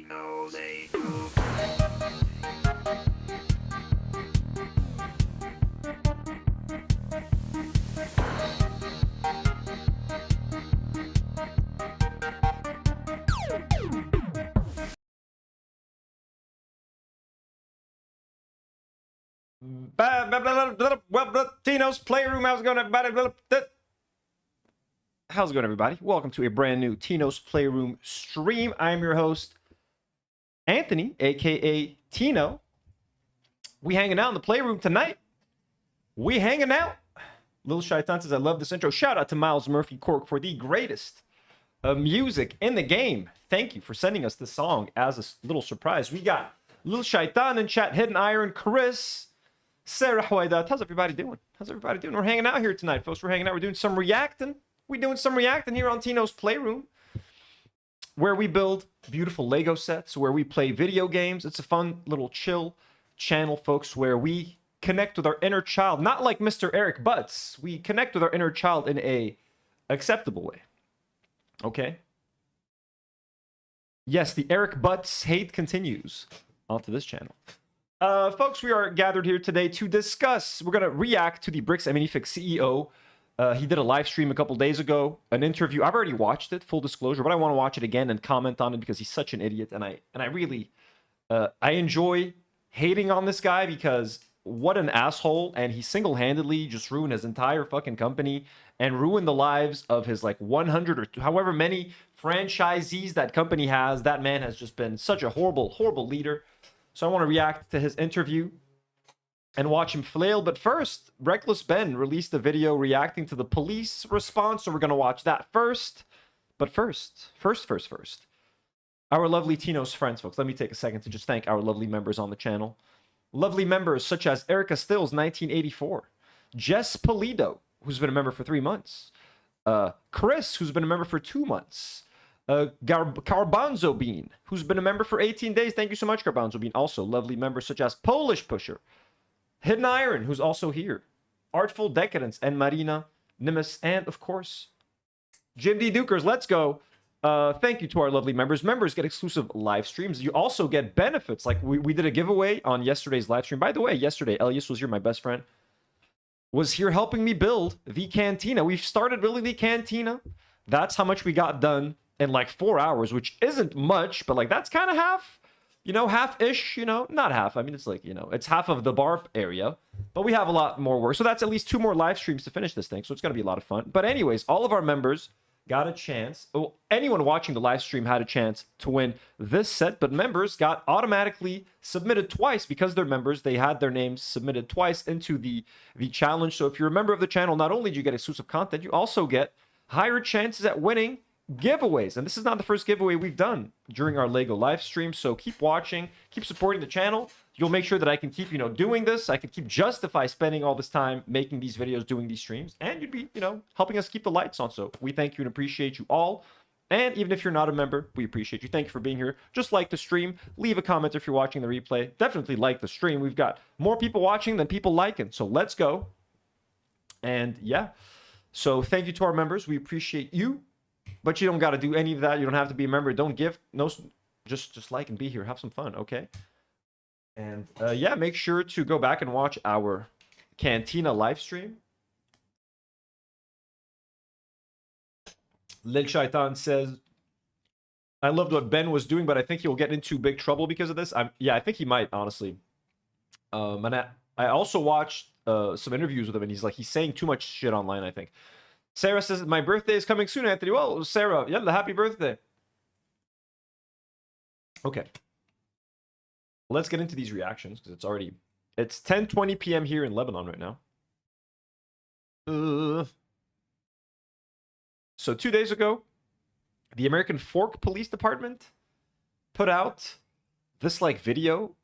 know they do. Tino's Playroom. How's it going, everybody? How's it going, everybody? Welcome to a brand new Tino's Playroom stream. I'm your host, Anthony, aka Tino. We hanging out in the Playroom tonight. We hanging out. Little Shaitan says, I love this intro. Shout out to Miles Murphy Cork for the greatest music in the game. Thank you for sending us this song as a little surprise. We got Little Shaitan in chat, Hidden Iron, Chris, Sarah Huaydat. How's everybody doing? How's everybody doing? We're hanging out here tonight, folks. We're hanging out. We're doing some reacting. We're doing some reacting here on Tino's Playroom, where we build beautiful Lego sets, where we play video games. It's a fun little chill channel, folks, where we connect with our inner child. Not like Mr. Eric Butts. We connect with our inner child in a acceptable way. Okay? Yes, the Eric Butts hate continues onto this channel. Folks, we are gathered here today to discuss. We're going to react to the Bricks Minifix CEO. He did a live stream a couple days ago, an interview. I've already watched it, full disclosure, but I want to watch it again and comment on it because he's such an idiot. And I really, I enjoy hating on this guy because what an asshole. And he single-handedly just ruined his entire fucking company and ruined the lives of his like 100 or however many franchisees that company has. That man has just been such a horrible, horrible leader. So I want to react to his interview and watch him flail. But first, Reckless Ben released a video reacting to the police response. So we're going to watch that first. But first, our lovely Tino's friends, folks. Let me take a second to just thank our lovely members on the channel. Lovely members such as Erica Stills, 1984. Jess Polido, who's been a member for 3 months. Chris, who's been a member for 2 months. Garbanzo Bean, who's been a member for 18 days. Thank you so much, Garbanzo Bean. Also, lovely members such as Polish Pusher, Hidden Iron, who's also here, Artful Decadence, and Marina, Nimus, and of course, Jim D. Dukers. Let's go. Thank you to our lovely members. Members get exclusive live streams. You also get benefits. Like we did a giveaway on yesterday's live stream. By the way, yesterday, Elias was here, my best friend, was here helping me build the cantina. We've started building the cantina. That's how much we got done in like 4 hours, which isn't much, but like that's kind of half, you know, half-ish, you know, not half. I mean, it's like, you know, it's half of the bar area, but we have a lot more work. So that's at least 2 more live streams to finish this thing. So it's going to be a lot of fun. But anyways, all of our members got a chance. Well, anyone watching the live stream had a chance to win this set, but members got automatically submitted twice because they're members. They had their names submitted twice into the challenge. So if you're a member of the channel, not only do you get exclusive content, you also get higher chances at winning giveaways. And this is not the first giveaway we've done during our Lego live stream. So keep watching, keep supporting the channel. You'll make sure that I can keep, you know, doing this. I can keep justify spending all this time making these videos, doing these streams, and you'd be, you know, helping us keep the lights on. So we thank you and appreciate you all. And even if you're not a member, we appreciate you. Thank you for being here. Just like the stream, leave a comment if you're watching the replay. Definitely like the stream. We've got more people watching than people liking. So let's go. And yeah, so thank you to our members. We appreciate you. But you don't got to do any of that. You don't have to be a member. Don't give. No, just like and be here. Have some fun, okay? And yeah, make sure to go back and watch our Cantina live stream. Lil Shaitan says, I loved what Ben was doing, but I think he'll get into big trouble because of this. Yeah, I think he might, honestly. And I also watched some interviews with him, and he's saying too much shit online, I think. Sarah says, my birthday is coming soon, Anthony. Well, Sarah, yeah, happy birthday. Okay. Let's get into these reactions, because it's 10:20 p.m. here in Lebanon right now. So 2 days ago, the American Fork Police Department put out this, like, video.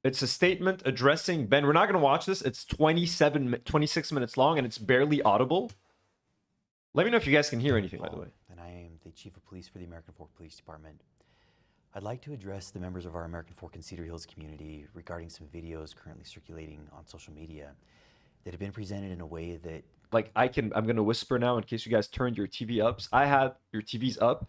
It's a statement addressing Ben. We're not going to watch this. It's 26 minutes long, and it's barely audible. Let me know if you guys can hear anything, by the way. And I am the Chief of Police for the American Fork Police Department. I'd like to address the members of our American Fork and Cedar Hills community regarding some videos currently circulating on social media that have been presented in a way that... Like, I'm going to whisper now in case you guys turned your TV up. I had your TVs up.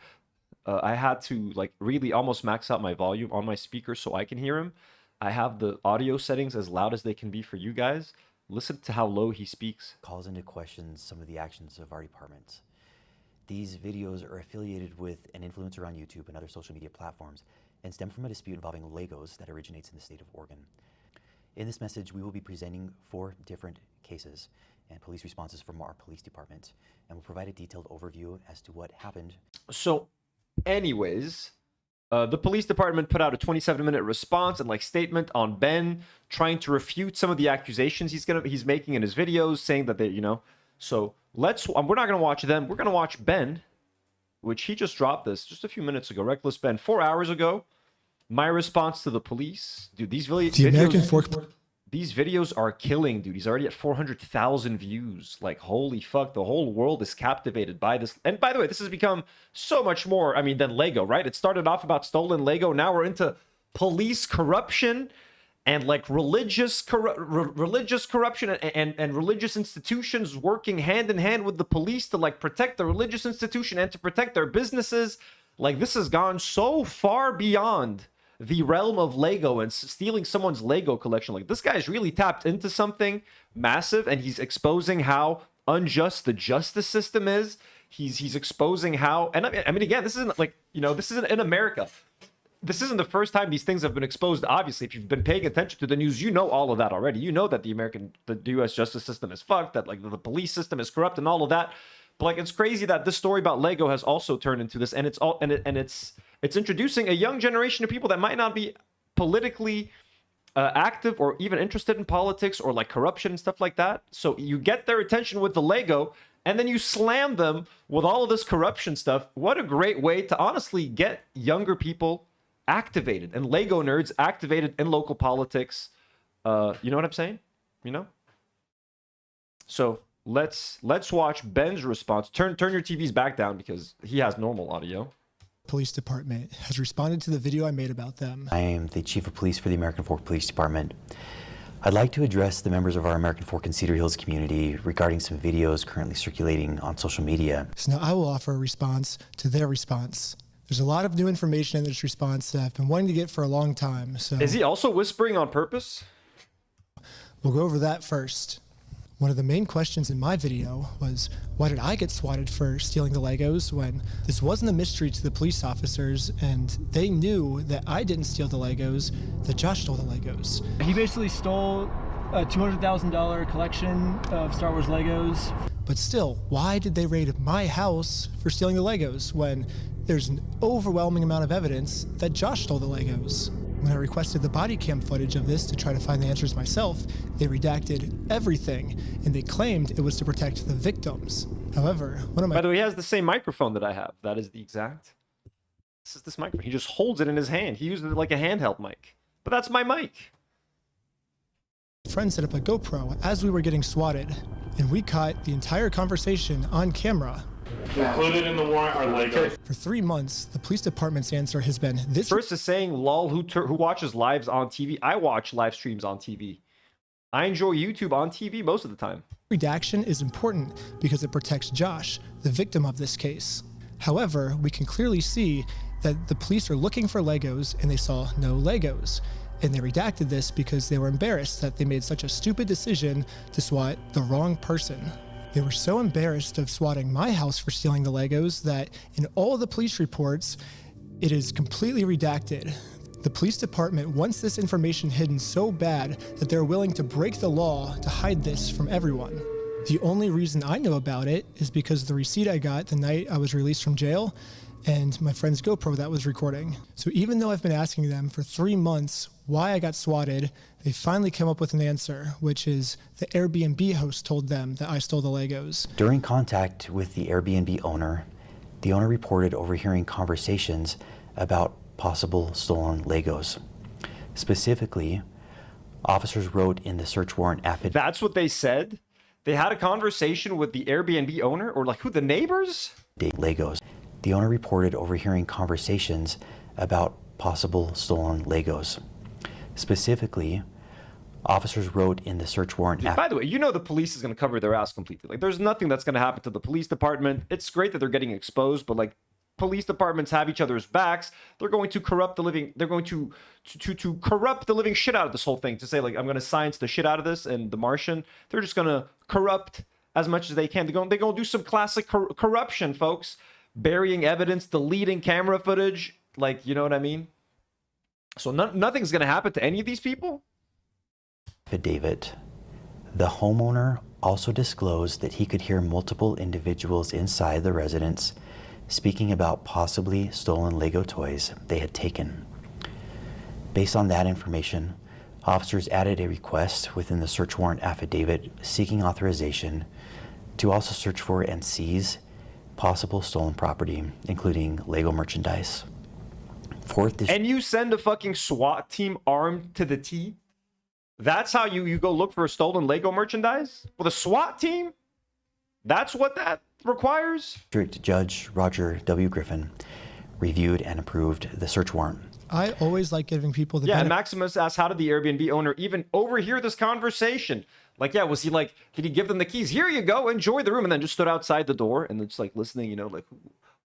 I had to like really almost max out my volume on my speaker so I can hear him. I have the audio settings as loud as they can be for you guys. Listen to how low he speaks. Calls into question some of the actions of our departments. These videos are affiliated with an influencer on YouTube and other social media platforms and stem from a dispute involving Legos that originates in the state of Oregon. In this message, we will be presenting 4 different cases and police responses from our police department, and we'll provide a detailed overview as to what happened. So, anyways, the police department put out a 27-minute response and like statement on Ben trying to refute some of the accusations he's making in his videos, saying that they, you know. So we're not gonna watch them. We're gonna watch Ben, which he just dropped this just a few minutes ago. Reckless Ben, 4 hours ago. My response to the police, dude. These videos are killing, dude. He's already at 400,000 views. Like, holy fuck, the whole world is captivated by this. And by the way, this has become so much more, I mean, than Lego, right? It started off about stolen Lego. Now we're into police corruption and like religious corruption and religious institutions working hand in hand with the police to like protect the religious institution and to protect their businesses. Like, this has gone so far beyond the realm of Lego and stealing someone's Lego collection. Like, this guy's really tapped into something massive, and he's exposing how unjust the justice system is. He's exposing how, and I mean, again, this isn't like, you know, this isn't in America. This isn't the first time these things have been exposed. Obviously, if you've been paying attention to the news, you know all of that already. You know that the U.S. justice system is fucked, that like the police system is corrupt and all of that. But like, it's crazy that this story about Lego has also turned into this, and it's introducing a young generation of people that might not be politically active or even interested in politics or like corruption and stuff like that. So you get their attention with the Lego, and then you slam them with all of this corruption stuff. What a great way to honestly get younger people activated and Lego nerds activated in local politics. You know what I'm saying? You know? So let's watch Ben's response. Turn your TVs back down because he has normal audio. Police department has responded to the video I made about them. I am the Chief of Police for the American Fork Police Department. I'd like to address the members of our American Fork and Cedar Hills community regarding some videos currently circulating on social media. So now I will offer a response to their response. There's a lot of new information in this response that I've been wanting to get for a long time. So is he also whispering on purpose? We'll go over that first. One of the main questions in my video was, why did I get swatted for stealing the Legos when this wasn't a mystery to the police officers and they knew that I didn't steal the Legos, that Josh stole the Legos. He basically stole a $200,000 collection of Star Wars Legos. But still, why did they raid my house for stealing the Legos when there's an overwhelming amount of evidence that Josh stole the Legos? When I requested the body cam footage of this to try to find the answers myself, they redacted everything, and they claimed it was to protect the victims. However, one of my— By the way, he has the same microphone that I have. That is the exact... This is this microphone. He just holds it in his hand. He uses it like a handheld mic. But that's my mic. friend set up a GoPro as we were getting swatted, and we caught the entire conversation on camera. Included in the warrant are Legos. For 3 months, the police department's answer has been this. First is saying, lol, who watches lives on TV? I watch live streams on TV. I enjoy YouTube on TV most of the time. Redaction is important because it protects Josh, the victim of this case. However, we can clearly see that the police are looking for Legos and they saw no Legos. And they redacted this because they were embarrassed that they made such a stupid decision to swat the wrong person. They were so embarrassed of swatting my house for stealing the Legos that in all of the police reports, it is completely redacted. The police department wants this information hidden so bad that they're willing to break the law to hide this from everyone. The only reason I know about it is because of the receipt I got the night I was released from jail and my friend's GoPro that was recording. So even though I've been asking them for 3 months why I got swatted, they finally came up with an answer, which is the Airbnb host told them that I stole the Legos. During contact with the Airbnb owner, the owner reported overhearing conversations about possible stolen Legos. Specifically, officers wrote in the search warrant affidavit. That's what they said? They had a conversation with the Airbnb owner, or like who, the neighbors? Legos. The owner reported overhearing conversations about possible stolen Legos. Specifically, officers wrote in the search warrant. By the way, you know the police is going to cover their ass completely. Like, there's nothing that's going to happen to the police department. It's great that they're getting exposed, but like, police departments have each other's backs, they're going to corrupt the living. They're going to corrupt the living shit out of this whole thing. To say like I'm going to science the shit out of this and The Martian. They're just going to corrupt as much as they can. They're going to do some classic corruption, folks. Burying evidence, deleting camera footage. Like, you know what I mean? So nothing's going to happen to any of these people. Affidavit. The homeowner also disclosed that he could hear multiple individuals inside the residence speaking about possibly stolen Lego toys they had taken. Based on that information, officers added a request within the search warrant affidavit seeking authorization to also search for and seize possible stolen property, including Lego merchandise. And you send a fucking SWAT team armed to the teeth? That's how you go look for stolen Lego merchandise? With a SWAT team? That's what that requires? District Judge Roger W. Griffin reviewed and approved the search warrant. I always like giving people the and Maximus asked, how did the Airbnb owner even overhear this conversation? Like, yeah, was he like, did he give them the keys? Here you go, enjoy the room, and then just stood outside the door and then just like listening, you know, like,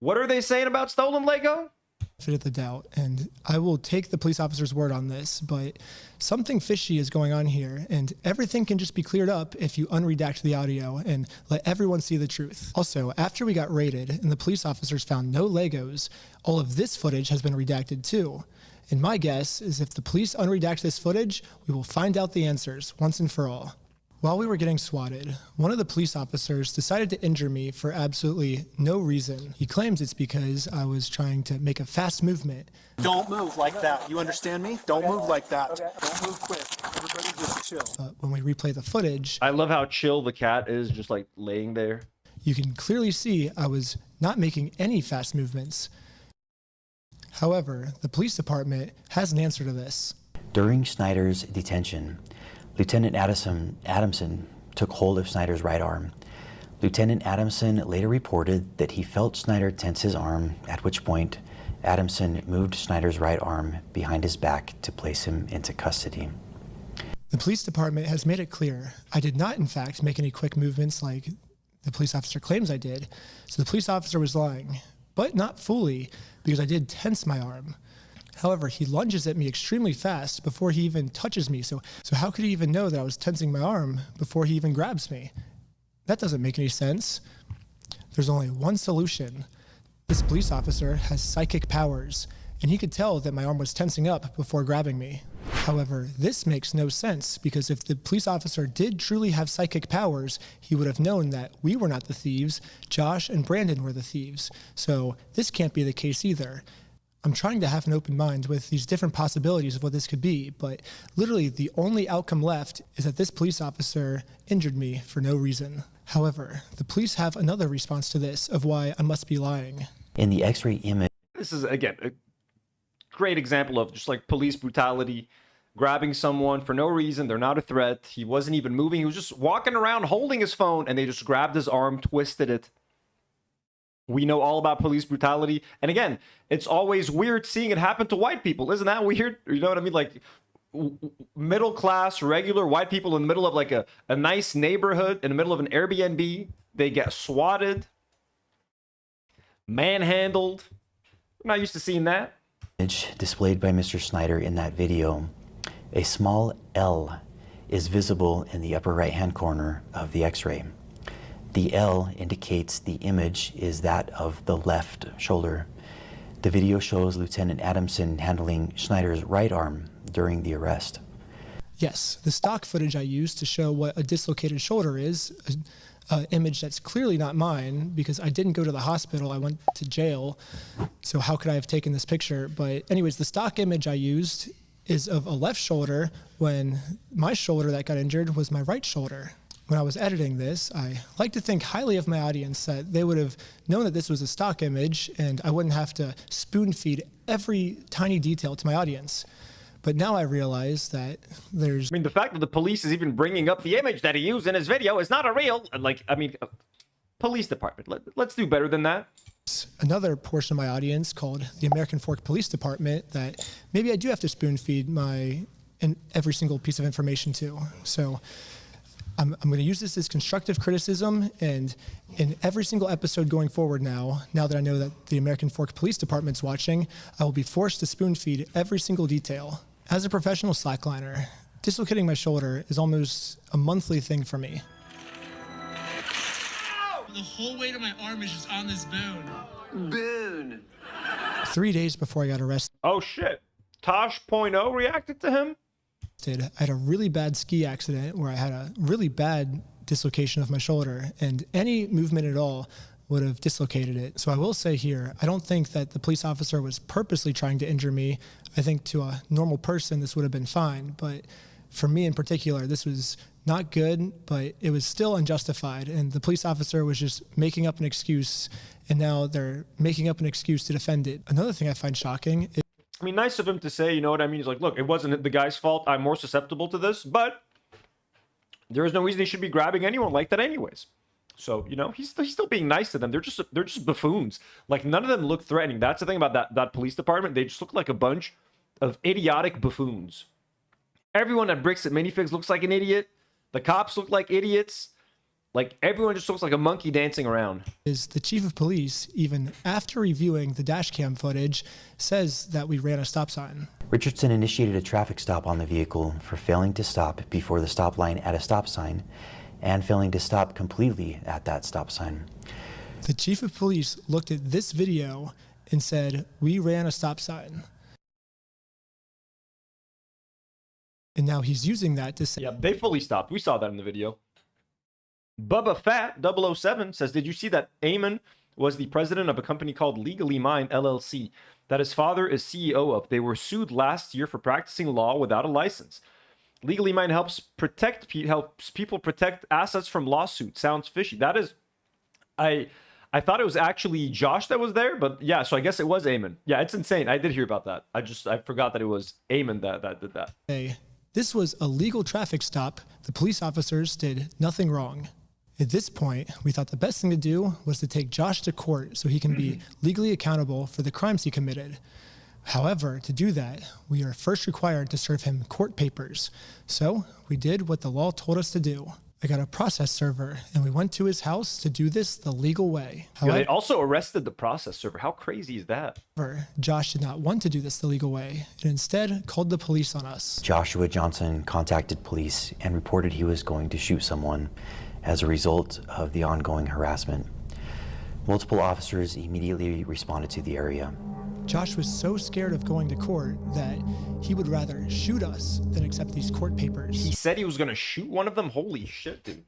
what are they saying about stolen Lego? Benefit of the doubt, and I will take the police officer's word on this, but something fishy is going on here, and everything can just be cleared up if you unredact the audio and let everyone see the truth. Also, after we got raided and the police officers found no Legos, all of this footage has been redacted too. And my guess is if the police unredact this footage, we will find out the answers once and for all. While we were getting swatted, one of the police officers decided to injure me for absolutely no reason. He claims it's because I was trying to make a fast movement. Don't move like that. You understand me? Don't move like that. Don't move quick. Everybody just chill. But when we replay the footage, I love how chill the cat is, just like laying there. You can clearly see I was not making any fast movements. However, the police department has an answer to this. During Snyder's detention, Lieutenant Adamson took hold of Snyder's right arm. Lieutenant Adamson later reported that he felt Snyder tense his arm, at which point Adamson moved Snyder's right arm behind his back to place him into custody. The police department has made it clear I did not, in fact, make any quick movements like the police officer claims I did. So the police officer was lying, but not fully, because I did tense my arm. However, he lunges at me extremely fast before he even touches me. So how could he even know that I was tensing my arm before he even grabs me? That doesn't make any sense. There's only one solution. This police officer has psychic powers, and he could tell that my arm was tensing up before grabbing me. However, this makes no sense, because if the police officer did truly have psychic powers, he would have known that we were not the thieves, Josh and Brandon were the thieves. So this can't be the case either. I'm trying to have an open mind with these different possibilities of what this could be, but literally the only outcome left is that this police officer injured me for no reason. However, the police have another response to this of why I must be lying. In the X-ray image, this is, again, a great example of just like police brutality, grabbing someone for no reason. They're not a threat. He wasn't even moving. He was just walking around holding his phone, and they just grabbed his arm, twisted it. We know all about police brutality. And again, it's always weird seeing it happen to white people. Isn't that weird? You know what I mean? Like middle class, regular white people in the middle of like a nice neighborhood, in the middle of an Airbnb, they get swatted, manhandled. We're not used to seeing that. Image displayed by Mr. Snyder in that video, a small L is visible in the upper right-hand corner of the X-ray. The L indicates the image is that of the left shoulder. The video shows Lieutenant Adamson handling Snyder's right arm during the arrest. Yes, the stock footage I used to show what a dislocated shoulder is, an image that's clearly not mine because I didn't go to the hospital, I went to jail. So how could I have taken this picture? But anyways, the stock image I used is of a left shoulder when my shoulder that got injured was my right shoulder. When I was editing this, I like to think highly of my audience that they would have known that this was a stock image and I wouldn't have to spoon feed every tiny detail to my audience. But now I realize that there's... I mean, the fact that the police is even bringing up the image that he used in his video is not a real... Like, I mean, police department. Let's do better than that. Another portion of my audience called the American Fork Police Department that maybe I do have to spoon feed every single piece of information to. So I'm going to use this as constructive criticism, and in every single episode going forward now that I know that the American Fork Police Department's watching, I will be forced to spoon feed every single detail. As a professional slackliner, dislocating my shoulder is almost a monthly thing for me. The whole weight of my arm is just on this bone. Boon. 3 days before I got arrested, Oh shit. Tosh.0 reacted to him? I had a really bad ski accident where I had a really bad dislocation of my shoulder, and any movement at all would have dislocated it. So I will say here, I don't think that the police officer was purposely trying to injure me. I think to a normal person, this would have been fine. But for me in particular, this was not good, but it was still unjustified. And the police officer was just making up an excuse, and now they're making up an excuse to defend it. Another thing I find shocking is, I mean, nice of him to say, you know what I mean? He's like, look, it wasn't the guy's fault. I'm more susceptible to this, but there is no reason he should be grabbing anyone like that anyways. So, you know, he's still being nice to them. They're just buffoons. Like, none of them look threatening. That's the thing about that police department. They just look like a bunch of idiotic buffoons. Everyone at Bricks at Minifigs looks like an idiot. The cops look like idiots. Like, everyone just looks like a monkey dancing around. is the chief of police, even after reviewing the dash cam footage, says that we ran a stop sign. Richardson initiated a traffic stop on the vehicle for failing to stop before the stop line at a stop sign and failing to stop completely at that stop sign. The chief of police looked at this video and said, we ran a stop sign. And now he's using that to say, Yeah, they fully stopped. We saw that in the video. Bubba Fat 007 says, did you see that Eamon was the president of a company called Legally Mine LLC that his father is CEO of? They were sued last year for practicing law without a license. Legally Mine helps people protect assets from lawsuits. Sounds fishy. That is, I thought it was actually Josh that was there, but yeah, so I guess it was Eamon. Yeah, it's insane. I did hear about that. I forgot that it was Eamon that did that. hey, this was a legal traffic stop. The police officers did nothing wrong. At this point, we thought the best thing to do was to take Josh to court so he can be legally accountable for the crimes he committed. However, to do that, we are first required to serve him court papers. So we did what the law told us to do. I got a process server, and we went to his house to do this the legal way. Yeah, they also arrested the process server. How crazy is that? However, Josh did not want to do this the legal way, and instead called the police on us. Joshua Johnson contacted police and reported he was going to shoot someone as a result of the ongoing harassment. Multiple officers immediately responded to the area. Josh was so scared of going to court that he would rather shoot us than accept these court papers. He said he was going to shoot one of them? Holy shit, dude.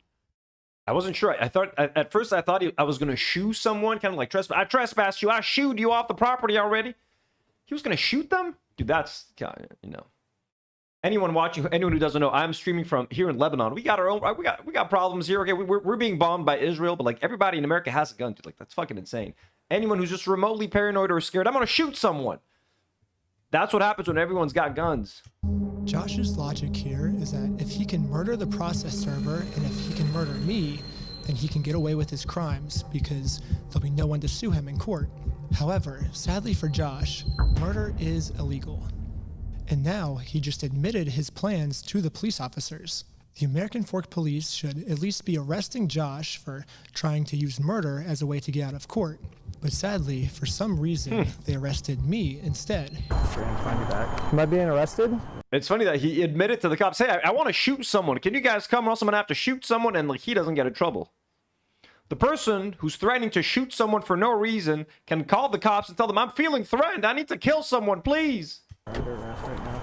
I wasn't sure. I thought, at first I thought I was going to shoot someone, kind of like trespass. I trespassed you. I shooed you off the property already. He was going to shoot them? Dude, that's, you know. Anyone watching, anyone who doesn't know, I'm streaming from here in Lebanon. We got our own, we got problems here. Okay, we're being bombed by Israel, but like everybody in America has a gun, dude. Like that's fucking insane. Anyone who's just remotely paranoid or scared, I'm gonna shoot someone. That's what happens when everyone's got guns. Josh's logic here is that if he can murder the process server and if he can murder me, then he can get away with his crimes because there'll be no one to sue him in court. However, sadly for Josh, murder is illegal. And now he just admitted his plans to the police officers. The American Fork Police should at least be arresting Josh for trying to use murder as a way to get out of court. But sadly, for some reason, they arrested me instead. Am I being arrested? It's funny that he admitted to the cops, hey, I want to shoot someone. Can you guys come or else I'm gonna have to shoot someone? And like he doesn't get in trouble. The person who's threatening to shoot someone for no reason can call the cops and tell them, I'm feeling threatened. I need to kill someone, please.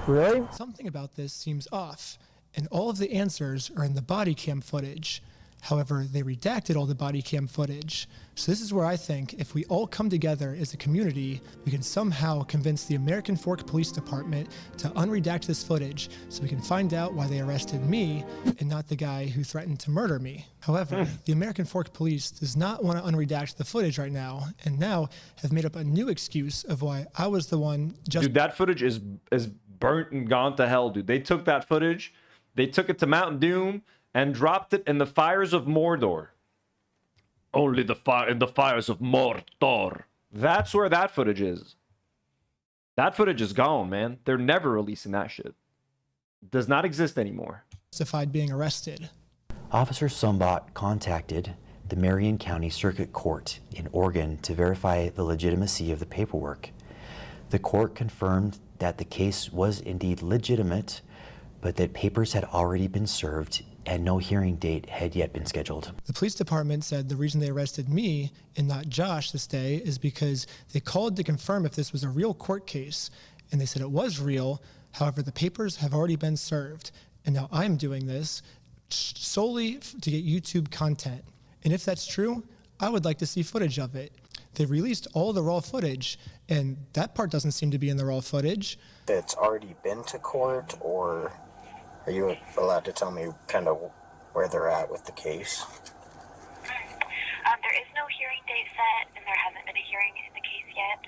Really? Something about this seems off, and all of the answers are in the body cam footage. However, they redacted all the body cam footage. So this is where I think if we all come together as a community, we can somehow convince the American Fork Police Department to unredact this footage so we can find out why they arrested me and not the guy who threatened to murder me. However, the American Fork Police does not want to unredact the footage right now, and now have made up a new excuse of why I was the one just— Dude, that footage is burnt and gone to hell, dude. They took that footage, they took it to Mount Doom, and dropped it in the fires of Mordor. Only in the fires of Mordor. That's where that footage is. That footage is gone, man. They're never releasing that shit. It does not exist anymore. justified being arrested. Officer Sumbot contacted the Marion County Circuit Court in Oregon to verify the legitimacy of the paperwork. The court confirmed that the case was indeed legitimate, but that papers had already been served and no hearing date had yet been scheduled. The police department said the reason they arrested me and not Josh this day is because they called to confirm if this was a real court case, and they said it was real. However, the papers have already been served, and now I'm doing this solely to get YouTube content. And if that's true, I would like to see footage of it. They released all the raw footage, and that part doesn't seem to be in the raw footage. It's already been to court, or are you allowed to tell me kind of where they're at with the case? There is no hearing date set, and there hasn't been a hearing in the case yet.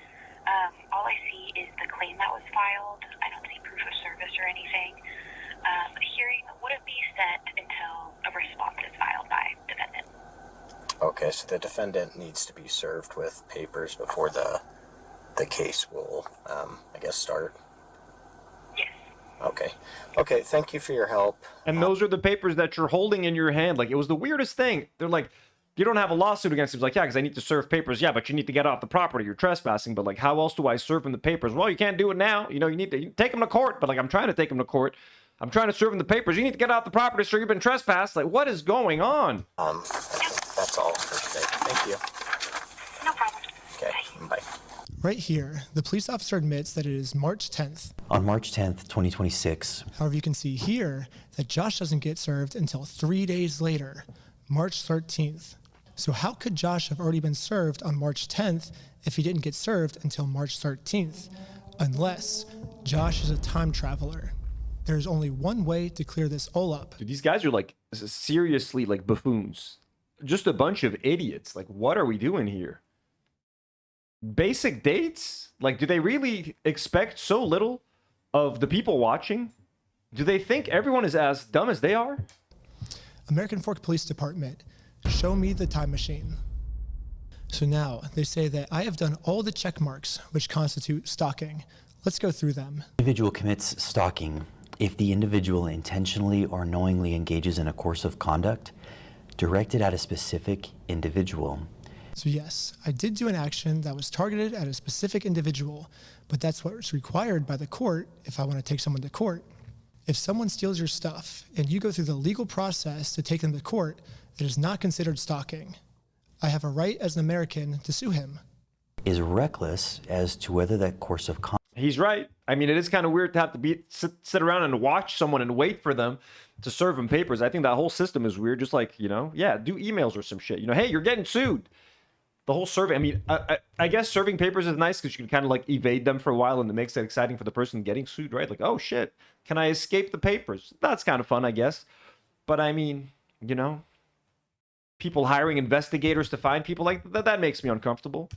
All I see is the claim that was filed. I don't see proof of service or anything. A hearing wouldn't be set until a response is filed by defendant. Okay, so the defendant needs to be served with papers before the case will, I guess, start? Yes. Okay, thank you for your help. And those are the papers that you're holding in your hand. Like, it was the weirdest thing. They're like, you don't have a lawsuit against him. He's like, yeah, because I need to serve papers. Yeah, but you need to get off the property. You're trespassing. But, like, how else do I serve him the papers? Well, you can't do it now. You know, you need to take him to court. But, like, I'm trying to take him to court. I'm trying to serve him the papers. You need to get off the property, sir. You've been trespassed. Like, what is going on? That's all for today. Thank you. No problem. Okay, bye. Right here, the police officer admits that it is March 10th. On March 10th, 2026, However, you can see here that Josh doesn't get served until 3 days later, March 13th. So how could Josh have already been served on March 10th if he didn't get served until March 13th? Unless Josh is a time traveler. There's only one way to clear this all up. Dude, these guys are, like, seriously, like, buffoons. Just a bunch of idiots. Like, what are we doing here? Basic dates? Like, do they really expect so little of the people watching? Do they think everyone is as dumb as they are? American Fork Police Department, show me the time machine. So now they say that I have done all the check marks which constitute stalking. Let's go through them. individual commits stalking if the individual intentionally or knowingly engages in a course of conduct directed at a specific individual. So yes, I did do an action that was targeted at a specific individual, but that's what's required by the court if I want to take someone to court. If someone steals your stuff and you go through the legal process to take them to court, it is not considered stalking. I have a right as an American to sue him. Is reckless as to whether that course of conduct He's right. I mean, it is kind of weird to have to sit around and watch someone and wait for them to serve them papers. I think that whole system is weird. Just like, you know, yeah, do emails or some shit. You know, hey, you're getting sued. The whole survey. I mean, I guess serving papers is nice because you can kind of like evade them for a while, and it makes it exciting for the person getting sued, right? Like, oh shit, can I escape the papers? That's kind of fun, I guess. But I mean, you know, people hiring investigators to find people like that makes me uncomfortable.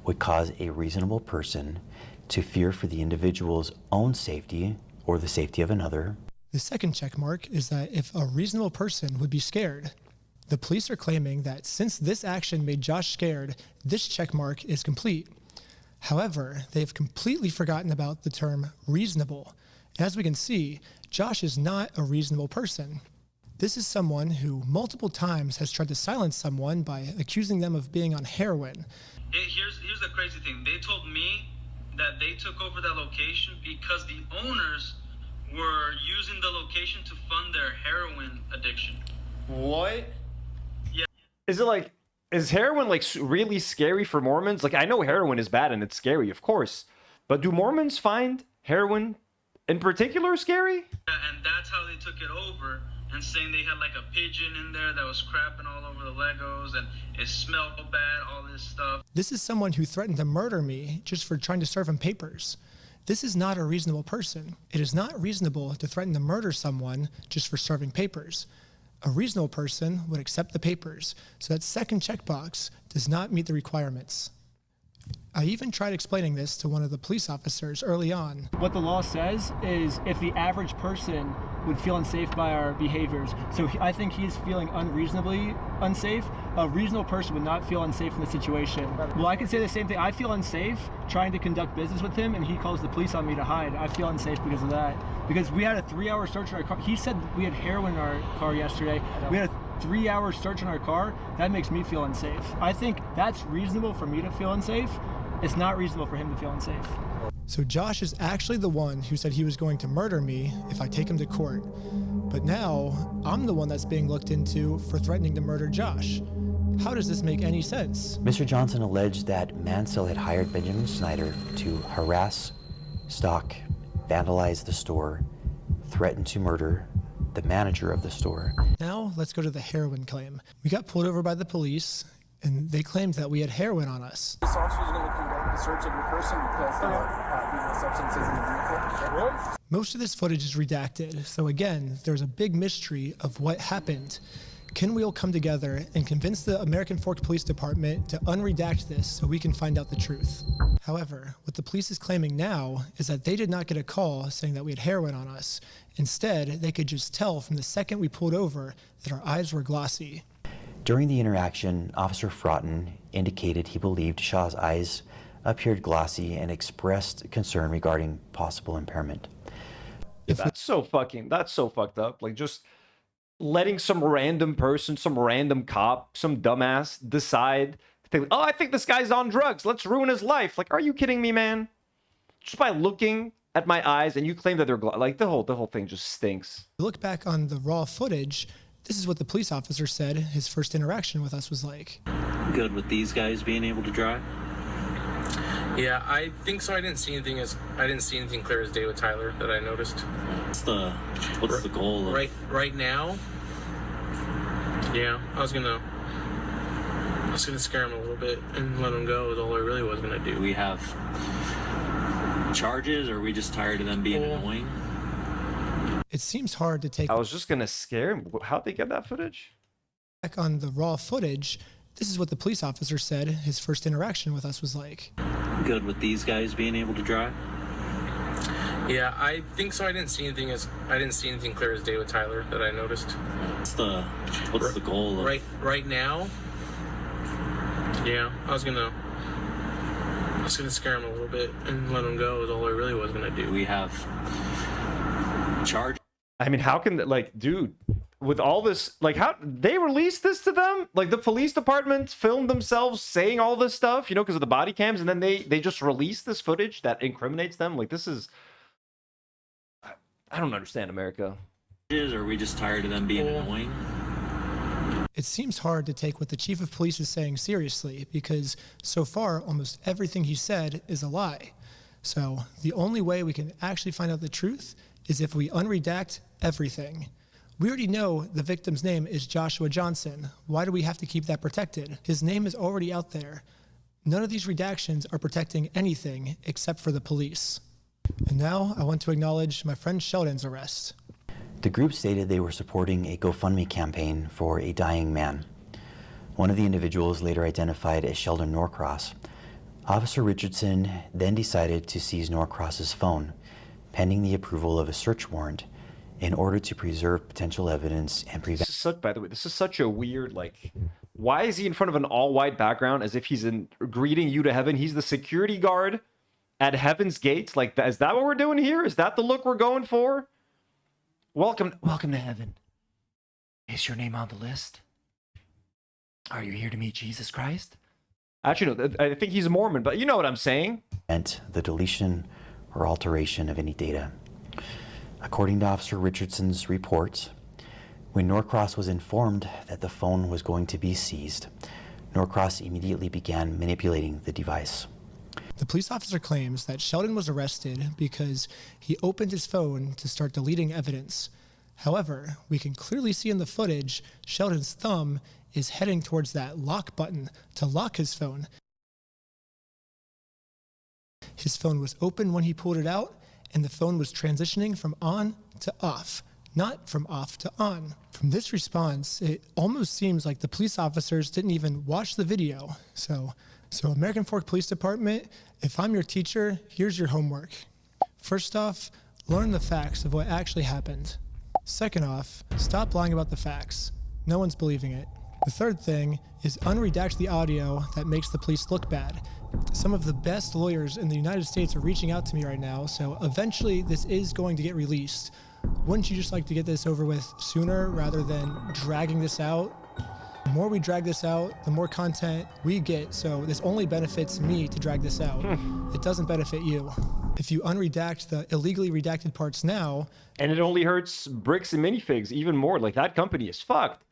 would cause a reasonable person to fear for the individual's own safety or the safety of another. The second check mark is that if a reasonable person would be scared. The police are claiming that since this action made Josh scared, this check mark is complete. However, they have completely forgotten about the term reasonable. As we can see, Josh is not a reasonable person. This is someone who multiple times has tried to silence someone by accusing them of being on heroin. Here's the crazy thing. They told me that they took over that location because the owners were using the location to fund their heroin addiction. What? Yeah. Is it like, is heroin like really scary for Mormons? Like, I know heroin is bad and it's scary, of course, but do Mormons find heroin in particular scary? And that's how they took it over, and saying they had like a pigeon in there that was crapping all over the Legos and it smelled bad, all this stuff. This is someone who threatened to murder me just for trying to serve him papers. This is not a reasonable person. It is not reasonable to threaten to murder someone just for serving papers. A reasonable person would accept the papers, so that second checkbox does not meet the requirements. I even tried explaining this to one of the police officers early on. What the law says is if the average person would feel unsafe by our behaviors. So I think he's feeling unreasonably unsafe. A reasonable person would not feel unsafe in this situation. Well, I can say the same thing. I feel unsafe trying to conduct business with him, and he calls the police on me to hide. I feel unsafe because of that. because we had a 3-hour search in our car. He said we had heroin in our car yesterday. We had a 3-hour search in our car. That makes me feel unsafe. I think that's reasonable for me to feel unsafe. It's not reasonable for him to feel unsafe. So Josh is actually the one who said he was going to murder me if I take him to court. But now I'm the one that's being looked into for threatening to murder Josh. How does this make any sense? Mr. Johnson alleged that Mansell had hired Benjamin Snyder to harass, stalk, vandalize the store, threaten to murder the manager of the store. Now let's go to the heroin claim. We got pulled over by the police and they claimed that we had heroin on us. This officer is going to conduct the search of your person because there are illegal substances in the vehicle. Most of this footage is redacted, so again, there's a big mystery of what happened. Can we all come together and convince the American Fork Police Department to unredact this so we can find out the truth? However, what the police is claiming now is that they did not get a call saying that we had heroin on us. Instead, they could just tell from the second we pulled over that our eyes were glossy. During the interaction, Officer Fraughton indicated he believed Shaw's eyes appeared glossy and expressed concern regarding possible impairment. That's so fucked up. Like, just letting some random person, some random cop, some dumbass decide to think, oh, I think this guy's on drugs, let's ruin his life. Like, are you kidding me, man? Just by looking at my eyes and you claim that they're like, the whole thing just stinks. Look back on the raw footage. This is what the police officer said his first interaction with us was like. Good with these guys being able to drive? Yeah, I think so. I didn't see anything clear as day with Tyler that I noticed. What's the goal? Right now? Yeah, I was gonna scare him a little bit and let him go is all I really was gonna do. Do we have charges, or are we just tired of them being annoying? It seems hard to take. I was just gonna scare him. How'd they get that footage? Back on the raw footage, this is what the police officer said his first interaction with us was like. Good with these guys being able to drive? Yeah, I think so. I didn't see anything clear as day with Tyler that I noticed. What's the goal? Right now? Yeah, I was gonna scare him a little bit and let him go is all I really was gonna do. Do we have charge? I mean, how can, like, dude, with all this, like, how they released this to them? Like, the police department filmed themselves saying all this stuff, you know, because of the body cams, and then they just released this footage that incriminates them. Like, this is, I don't understand America. Or are we just tired of them being annoying? It seems hard to take what the chief of police is saying seriously because so far almost everything he said is a lie. So the only way we can actually find out the truth is if we unredact everything. We already know the victim's name is Joshua Johnson. Why do we have to keep that protected? His name is already out there. None of these redactions are protecting anything except for the police. And now I want to acknowledge my friend Sheldon's arrest. The group stated they were supporting a GoFundMe campaign for a dying man. One of the individuals, later identified as Sheldon Norcross. Officer Richardson then decided to seize Norcross's phone, pending the approval of a search warrant, in order to preserve potential evidence and prevent. By the way, this is such a weird, like, why is he in front of an all-white background as if he's greeting you to heaven? He's the security guard at heaven's gates. Like, is that what we're doing here? Is that the look we're going for? Welcome to heaven. Is your name on the list? Are you here to meet Jesus Christ? Actually, no, I think he's a Mormon, but you know what I'm saying. The deletion or alteration of any data. According to Officer Richardson's reports, when Norcross was informed that the phone was going to be seized, Norcross immediately began manipulating the device. The police officer claims that Sheldon was arrested because he opened his phone to start deleting evidence. However, we can clearly see in the footage Sheldon's thumb is heading towards that lock button to lock his phone. His phone was open when he pulled it out, and the phone was transitioning from on to off, not from off to on. From this response, it almost seems like the police officers didn't even watch the video. So American Fork Police Department, if I'm your teacher, here's your homework. First off, learn the facts of what actually happened. Second off, stop lying about the facts. No one's believing it. The third thing is unredact the audio that makes the police look bad. Some of the best lawyers in the United States are reaching out to me right now, so eventually this is going to get released. Wouldn't you just like to get this over with sooner rather than dragging this out? The more we drag this out, the more content we get, so this only benefits me to drag this out. It doesn't benefit you. If you unredact the illegally redacted parts now... And it only hurts Bricks and Minifigs even more. Like, that company is fucked.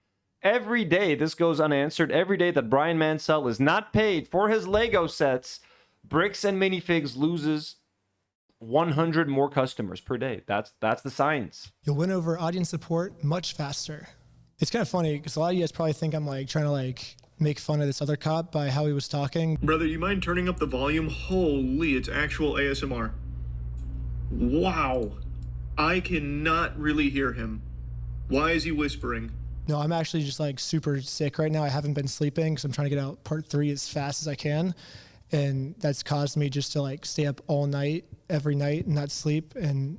Every day this goes unanswered. Every day that Brian Mansell is not paid for his Lego sets, Bricks and Minifigs loses 100 more customers per day. That's the science. You'll win over audience support much faster. It's kind of funny because a lot of you guys probably think I'm like trying to like make fun of this other cop by how he was talking. Brother, you mind turning up the volume? Holy, it's actual ASMR. Wow. I cannot really hear him. Why is he whispering? No, I'm actually just like super sick right now. I haven't been sleeping because I'm trying to get out part 3 as fast as I can. And that's caused me just to like stay up all night, every night, and not sleep. And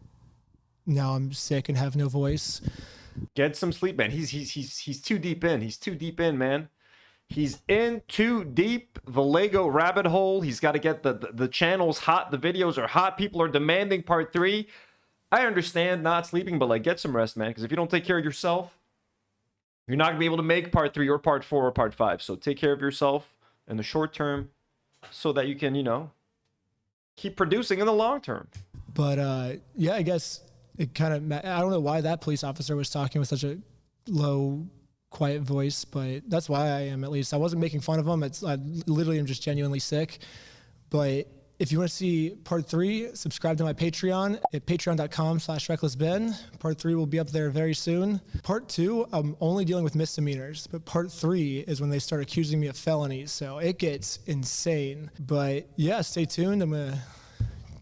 now I'm sick and have no voice. Get some sleep, man. He's too deep in. He's too deep in, man. He's in too deep. The Lego rabbit hole. He's got to get the channels hot. The videos are hot. People are demanding part 3. I understand not sleeping, but like get some rest, man. Because if you don't take care of yourself, you're not gonna be able to make part 3 or part 4 or part 5. So take care of yourself in the short term, so that you can, you know, keep producing in the long term. But yeah, I guess it kind of, I don't know why that police officer was talking with such a low, quiet voice, but that's why I am, at least. I wasn't making fun of him. I literally am just genuinely sick. But if you want to see part 3, subscribe to my Patreon at patreon.com/recklessben. Part 3 will be up there very soon. Part 2, I'm only dealing with misdemeanors, but part 3 is when they start accusing me of felonies. So it gets insane. But yeah, stay tuned. I'm going to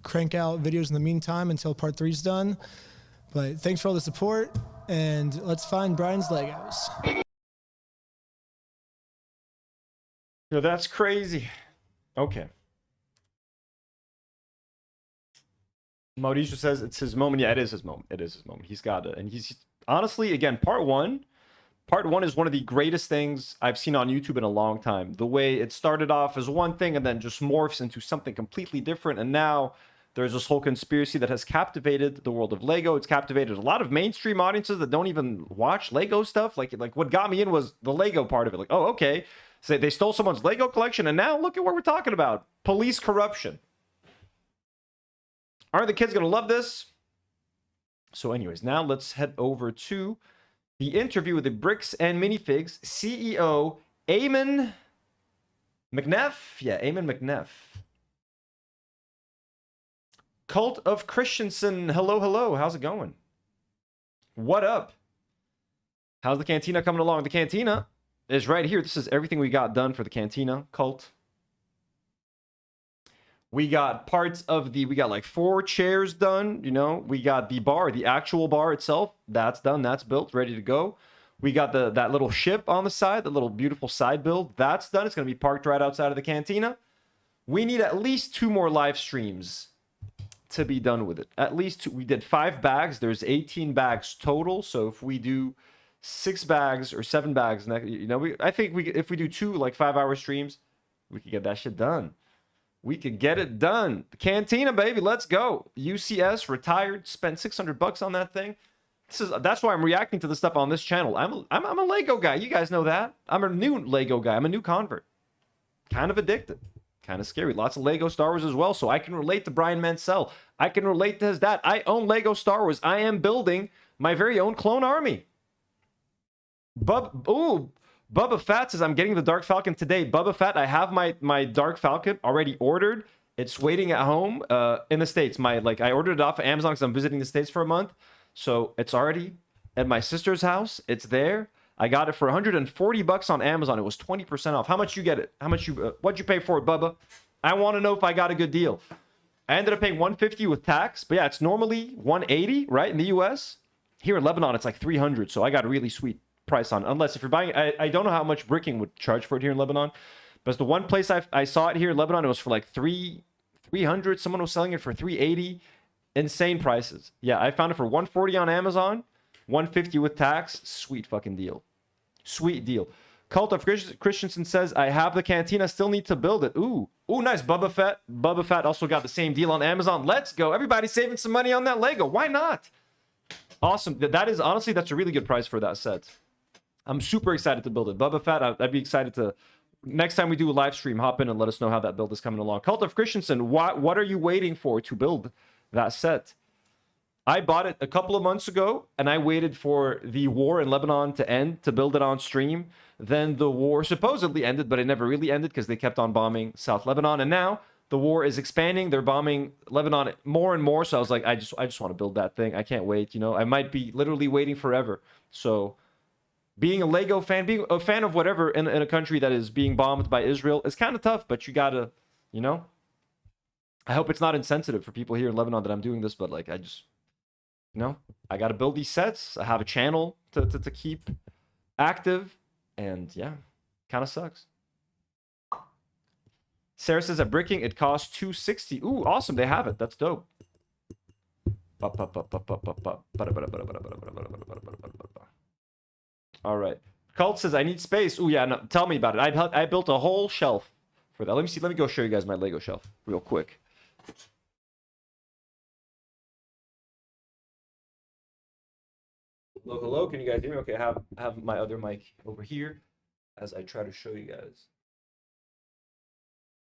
crank out videos in the meantime until part 3 is done. But thanks for all the support, and let's find Brian's Legos. No, that's crazy. Okay. Mauricio says it's his moment. Yeah, it is his moment. It is his moment. He's got it. And he's honestly, again, part one is one of the greatest things I've seen on YouTube in a long time. The way it started off as one thing and then just morphs into something completely different. And now there's this whole conspiracy that has captivated the world of Lego. It's captivated a lot of mainstream audiences that don't even watch Lego stuff. Like what got me in was the Lego part of it. Like, oh, okay. So they stole someone's Lego collection, and now look at what we're talking about. Police corruption. Aren't the kids going to love this? So anyways, now let's head over to the interview with the Bricks and Minifigs CEO, Eamon McNeff. Yeah, Eamon McNeff. Cult of Christensen. Hello, hello. How's it going? What up? How's the Cantina coming along? The Cantina is right here. This is everything we got done for the Cantina cult. We got parts of we got like 4 chairs done, you know. We got the bar, the actual bar itself. That's done. That's built, ready to go. We got that little ship on the side, the little beautiful side build. That's done. It's going to be parked right outside of the Cantina. We need at least 2 more live streams to be done with it. At least 2. We did 5 bags. There's 18 bags total. So if we do 6 bags or 7 bags, you know, I think if we do 2 like 5-hour streams, we could get that shit done. We could get it done. The Cantina, baby, let's go. UCS retired, spent $600 on that thing. That's why I'm reacting to the stuff on this channel. I'm a Lego guy. You guys know that. I'm a new Lego guy. I'm a new convert. Kind of addicted. Kind of scary. Lots of Lego Star Wars as well. So I can relate to Brian Mansell. I can relate to his dad. I own Lego Star Wars. I am building my very own clone army. Bubba Fett says, I'm getting the Dark Falcon today. Bubba Fett, I have my Dark Falcon already ordered. It's waiting at home in the States. I ordered it off of Amazon because I'm visiting the States for a month. So it's already at my sister's house. It's there. I got it for $140 on Amazon. It was 20% off. How much you get it? What'd you pay for it, Bubba? I want to know if I got a good deal. I ended up paying $150 with tax. But yeah, it's normally $180, right, in the US. Here in Lebanon, it's like $300. So I got a really sweet price on, unless if you're buying, I don't know how much bricking would charge for it here in Lebanon, but it's the one place I saw it here in Lebanon. It was for like $300. Someone was selling it for $380. Insane prices. Yeah, I found it for $140 on Amazon, $150 with tax. Sweet fucking deal. Sweet deal. Cult of Christensen says, I have the cantina, still need to build it. Ooh, nice. Bubba Fett. Bubba Fett also got the same deal on Amazon. Let's go. Everybody's saving some money on that Lego. Why not? Awesome. That is, honestly, that's a really good price for that set. I'm super excited to build it. Bubba Fett, I'd be excited to, next time we do a live stream, hop in and let us know how that build is coming along. Cult of Christensen, what are you waiting for to build that set? I bought it a couple of months ago, and I waited for the war in Lebanon to end to build it on stream. Then the war supposedly ended, but it never really ended because they kept on bombing South Lebanon. And now the war is expanding. They're bombing Lebanon more and more. So I was like, I just want to build that thing. I can't wait. You know, I might be literally waiting forever. So being a Lego fan, being a fan of whatever in a country that is being bombed by Israel is kind of tough, but you gotta, you know, I hope it's not insensitive for people here in Lebanon that I'm doing this, but like, I just, you know, I got to build these sets. I have a channel to keep active. And yeah, kind of sucks. Sarah says at Bricking, it costs $260. Ooh, awesome. They have it. That's dope. All right. Cult says, I need space. Ooh, yeah. No, tell me about it. I built a whole shelf for that. Let me see. Let me go show you guys my Lego shelf real quick. Hello, can you guys hear me? Okay, I have my other mic over here as I try to show you guys.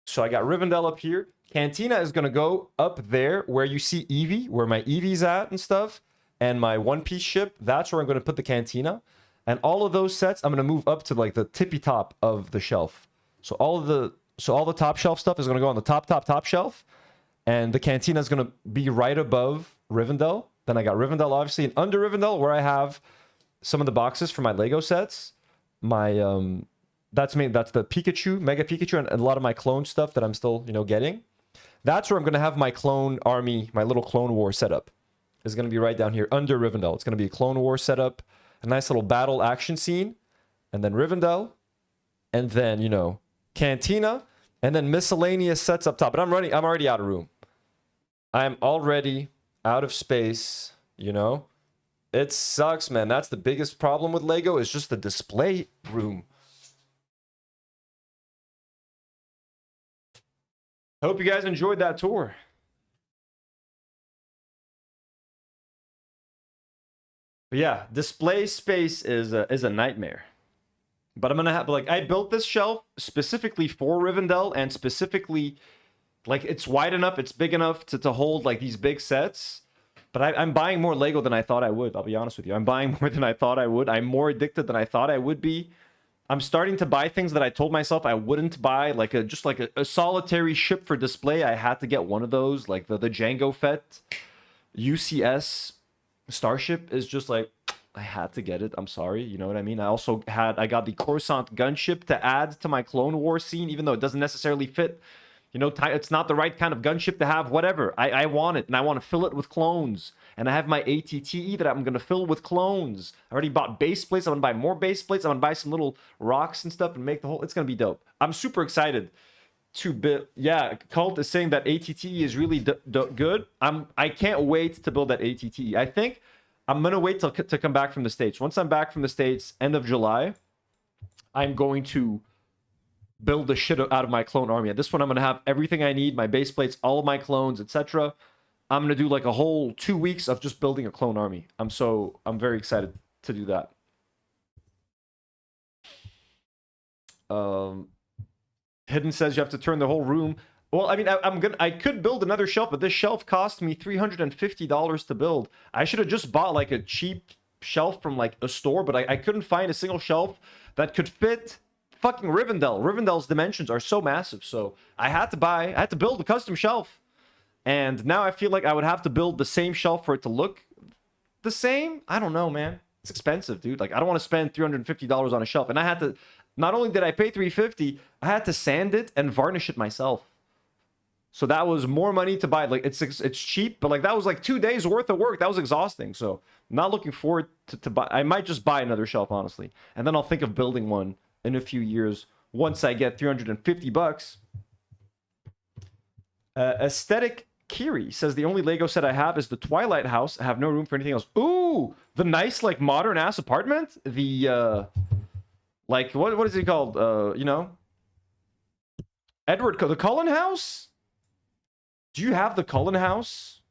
So I got Rivendell up here. Cantina is gonna go up there where you see Eevee, where my Eevee's at and stuff, and my One Piece ship. That's where I'm gonna put the cantina. And all of those sets, I'm gonna move up to like the tippy top of the shelf. So all the top shelf stuff is gonna go on the top shelf, and the cantina is gonna be right above Rivendell. Then I got Rivendell, obviously, and under Rivendell, where I have some of the boxes for my Lego sets. My that's the Pikachu, Mega Pikachu, and a lot of my clone stuff that I'm still, you know, getting. That's where I'm gonna have my clone army, my little Clone War setup. Is gonna be right down here under Rivendell. It's gonna be a Clone War setup, a nice little battle action scene, and then Rivendell, and then, you know, Cantina, and then miscellaneous sets up top. But I'm already out of room. I'm already out of space, you know. It sucks, man. That's the biggest problem with Lego, is just the display room. Hope you guys enjoyed that tour. But yeah, display space is a nightmare. But I'm gonna have, like, I built this shelf specifically for Rivendell, and specifically, like, it's wide enough, it's big enough to hold like these big sets. But I'm buying more Lego than I thought I would. I'll be honest with you. I'm buying more than I thought I would. I'm more addicted than I thought I would be. I'm starting to buy things that I told myself I wouldn't buy, like just like a solitary ship for display. I had to get one of those, like the Jango Fett UCS Starship is just like, I had to get it. I'm sorry, you know what I mean? I got the Coruscant gunship to add to my Clone War scene, even though it doesn't necessarily fit. You know, it's not the right kind of gunship to have, whatever. I want it, and I want to fill it with clones. And I have my ATTE that I'm going to fill with clones. I already bought base plates. I'm going to buy more base plates. I'm going to buy some little rocks and stuff and make the whole... It's going to be dope. I'm super excited to build... Yeah, Cult is saying that ATTE is really good. I can't wait to build that ATTE. I think I'm going to wait to come back from the States. Once I'm back from the States, end of July, I'm going to build the shit out of my clone army. At this one, I'm going to have everything I need, my base plates, all of my clones, etc. I'm going to do like a whole 2 weeks of just building a clone army. I'm very excited to do that. Hidden says you have to turn the whole room. Well, I mean, I could build another shelf, but this shelf cost me $350 to build. I should have just bought like a cheap shelf from like a store, but I couldn't find a single shelf that could fit fucking Rivendell. Rivendell's dimensions are so massive, so I had to build a custom shelf. And now I feel like I would have to build the same shelf for it to look the same. I don't know, man. It's expensive, dude. Like, I don't want to spend $350 on a shelf. And I had to, not only did I pay $350, I had to sand it and varnish it myself. So that was more money to buy. Like, it's cheap, but like that was like 2 days worth of work. That was exhausting. So I'm not looking forward to buy. I might just buy another shelf, honestly. And then I'll think of building one in a few years once I get $350. Aesthetic Kiri says the only Lego set I have is the Twilight House. I have no room for anything else. Ooh, the nice like modern ass apartment. The Like, what is he called? You know, the Cullen House? Do you have the Cullen House?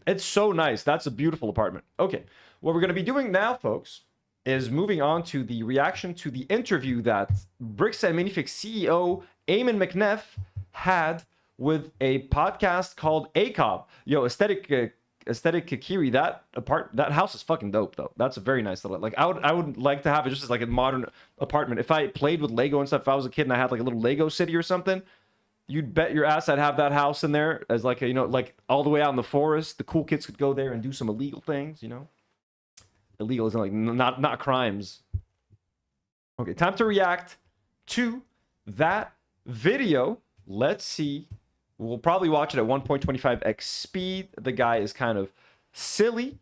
It's so nice. That's a beautiful apartment. Okay, what we're going to be doing now, folks, is moving on to the reaction to the interview that Bricks and Minifix CEO Eamon McNeff had with a podcast called ACOB. Yo, aesthetic Kikiri, that house is fucking dope though. That's a very nice little, like, I would like to have it just as like a modern apartment. If I played with Lego and stuff, if I was a kid and I had like a little Lego city or something, you'd bet your ass I'd have that house in there as like a, you know, like all the way out in the forest. The cool kids could go there and do some illegal things, you know. Illegal isn't like not crimes. Okay, time to react to that video. Let's see. We'll probably watch it at 1.25x speed. The guy is kind of silly.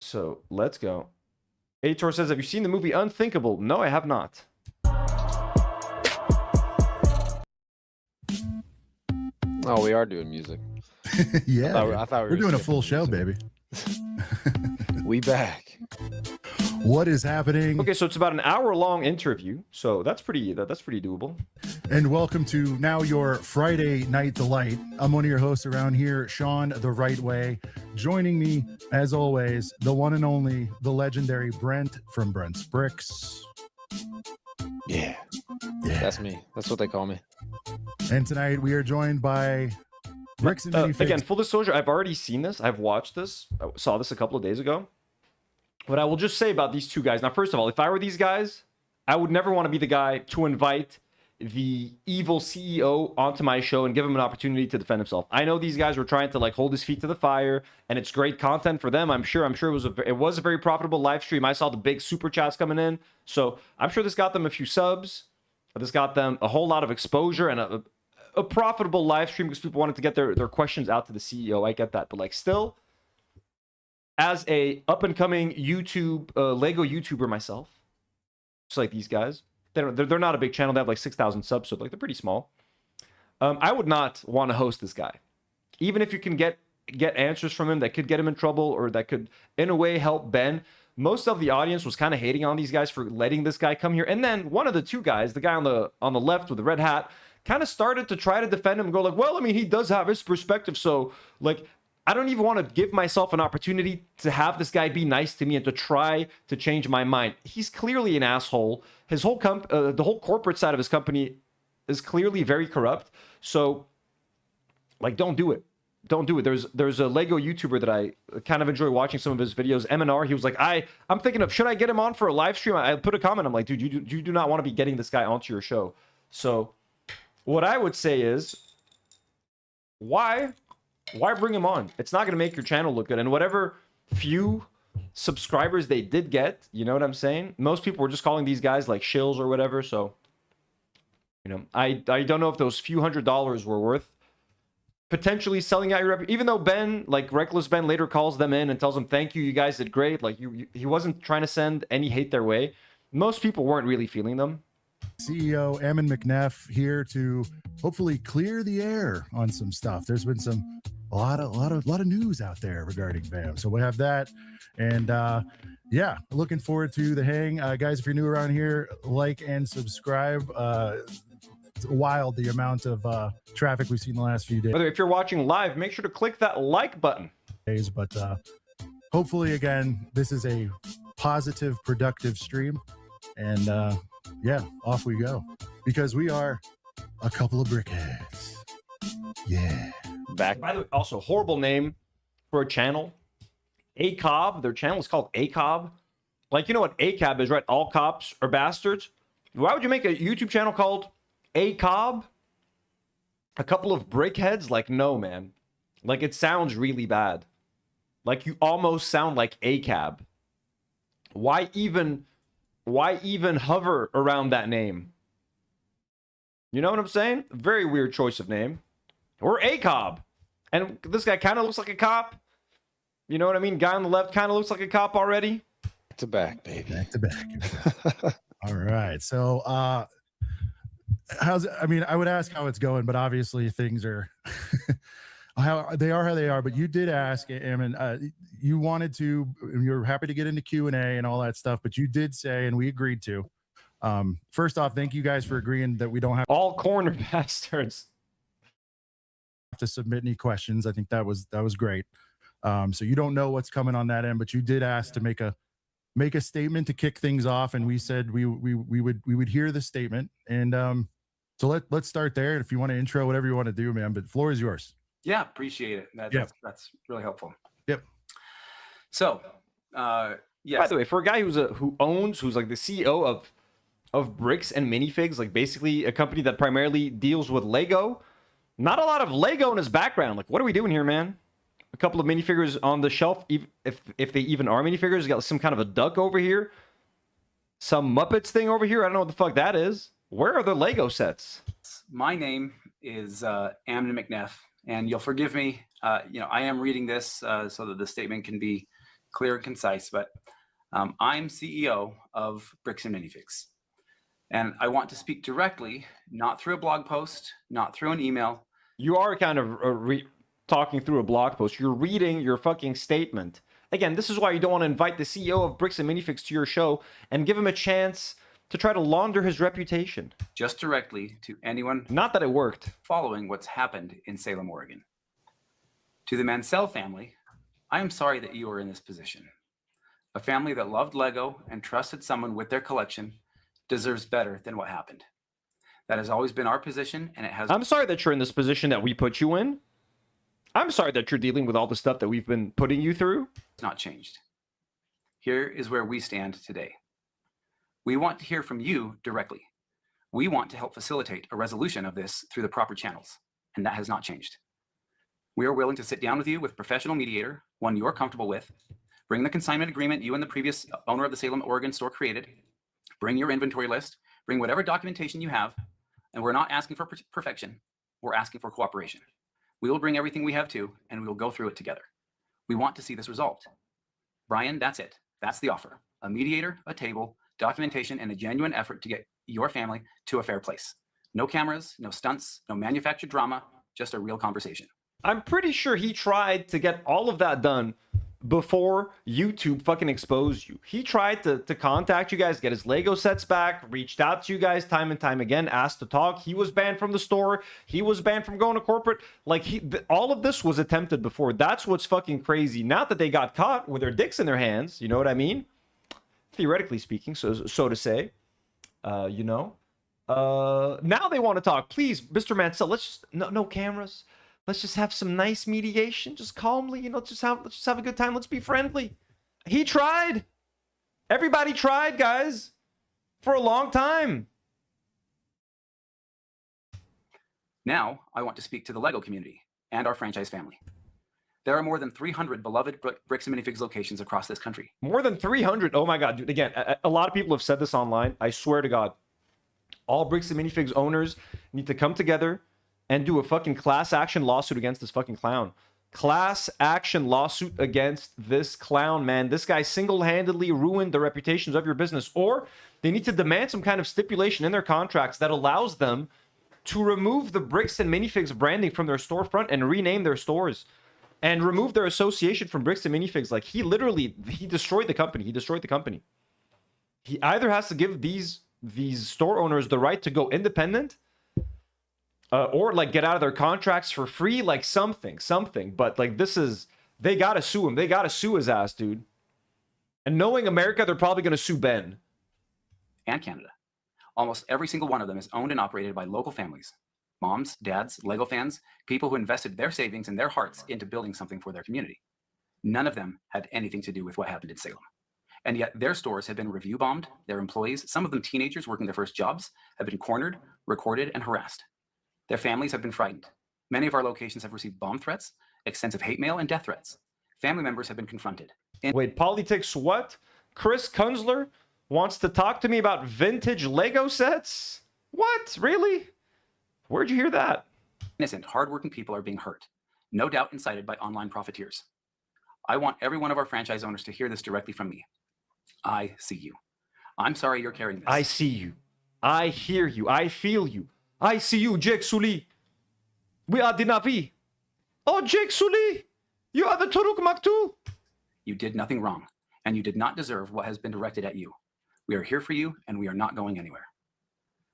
So let's go. Aitor says, have you seen the movie Unthinkable? No, I have not. Oh, we are doing music. Yeah. I thought we're doing a full show, baby. We back. What is happening? Okay, so it's about an hour-long interview, so that's pretty doable. And welcome to now your Friday Night Delight. I'm one of your hosts around here, Sean the Right Way. Joining me, as always, the one and only, the legendary Brent from Brent's Bricks. Yeah. That's me. That's what they call me. And tonight we are joined by Bricks and Minifix. Again, full disclosure, I've already seen this. I've watched this. I saw this a couple of days ago. What I will just say about these two guys. Now, first of all, if I were these guys, I would never want to be the guy to invite the evil CEO onto my show and give him an opportunity to defend himself. I know these guys were trying to like hold his feet to the fire, and it's great content for them. I'm sure it was a very profitable live stream. I saw the big super chats coming in, so I'm sure this got them a few subs. This got them a whole lot of exposure and a profitable live stream because people wanted to get their questions out to the CEO. I get that, but like still, as a up and coming YouTube Lego YouTuber myself, just like these guys, they're not a big channel. They have like 6,000 subs, so like they're pretty small. I would not want to host this guy, even if you can get answers from him that could get him in trouble or that could in a way help Ben. Most of the audience was kind of hating on these guys for letting this guy come here, and then one of the two guys, the guy on the left with the red hat, kind of started to try to defend him and go like, well, I mean, he does have his perspective, so like I don't even want to give myself an opportunity to have this guy be nice to me and to try to change my mind. He's clearly an asshole. His whole the whole corporate side of his company is clearly very corrupt. So, like, don't do it. Don't do it. There's a Lego YouTuber that I kind of enjoy watching some of his videos. MNR. He was like, I'm thinking of, should I get him on for a live stream? I put a comment. I'm like, dude, you do not want to be getting this guy onto your show. So, what I would say is, why bring him on? It's not going to make your channel look good. And whatever few subscribers they did get, you know what I'm saying? Most people were just calling these guys like shills or whatever. So, you know, I don't know if those few $100s were worth potentially selling out your even though Ben, like Reckless Ben, later calls them in and tells them, thank you guys did great. Like he wasn't trying to send any hate their way. Most people weren't really feeling them. CEO Eamon McNeff here to hopefully clear the air on some stuff. There's been a lot of news out there regarding BAM, so we'll have that. And yeah, looking forward to the hang. Guys, if you're new around here, like and subscribe. It's wild the amount of traffic we've seen the last few days. Whether if you're watching live, make sure to click that like button. But hopefully, again, this is a positive, productive stream. And yeah, off we go. Because we are a couple of brickheads. Yeah. Back. By the way, also, horrible name for a channel. ACOB. Their channel is called ACOB. Like, you know what ACAB is, right? All cops are bastards. Why would you make a YouTube channel called ACOB? A couple of brickheads? Like, no, man. Like, it sounds really bad. Like, you almost sound like ACAB. Why even hover around that name? You know what I'm saying? Very weird choice of name. Or ACOB. And this guy kind of looks like a cop. You know what I mean? Guy on the left kind of looks like a cop already. Back to back, baby. Back to back. All right. So, how's it? I mean, I would ask how it's going, but obviously things are how they are, but you did ask, Ammon, you wanted to, you're happy to get into Q&A and all that stuff, but you did say, and we agreed to, first off, thank you guys for agreeing that we don't have all corner bastards to submit any questions. I think that was great. So you don't know what's coming on that end, but you did ask to make a statement to kick things off, and we said we would hear the statement. And so let's start there. If you want to intro whatever you want to do, man, but the floor is yours. Yeah, appreciate it. That's really helpful. Yep. So, yes. By the way, for a guy who's like the CEO of Bricks and Minifigs, like basically a company that primarily deals with Lego, not a lot of Lego in his background. Like, what are we doing here, man? A couple of minifigures on the shelf, if they even are minifigures. You got some kind of a duck over here, some Muppets thing over here. I don't know what the fuck that is. Where are the Lego sets? My name is Ammon McNeff, and you'll forgive me. I am reading this so that the statement can be clear and concise, but I'm CEO of Bricks and Minifigs. And I want to speak directly, not through a blog post, not through an email. You are kind of talking through a blog post. You're reading your fucking statement. Again, this is why you don't want to invite the CEO of Bricks and Minifigs to your show and give him a chance to try to launder his reputation. Just directly to anyone. Not that it worked. Following what's happened in Salem, Oregon. To the Mansell family, I am sorry that you are in this position. A family that loved Lego and trusted someone with their collection deserves better than what happened. That has always been our position, and it has... I'm sorry that you're in this position that we put you in. I'm sorry that you're dealing with all the stuff that we've been putting you through. It's not changed. Here is where we stand today. We want to hear from you directly. We want to help facilitate a resolution of this through the proper channels, and that has not changed. We are willing to sit down with you with a professional mediator, one you're comfortable with, bring the consignment agreement you and the previous owner of the Salem, Oregon store created, bring your inventory list, bring whatever documentation you have, and we're not asking for perfection, we're asking for cooperation. We will bring everything we have too, and we will go through it together. We want to see this resolved. Brian, that's it. That's the offer. A mediator, a table, documentation, and a genuine effort to get your family to a fair place. No cameras, no stunts, no manufactured drama, just a real conversation. I'm pretty sure he tried to get all of that done before YouTube fucking exposed you. He tried to contact you guys, get his Lego sets back, reached out to you guys time and time again, asked to talk. He was banned from the store. He was banned from going to corporate. Like, all of this was attempted before. That's what's fucking crazy. Not that they got caught with their dicks in their hands. You know what I mean? Theoretically speaking, so to say. Now they want to talk. Please, Mr. Mansell, let's just... No cameras. Let's just have some nice mediation, just calmly, let's just have a good time. Let's be friendly. He tried. Everybody tried, guys, for a long time. Now, I want to speak to the Lego community and our franchise family. There are more than 300 beloved Bricks and Minifigs locations across this country. More than 300? Oh my God, dude. Again, a lot of people have said this online. I swear to God. All Bricks and Minifigs owners need to come together and do a fucking class action lawsuit against this fucking clown. Class action lawsuit against this clown, man. This guy single-handedly ruined the reputations of your business. Or they need to demand some kind of stipulation in their contracts that allows them to remove the Bricks and Minifigs branding from their storefront and rename their stores. And remove their association from Bricks and Minifigs. Like, he destroyed the company. He destroyed the company. He either has to give these store owners the right to go independent, or like get out of their contracts for free, like something. But like, they gotta sue him. They gotta sue his ass, dude. And knowing America, they're probably gonna sue Ben. And Canada. Almost every single one of them is owned and operated by local families. Moms, dads, Lego fans, people who invested their savings and their hearts into building something for their community. None of them had anything to do with what happened in Salem. And yet their stores have been review bombed, their employees, some of them teenagers working their first jobs, have been cornered, recorded, and harassed. Their families have been frightened. Many of our locations have received bomb threats, extensive hate mail, and death threats. Family members have been confronted. Wait, politics what? Chris Kunzler wants to talk to me about vintage Lego sets? What? Really? Where'd you hear that? Innocent, hardworking people are being hurt, no doubt incited by online profiteers. I want every one of our franchise owners to hear this directly from me. I see you. I'm sorry you're carrying this. I see you. I hear you. I feel you. I see you, Jake Sully. We are the Navi. Oh, Jake Sully, you are the Turuk Maktu. You did nothing wrong, and you did not deserve what has been directed at you. We are here for you, and we are not going anywhere.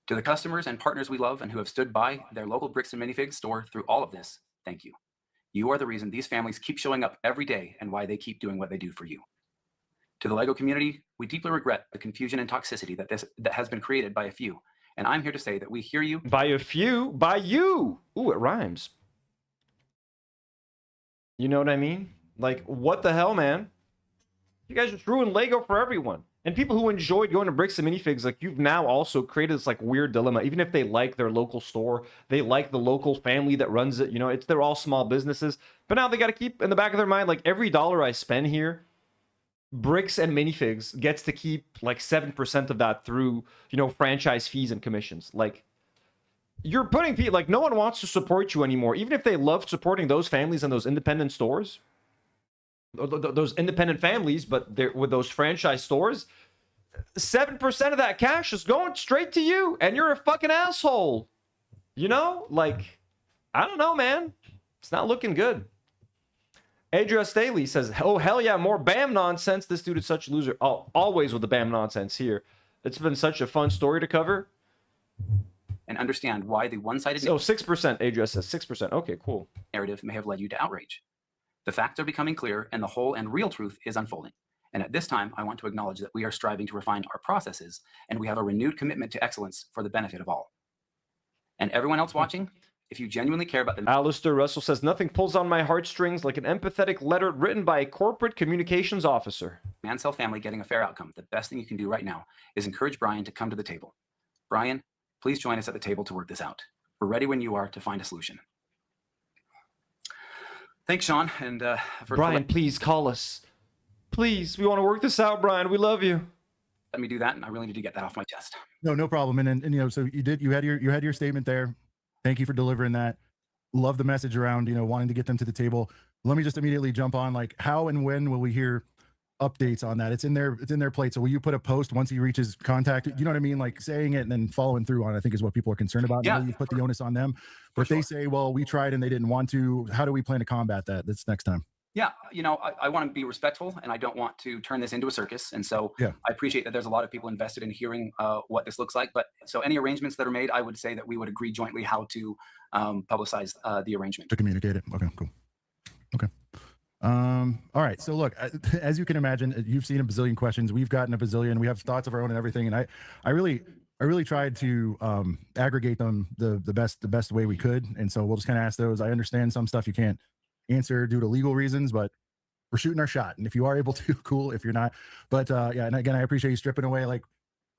To the customers and partners we love and who have stood by their local Bricks and Minifigs store through all of this, thank you. You are the reason these families keep showing up every day and why they keep doing what they do for you. To the LEGO community, we deeply regret the confusion and toxicity that has been created by a few, and I'm here to say that we hear you. By a few? By you! Ooh, it rhymes. You know what I mean? Like, what the hell, man? You guys just ruined LEGO for everyone. And people who enjoyed going to Bricks and Minifigs, like, you've now also created this, like, weird dilemma. Even if they like their local store, they like the local family that runs it, you know, they're all small businesses. But now they got to keep in the back of their mind, like, every dollar I spend here, Bricks and Minifigs gets to keep, like, 7% of that through, you know, franchise fees and commissions. Like, you're putting people, like, no one wants to support you anymore. Even if they love supporting those families and those independent stores, those independent families, but they're with those franchise stores, 7% of that cash is going straight to you, and you're a fucking asshole. You know, like, I don't know, man. It's not looking good. Adria Staley says, oh, hell yeah, more BAM nonsense. This dude is such a loser. Oh, always with the BAM nonsense here. It's been such a fun story to cover. And understand why the one-sided... Oh, 6%, Adria says. 6%. Okay, cool. ...narrative may have led you to outrage. The facts are becoming clear, and the whole and real truth is unfolding. And at this time, I want to acknowledge that we are striving to refine our processes, and we have a renewed commitment to excellence for the benefit of all. And everyone else watching, if you genuinely care about the... Alistair Russell says, nothing pulls on my heartstrings like an empathetic letter written by a corporate communications officer. Mansell family getting a fair outcome. The best thing you can do right now is encourage Brian to come to the table. Brian, please join us at the table to work this out. We're ready when you are to find a solution. Thanks, Sean. And Brian, please call us. Please, we want to work this out, Brian. We love you. Let me do that, and I really need to get that off my chest. No problem. And you know, so you had your statement there. Thank you for delivering that. Love the message around, you know, wanting to get them to the table. Let me just immediately jump on, like, how and when will we hear updates on that? It's in their plate. So will you put a post once he reaches contact? You know what I mean? Like, saying it and then following through on it, I think is what people are concerned about. Yeah, you put the onus on them. But if they say, well, we tried and they didn't want to, how do we plan to combat that this next time? Yeah, you know, I want to be respectful, and I don't want to turn this into a circus. And so yeah. I appreciate that there's a lot of people invested in hearing what this looks like. But so any arrangements that are made, I would say that we would agree jointly how to publicize the arrangement. To communicate it. Okay, cool. Okay. All right. So look, as you can imagine, you've seen a bazillion questions. We've gotten a bazillion. We have thoughts of our own and everything. And I really tried to aggregate them the best way we could. And so we'll just kind of ask those. I understand some stuff you can't answer due to legal reasons, but we're shooting our shot. And if you are able to, cool. If you're not, but yeah. And again, I appreciate you stripping away like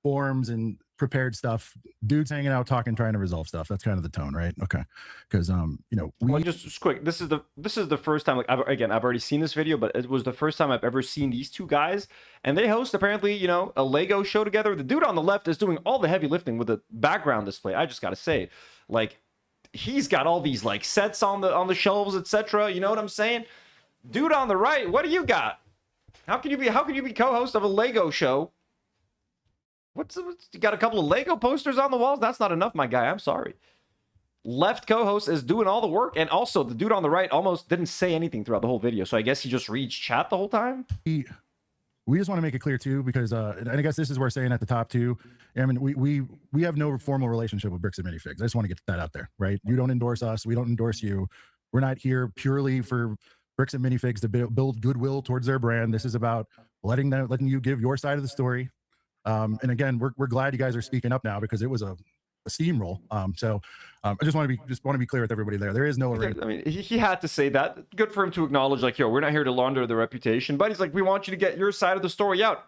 forms and prepared stuff. Dudes hanging out, talking, trying to resolve stuff. That's kind of the tone, right? Okay. Because you know, well, just quick. This is the first time. Like, I've already seen this video, but it was the first time I've ever seen these two guys, and they host apparently, you know, a Lego show together. The dude on the left is doing all the heavy lifting with the background display. I just gotta say, like, he's got all these like sets on the shelves, etc. You know what I'm saying? Dude on the right, what do you got? How can you be co-host of a Lego show? You got a couple of Lego posters on the walls? That's not enough, my guy. I'm sorry. Left co-host is doing all the work, and also the dude on the right almost didn't say anything throughout the whole video. So I guess he just reads chat the whole time. We just want to make it clear too, because and I guess this is where saying at the top too. I mean, we have no formal relationship with Bricks and Minifigs. I just want to get that out there, right? You don't endorse us. We don't endorse you. We're not here purely for Bricks and Minifigs to build goodwill towards their brand. This is about letting you give your side of the story. And again, we're glad you guys are speaking up now, because it was a steamroll. So I just want to be clear with everybody there. There is no arrangement. I mean, he had to say that. Good for him to acknowledge, like, yo, we're not here to launder the reputation, but he's like, we want you to get your side of the story out.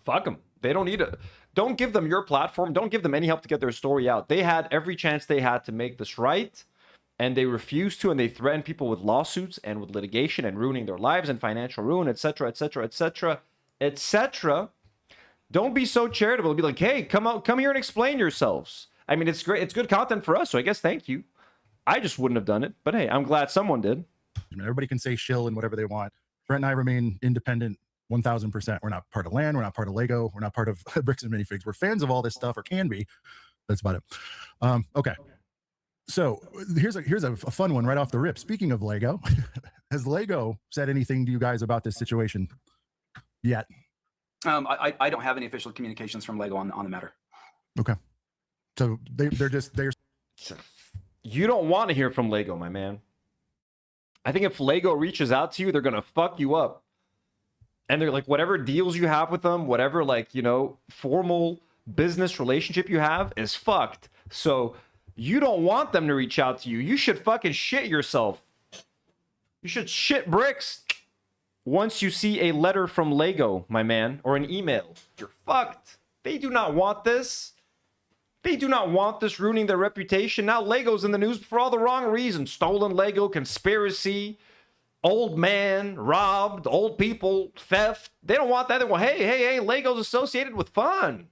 Fuck them. They don't need it. Don't give them your platform. Don't give them any help to get their story out. They had every chance they had to make this right, and they refused to, and they threatened people with lawsuits and with litigation and ruining their lives and financial ruin, etc., etc., etc., etc. Don't be so charitable. Be like, hey, come here and explain yourselves. I mean, it's great. It's good content for us, so I guess thank you. I just wouldn't have done it, but hey, I'm glad someone did. I mean, everybody can say shill and whatever they want. Brent and I remain independent 1000%. We're not part of LAN. We're not part of Lego. We're not part of Bricks and Minifigs. We're fans of all this stuff, or can be. That's about it. Okay. So here's a fun one right off the rip. Speaking of Lego, has Lego said anything to you guys about this situation yet? I don't have any official communications from Lego on the matter. Okay. So they're You don't want to hear from Lego, my man. I think if Lego reaches out to you, they're gonna fuck you up. And they're like, whatever deals you have with them, whatever, like, you know, formal business relationship you have is fucked. So you don't want them to reach out to you. You should fucking shit yourself. You should shit bricks once you see a letter from Lego, my man, or an email. You're fucked. They do not want this. They do not want this ruining their reputation. Now Lego's in the news for all the wrong reasons. Stolen Lego, conspiracy, old man, robbed, old people, theft. They don't want that. They want, hey, Lego's associated with fun.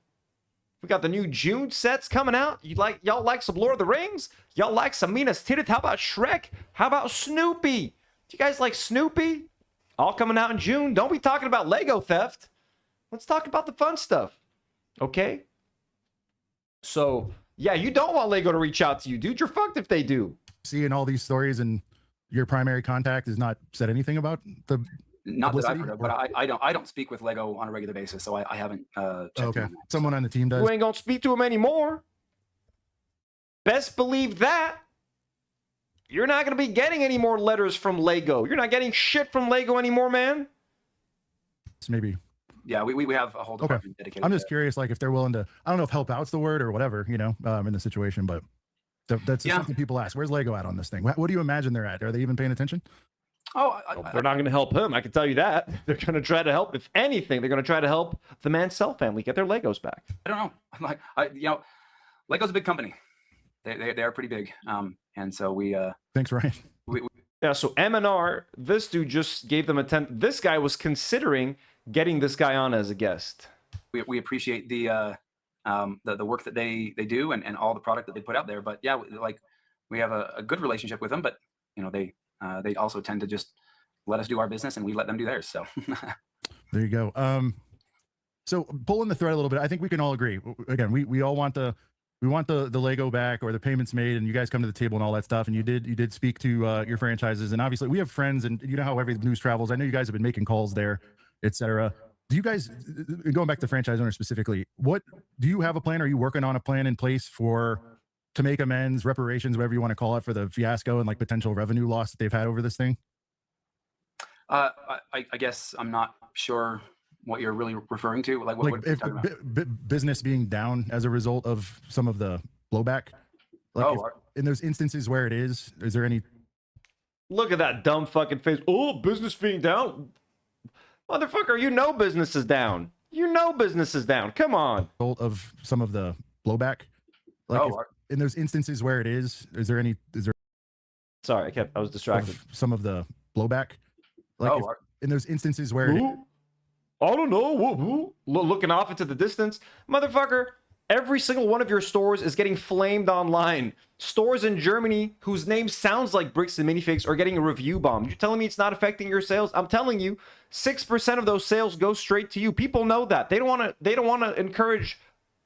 We got the new June sets coming out. Y'all like some Lord of the Rings? Y'all like some Minas Tirith? How about Shrek? How about Snoopy? Do you guys like Snoopy? All coming out in June. Don't be talking about Lego theft. Let's talk about the fun stuff. Okay? So, yeah, you don't want Lego to reach out to you, dude. You're fucked if they do. Seeing all these stories and your primary contact has not said anything about the Not that I've publicity, heard of, or- but I don't speak with Lego on a regular basis, so I haven't checked Okay. on that. Someone on the team does. You ain't gonna speak to him anymore. Best believe that. You're not gonna be getting any more letters from Lego. You're not getting shit from Lego anymore, man. Maybe. Yeah, we have a whole department dedicated. I'm to just curious, like if they're willing to, I don't know if help out's the word or whatever, you know, in the situation, but that's Yeah. something people ask. Where's Lego at on this thing? What do you imagine they're at? Are they even paying attention? Oh, They're not gonna help him. I can tell you that. They're gonna try to help. If anything, they're gonna try to help the Mansell family get their Legos back. I don't know. I'm like, you know, Lego's a big company. They are pretty big. And so we. Thanks, Ryan. Yeah. So M&R, this dude just gave them a 10. This guy was considering getting this guy on as a guest. We appreciate the work that they do and all the product that they put out there. But yeah, like we have a good relationship with them, but you know, they also tend to just let us do our business and we let them do theirs. So There you go. So pulling the thread a little bit, I think we can all agree. Again, we all want the Lego back or the payments made, and you guys come to the table and all that stuff. And you did speak to your franchises, and obviously we have friends, and you know how every news travels. I know you guys have been making calls there, etc. Do you guys, going back to franchise owners specifically, what do you have a plan? Are you working on a plan in place to make amends, reparations, whatever you want to call it, for the fiasco and like potential revenue loss that they've had over this thing? I guess I'm not sure what you're really referring to. Like, what are you if talking about? business being down as a result of some of the blowback? Like in those instances where it is there any? Look at that dumb fucking face. Oh, business being down. Motherfucker, you know business is down. You know business is down. Come on. Of some of the blowback? Like in those instances where it is there any? Sorry, I was distracted. Some of the blowback? Like in those instances where I don't know. Looking off into the distance. Motherfucker, every single one of your stores is getting flamed online. Stores in Germany whose name sounds like Bricks and Minifigs are getting a review bomb. You're telling me it's not affecting your sales? I'm telling you, 6% of those sales go straight to you. People know that. They don't want to encourage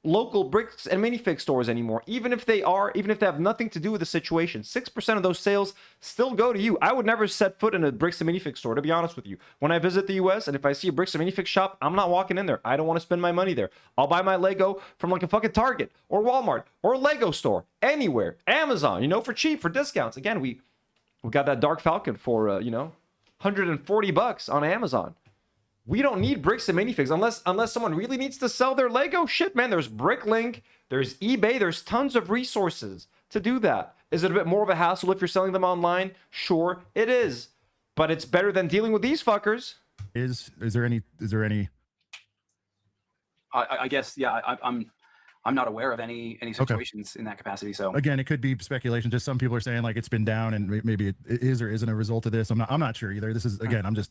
local Bricks and Minifig stores anymore, even if they have nothing to do with the situation. 6% of those sales still go to you. I would never set foot in a Bricks and Minifig store, to be honest with you. When I visit the US and if I see a Bricks and Minifig shop, I'm not walking in there. I don't want to spend my money there. I'll buy my Lego from like a fucking Target or Walmart or a Lego store, anywhere. Amazon, for cheap, for discounts. Again, we got that Dark Falcon for $140 on Amazon. We don't need Bricks and Minifigs unless someone really needs to sell their Lego. Shit, man, there's Bricklink, there's eBay, there's tons of resources to do that. Is it a bit more of a hassle if you're selling them online? Sure, it is. But it's better than dealing with these fuckers. Is there any? I guess, yeah, I'm not aware of any situations in that capacity. So again, it could be speculation. Just some people are saying like it's been down and maybe it is or isn't a result of this. I'm not sure either. This is, again, this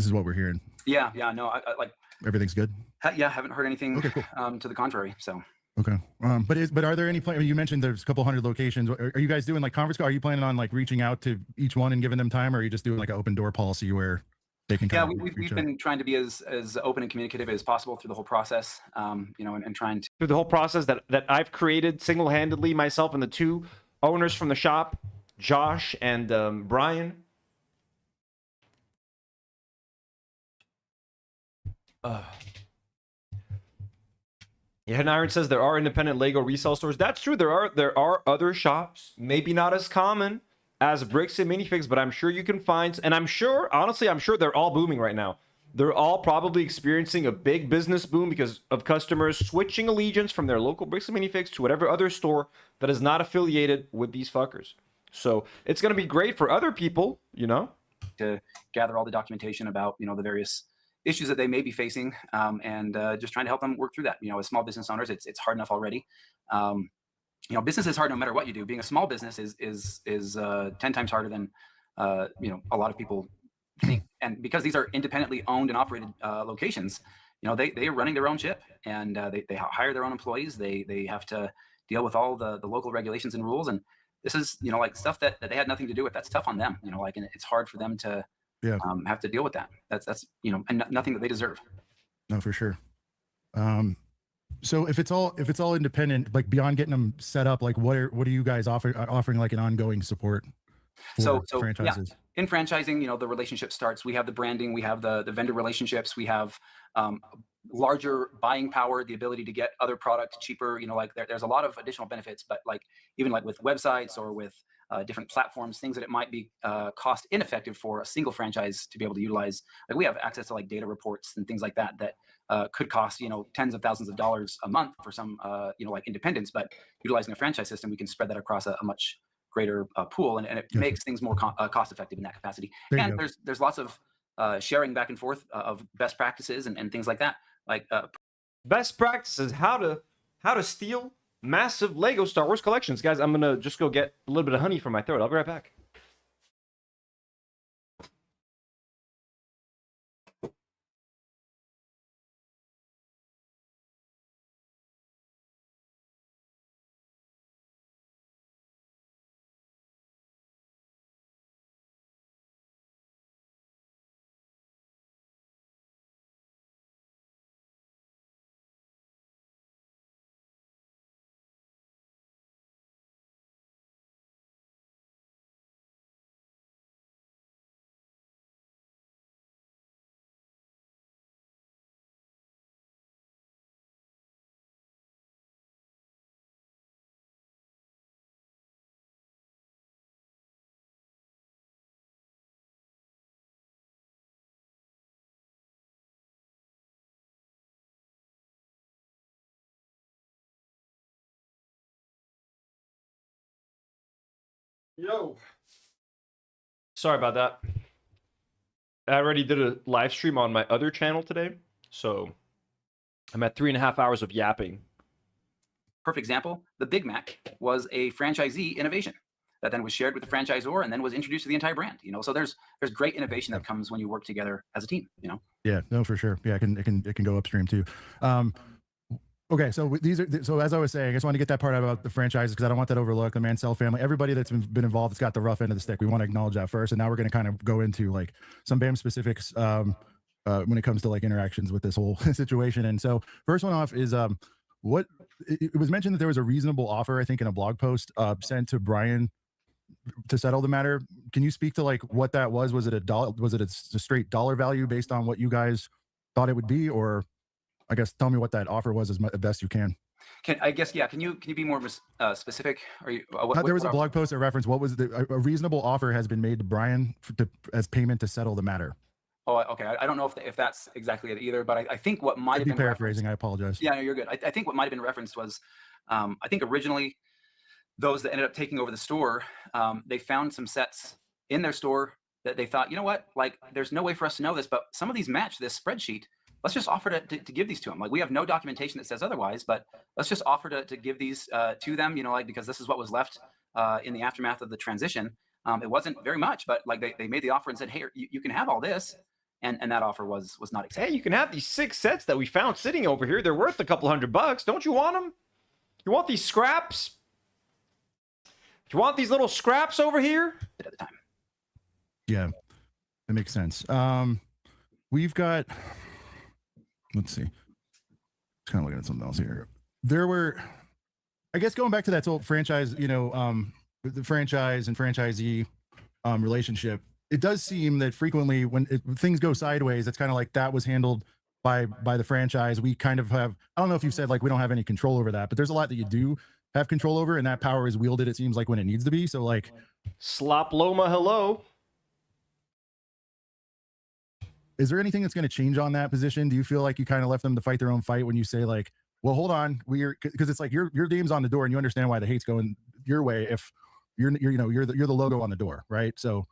is what we're hearing. Yeah, no, I like everything's good. Yeah, haven't heard anything Okay, cool. to the contrary. So okay, but are there any plans? You mentioned there's a couple hundred locations. Are you guys doing like conference call? Are you planning on like reaching out to each one and giving them time, or are you just doing like an open door policy where they can? Yeah, we've been trying to be as open and communicative as possible through the whole process. And trying to through the whole process that I've created single-handedly myself and the two owners from the shop, Josh and Brian. Yeah, and Iron says there are independent Lego resale stores. That's true. There are other shops, maybe not as common as Bricks and Minifigs, but I'm sure you can find. And I'm sure, honestly, I'm sure they're all booming right now. They're all probably experiencing a big business boom because of customers switching allegiance from their local Bricks and Minifigs to whatever other store that is not affiliated with these fuckers. So it's going to be great for other people, you know, to gather all the documentation about, you know, the various issues that they may be facing, and just trying to help them work through that. You know, as small business owners, it's hard enough already. You know, business is hard no matter what you do. Being a small business is 10 times harder than you know, a lot of people think. And because these are independently owned and operated locations, you know, they are running their own ship, and they hire their own employees. They have to deal with all the local regulations and rules. And this is, you know, like stuff that they had nothing to do with. That's tough on them. You know, like, and it's hard for them to have to deal with that. That's you know, and nothing that they deserve. No, for sure. So if it's all independent, like beyond getting them set up, like what are you guys offering like an ongoing support for franchises? Yeah. In franchising, you know, the relationship starts. We have the branding, we have the vendor relationships, we have larger buying power, the ability to get other product cheaper. You know, like there's a lot of additional benefits, but like even like with websites or with different platforms, things that it might be cost ineffective for a single franchise to be able to utilize. Like we have access to like data reports and things like that could cost, you know, tens of thousands of dollars a month for some, you know, like independents. But utilizing a franchise system, we can spread that across a much greater pool, and it makes things more cost effective in that capacity. And there's lots of sharing back and forth of best practices and things like that. Like best practices, how to steal massive Lego Star Wars collections. Guys, I'm gonna just go get a little bit of honey from my throat. I'll be right back. Yo. Sorry about that. I already did a live stream on my other channel today, so I'm at 3.5 hours of yapping. Perfect example, the Big Mac was a franchisee innovation that then was shared with the franchisor and then was introduced to the entire brand. You know, so there's great innovation that comes when you work together as a team. You know. Yeah, no, for sure. Yeah, it can go upstream too. Okay, so so as I was saying, I just want to get that part out about the franchises because I don't want that overlooked. The Mansell family, everybody that's been involved has got the rough end of the stick. We want to acknowledge that first, and now we're going to kind of go into like some BAM specifics when it comes to like interactions with this whole situation. And so first one off is what it was mentioned that there was a reasonable offer, I think, in a blog post sent to Brian to settle the matter. Can you speak to like what that was? Was it a straight dollar value based on what you guys thought it would be, or I guess tell me what that offer was as best you can. Can you be more specific? Are you? There was a blog post that referenced what was a reasonable offer has been made to Brian as payment to settle the matter. Oh, okay. I don't know if that's exactly it either, but I think what might have been paraphrasing. I apologize. Yeah, no, you're good. I think what might have been referenced was, I think originally those that ended up taking over the store, they found some sets in their store that they thought, you know what, like there's no way for us to know this, but some of these match this spreadsheet. Let's just offer to give these to them. Like we have no documentation that says otherwise, but let's just offer to give these to them, you know, like, because this is what was left in the aftermath of the transition. It wasn't very much, but like they made the offer and said, hey, you can have all this. And that offer was not accepted. Hey, you can have these 6 sets that we found sitting over here. They're worth a couple $100. Don't you want them? You want these scraps? You want these little scraps over here? At the time. Yeah, that makes sense. We've got, let's see. Just kind of looking at something else here. There were, I guess going back to that whole franchise, you know, the franchise and franchisee relationship, it does seem that frequently when things go sideways, it's kind of like that was handled by the franchise. We kind of have, I don't know if you've said like we don't have any control over that, but there's a lot that you do have control over, and that power is wielded, it seems like, when it needs to be. So like Slop Loma, hello. Is there anything that's going to change on that position? Do you feel like you kind of left them to fight their own fight when you say like, well, hold on, because it's like your name's on the door and you understand why the hate's going your way if you're the logo on the door, right? So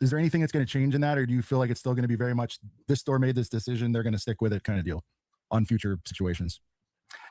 is there anything that's going to change in that, or do you feel like it's still going to be very much this store made this decision, they're going to stick with it kind of deal on future situations?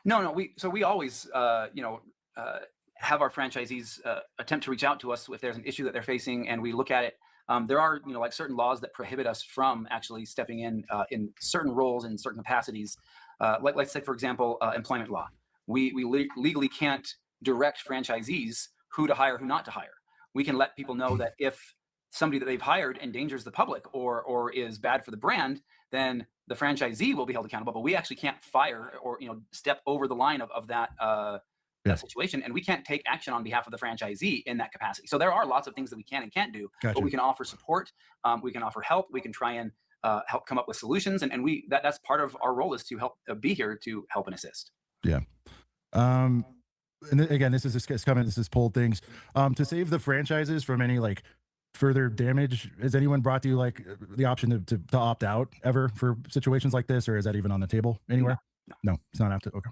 No, we always have our franchisees attempt to reach out to us if there's an issue that they're facing, and we look at it. There are like certain laws that prohibit us from actually stepping in certain roles in certain capacities. Like let's say, for example, employment law. We legally can't direct franchisees who to hire, who not to hire. We can let people know that if somebody that they've hired endangers the public or is bad for the brand, then the franchisee will be held accountable. But we actually can't fire or step over the line of that situation, and we can't take action on behalf of the franchisee in that capacity. So there are lots of things that we can and can't do, Gotcha. but we can offer support, we can offer help, we can try and help come up with solutions, and that's part of our role, is to help be here to help and assist. Yeah. And again, this is polled things. To save the franchises from any like further damage, has anyone brought to you like the option to opt out ever for situations like this, or is that even on the table anywhere? No, it's not after. Okay.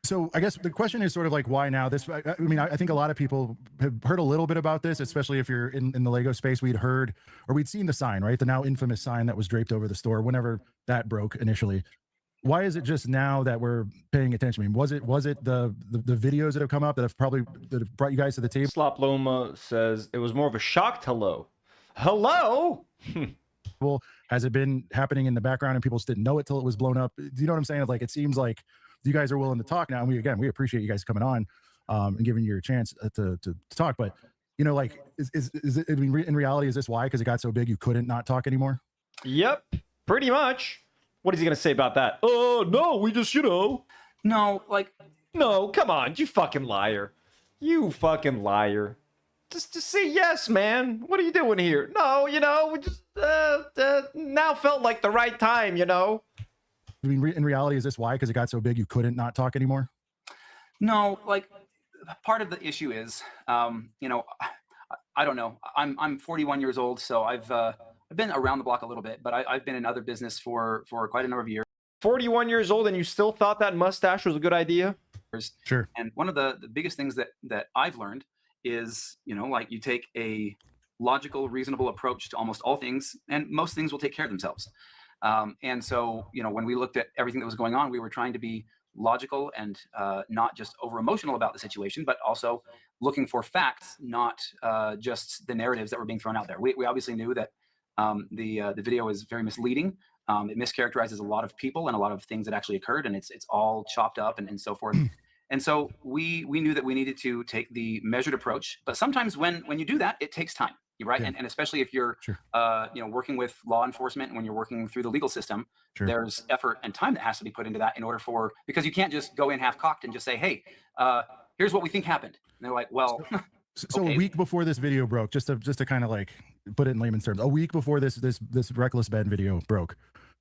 So I guess the question is sort of like, why now? I mean, I think a lot of people have heard a little bit about this, especially if you're in the Lego space. We'd seen the sign, right? The now infamous sign that was draped over the store whenever that broke initially. Why is it just now that we're paying attention? I mean, was it the videos that have come up that have brought you guys to the table? Slop Loma says it was more of a shocked hello. Hello? Well, has it been happening in the background and people just didn't know it till it was blown up? Do you know what I'm saying? It's like, it seems like you guys are willing to talk now, and we appreciate you guys coming on and giving you a chance to talk. But like, is it, I mean, in reality, is this why? Because it got so big you couldn't not talk anymore? Yep, pretty much. What is he gonna say about that? Oh no, we just no, come on, you fucking liar, Just say yes, man. What are you doing here? No, we just now felt like the right time, I mean, in reality, is this why? Because it got so big you couldn't not talk anymore? No, like part of the issue is, I don't know. I'm 41 years old, so I've been around the block a little bit, but I've been in other business for quite a number of years. 41 years old, and you still thought that mustache was a good idea? Sure. And one of the biggest things that I've learned is, like, you take a logical, reasonable approach to almost all things, and most things will take care of themselves. And so, when we looked at everything that was going on, we were trying to be logical and not just over emotional about the situation, but also looking for facts, not just the narratives that were being thrown out there. We obviously knew that the video is very misleading. It mischaracterizes a lot of people and a lot of things that actually occurred, and it's all chopped up and so forth. And so we knew that we needed to take the measured approach. But sometimes when you do that, it takes time, right? Yeah. And especially if you're working with law enforcement, when you're working through the legal system, there's effort and time that has to be put into that because you can't just go in half-cocked and just say, hey, here's what we think happened. And they're like, well, so okay. A week before this video broke, just to kind of like put it in layman's terms, a week before this Reckless Ben video broke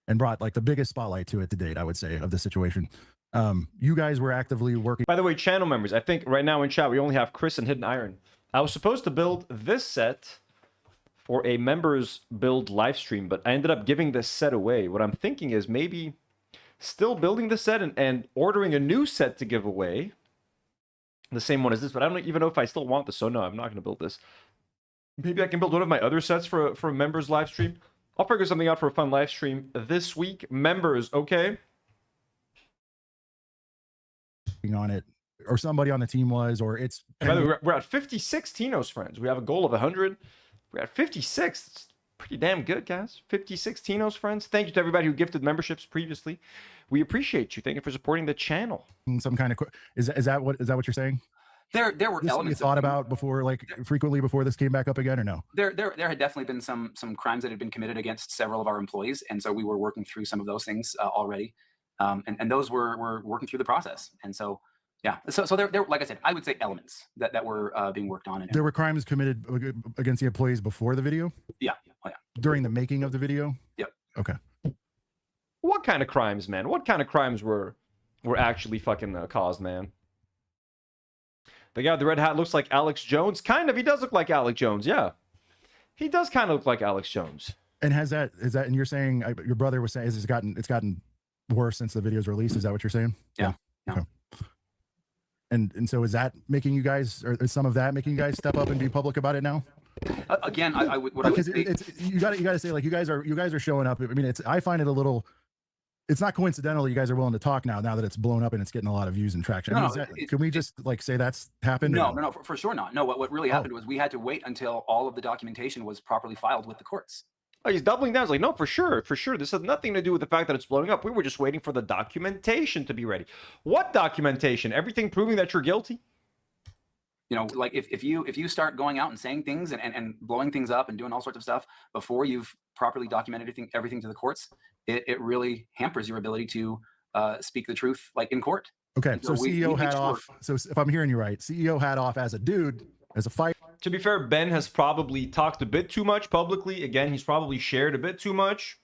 and brought like the biggest spotlight to it to date, I would say, of the situation. You guys were actively working. By the way, channel members, I think right now in chat we only have Chris and Hidden Iron. I was supposed to build this set for a members build live stream, but I ended up giving this set away. What I'm thinking is maybe still building the set and ordering a new set to give away. The same one as this, but I don't even know if I still want this, so no, I'm not going to build this. Maybe I can build one of my other sets for a members live stream. I'll figure something out for a fun live stream this week. Members, okay? On it, or somebody on the team was, or it's. By the way, we're at 56 Tino's friends. We have a goal of 100. We're at 56. It's pretty damn good, guys. 56 Tino's friends. Thank you to everybody who gifted memberships previously. We appreciate you. Thank you for supporting the channel. Some kind of is that what you're saying? There were elements you thought about before, like frequently before this came back up again, or no? There had definitely been some crimes that had been committed against several of our employees, and so we were working through some of those things already. And those were working through the process. And so, yeah. So there, like I said, I would say elements that were being worked on. There were crimes committed against the employees before the video? Yeah. Oh, yeah. During the making of the video? Yep. Okay. What kind of crimes, man? What kind of crimes were actually fucking caused, man? The guy with the red hat looks like Alex Jones. Kind of. He does look like Alex Jones. Yeah. He does kind of look like Alex Jones. And is that, and you're saying, your brother was saying, it's gotten worse since the video's released. Is that what you're saying? Yeah. Okay. And so is that making you guys, or is some of that making you guys step up and be public about it now? Again, I would, what I would say, you got to say, like, you guys are showing up. I mean, I find it a little, it's not coincidental you guys are willing to talk now that it's blown up and it's getting a lot of views and traction. Can we just like say that's happened? No, for sure not. No, what really happened was we had to wait until all of the documentation was properly filed with the courts. Oh, he's doubling down. He's like, no, for sure. This has nothing to do with the fact that it's blowing up. We were just waiting for the documentation to be ready. What documentation? Everything proving that you're guilty? You know, like if you start going out and saying things and blowing things up and doing all sorts of stuff before you've properly documented everything to the courts, it really hampers your ability to speak the truth, like in court. Okay, so CEO hat off. So if I'm hearing you right, CEO hat off as a dude, as a fighter. To be fair, Ben has probably talked a bit too much publicly. Again, he's probably shared a bit too much.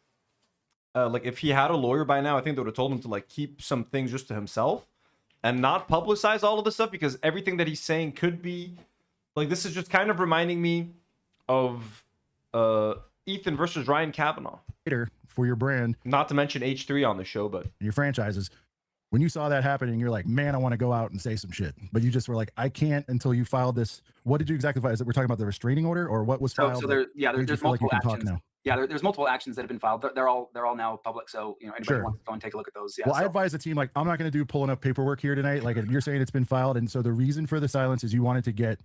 Like if he had a lawyer by now, I think they would have told him to like keep some things just to himself and not publicize all of this stuff, because everything that he's saying could be like, this is just kind of reminding me of Ethan versus Ryan Kavanaugh. For your brand, not to mention H3 on the show, but your franchises. When you saw that happening, you're like, man, I want to go out and say some shit. But you just were like, I can't until you filed this. What did you exactly file? Is it we're talking about the restraining order, or what was filed? So there's multiple actions. Yeah, there's multiple actions that have been filed. They're all now public. So anybody wants to go and take a look at those. Yeah. Well, I advise the team, like, I'm not going to do pulling up paperwork here tonight. Like you're saying, it's been filed, and so the reason for the silence is you wanted to get.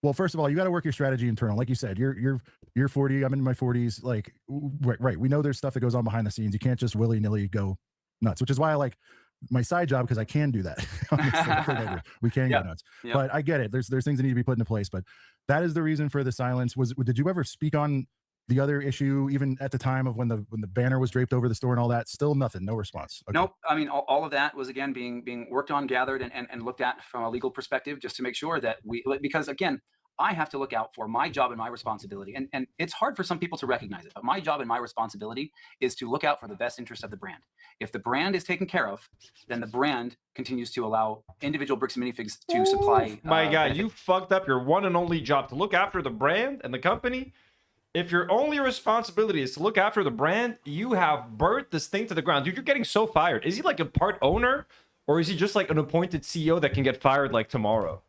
Well, first of all, you got to work your strategy internal. Like you said, you're 40. I'm in my 40s. Like, right. We know there's stuff that goes on behind the scenes. You can't just willy nilly go nuts, which is why I like my side job, because I can do that. We can go nuts, but I get it. There's things that need to be put into place, but that is the reason for the silence. Did you ever speak on the other issue, even at the time of when the banner was draped over the store and all that? Still nothing, no response. Okay. Nope. I mean, all of that was again being worked on, gathered, and looked at from a legal perspective, just to make sure that because again, I have to look out for my job and my responsibility. And it's hard for some people to recognize it, but my job and my responsibility is to look out for the best interest of the brand. If the brand is taken care of, then the brand continues to allow individual bricks and minifigs to supply. My guy, you fucked up your one and only job to look after the brand and the company. If your only responsibility is to look after the brand, you have burnt this thing to the ground. Dude, you're getting so fired. Is he like a part owner, or is he just like an appointed CEO that can get fired like tomorrow?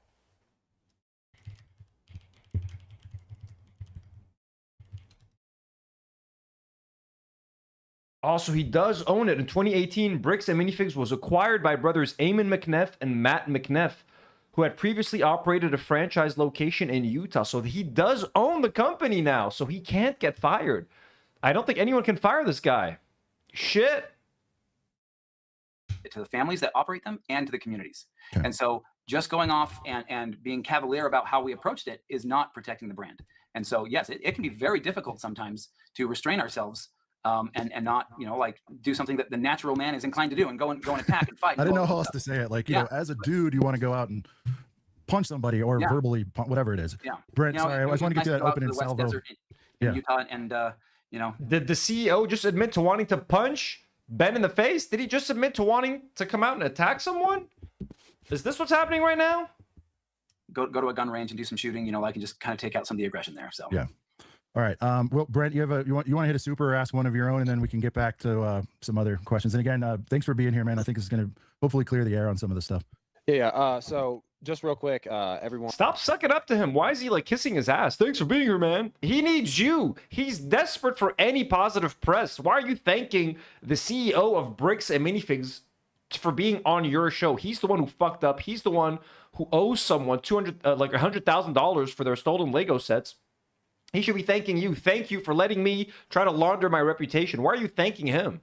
Also, he does own it. In 2018, Bricks and Minifigs was acquired by brothers Eamon McNeff and Matt McNeff, who had previously operated a franchise location in Utah. So he does own the company now, so he can't get fired. I don't think anyone can fire this guy. Shit. To the families that operate them and to the communities. Okay. And so just going off and being cavalier about how we approached it is not protecting the brand. And so, yes, it can be very difficult sometimes to restrain ourselves and not, like do something that the natural man is inclined to do and go and attack and fight. I didn't know how else to say it. Like, you know, as a dude, you want to go out and punch somebody or verbally, whatever it is. Yeah. Brent, sorry, I just want to get to that open and salvo. In Utah and, Did the CEO just admit to wanting to punch Ben in the face? Did he just admit to wanting to come out and attack someone? Is this what's happening right now? Go to a gun range and do some shooting, and just kind of take out some of the aggression there. So yeah. All right. Well, Brent, you want to hit a super or ask one of your own, and then we can get back to some other questions. And again, thanks for being here, man. I think this is going to hopefully clear the air on some of the stuff. Yeah. So just real quick, everyone. Stop sucking up to him. Why is he like kissing his ass? Thanks for being here, man. He needs you. He's desperate for any positive press. Why are you thanking the CEO of Bricks and Minifigs for being on your show? He's the one who fucked up. He's the one who owes someone $100,000 for their stolen Lego sets. He should be thanking you. Thank you for letting me try to launder my reputation. Why are you thanking him?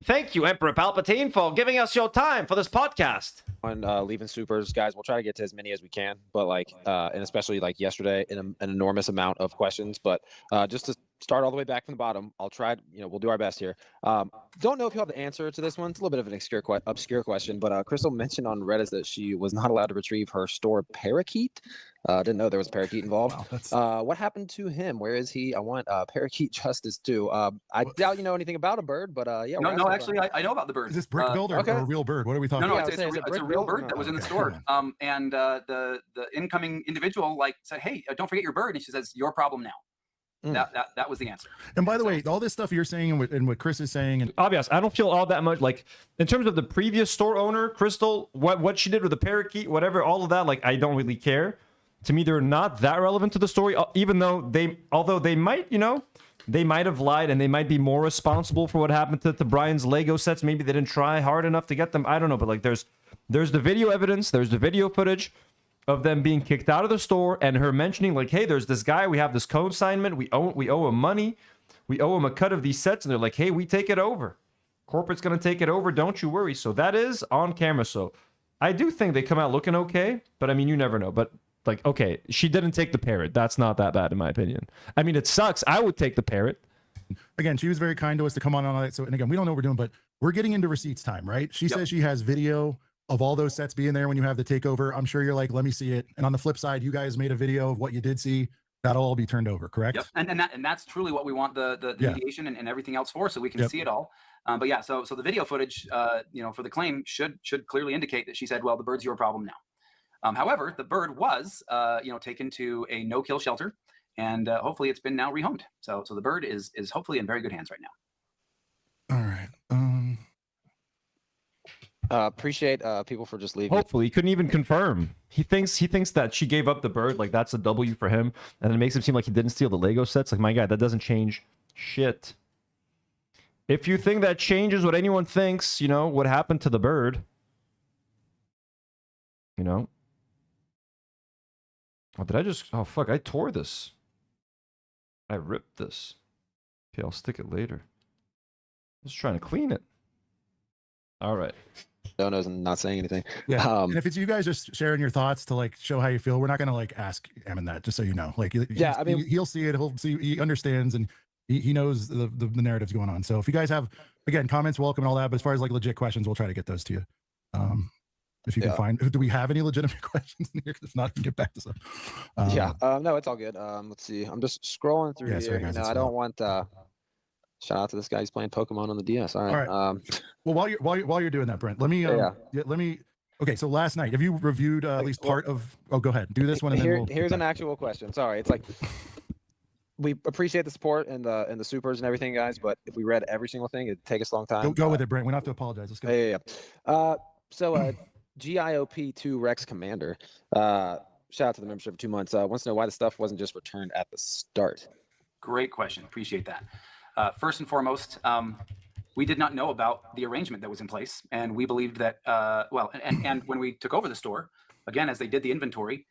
Thank you, Emperor Palpatine, for giving us your time for this podcast. On leaving supers, guys, we'll try to get to as many as we can, but and especially like yesterday, an enormous amount of questions. But just to start all the way back from the bottom. I'll try. We'll do our best here. Don't know if you have the answer to this one. It's a little bit of an obscure question, but Crystal mentioned on Reddit that she was not allowed to retrieve her store parakeet. Didn't know there was a parakeet involved. Wow, what happened to him? Where is he? I want parakeet justice too. I doubt you know anything about a bird, but yeah. No, actually, I know about the bird. Is this brick build or a real bird? What are we talking No, about? it's a real bird that was in the store. And the incoming individual said, "Hey, don't forget your bird." And she says, "Your problem now." That was the answer. And by the way, all this stuff you're saying and what Chris is saying, and I'll be honest, I don't feel all that much like in terms of the previous store owner, Crystal, what she did with the parakeet, whatever, all of that, like I don't really care. To me, they're not that relevant to the story, even though they might, they might have lied and they might be more responsible for what happened to Brian's Lego sets. Maybe they didn't try hard enough to get them. I don't know, but like there's the video evidence, there's the video footage of them being kicked out of the store and her mentioning like, hey, there's this guy, we have this co-assignment, we owe him money, we owe him a cut of these sets, and they're like, hey, we take it over. Corporate's gonna take it over, don't you worry. So that is on camera. So I do think they come out looking okay, but I mean, you never know. But like, okay, she didn't take the parrot. That's not that bad in my opinion. I mean, it sucks. I would take the parrot. Again, she was very kind to us to come on all that. So, and again, we don't know what we're doing, but we're getting into receipts time, right? She says she has video of all those sets being there when you have the takeover. I'm sure you're like, let me see it. And on the flip side, you guys made a video of what you did see. That'll all be turned over, correct? Yep. And that's truly what we want the mediation and everything else for, so we can see it all. But yeah, so the video footage, for the claim should clearly indicate that she said, well, the bird's your problem now. However, the bird was, taken to a no-kill shelter, and hopefully it's been now rehomed. So the bird is hopefully in very good hands right now. All right. Appreciate people for just leaving. Hopefully, he couldn't even confirm. He thinks that she gave up the bird, like that's a W for him, and it makes him seem like he didn't steal the Lego sets. Like, my God, that doesn't change shit. If you think that changes what anyone thinks, what happened to the bird, Oh, did I just? Oh fuck! I tore this. I ripped this. Okay, I'll stick it later. Just trying to clean it. All right. Dono's not saying anything. Yeah. And if it's you guys just sharing your thoughts to like show how you feel, we're not gonna like ask Emin that, just so you know. Like, yeah, I mean, he'll see it. He'll see. He understands and he knows the narrative's going on. So if you guys have comments, welcome and all that. But as far as like legit questions, we'll try to get those to you. If you can find, do we have any legitimate questions in here? If not, we can get back to some. No, it's all good. Let's see. I'm just scrolling through here. Sorry, guys, I don't want. Shout out to this guy who's playing Pokemon on the DS. All right. Well, while you're doing that, Brent, let me. Okay, so last night, have you reviewed at least part of? Oh, go ahead. Do this one, and then here's an actual question. Sorry, it's like we appreciate the support and the supers and everything, guys. But if we read every single thing, it'd take us a long time. Go with it, Brent. We don't have to apologize. Let's go. Yeah. So GIOP2 Rex Commander. Shout out to the membership for 2 months. Wants to know why the stuff wasn't just returned at the start. Great question. Appreciate that. First and foremost, we did not know about the arrangement that was in place, and we believed that, and when we took over the store, again, as they did the inventory,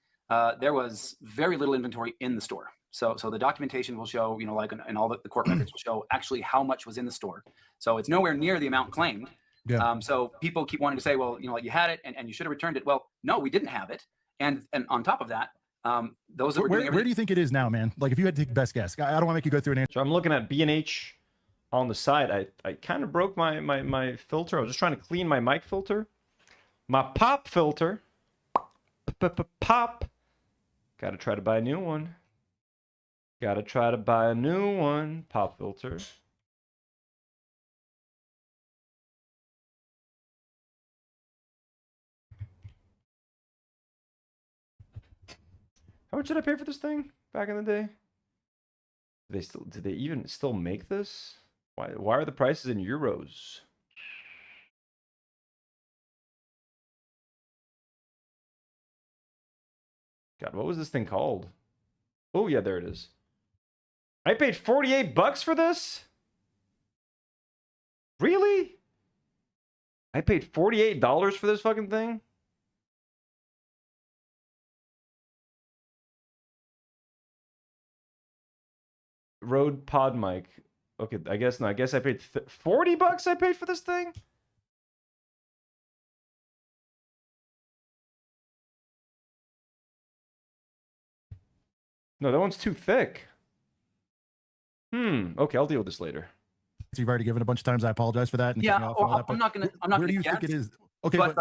there was very little inventory in the store. So the documentation will show, and all the court records will show actually how much was in the store. So it's nowhere near the amount claimed. Yeah. So people keep wanting to say, well, you had it and you should have returned it. Well, no, we didn't have it. And on top of that, those that were doing where do you think it is now, man? Like, if you had to take best guess, I don't want to make you go through an answer. So I'm looking at B&H on the side. I kind of broke my filter. I was just trying to clean my mic filter. My pop filter. Pop. Gotta try to buy a new one. Pop filter. How much did I pay for this thing back in the day? Did they even still make this? Why are the prices in euros? God, what was this thing called? Oh yeah, there it is. I paid $48 for this? Really? I paid $48 for this fucking thing? Rode pod mic. Okay, I guess not. I guess I paid $40 I paid for this thing? No, that one's too thick. Okay, I'll deal with this later. So you've already given a bunch of times. I apologize for that. And Yeah, cutting you off and all that, I'm but not gonna where do you guess. think it is? Okay, but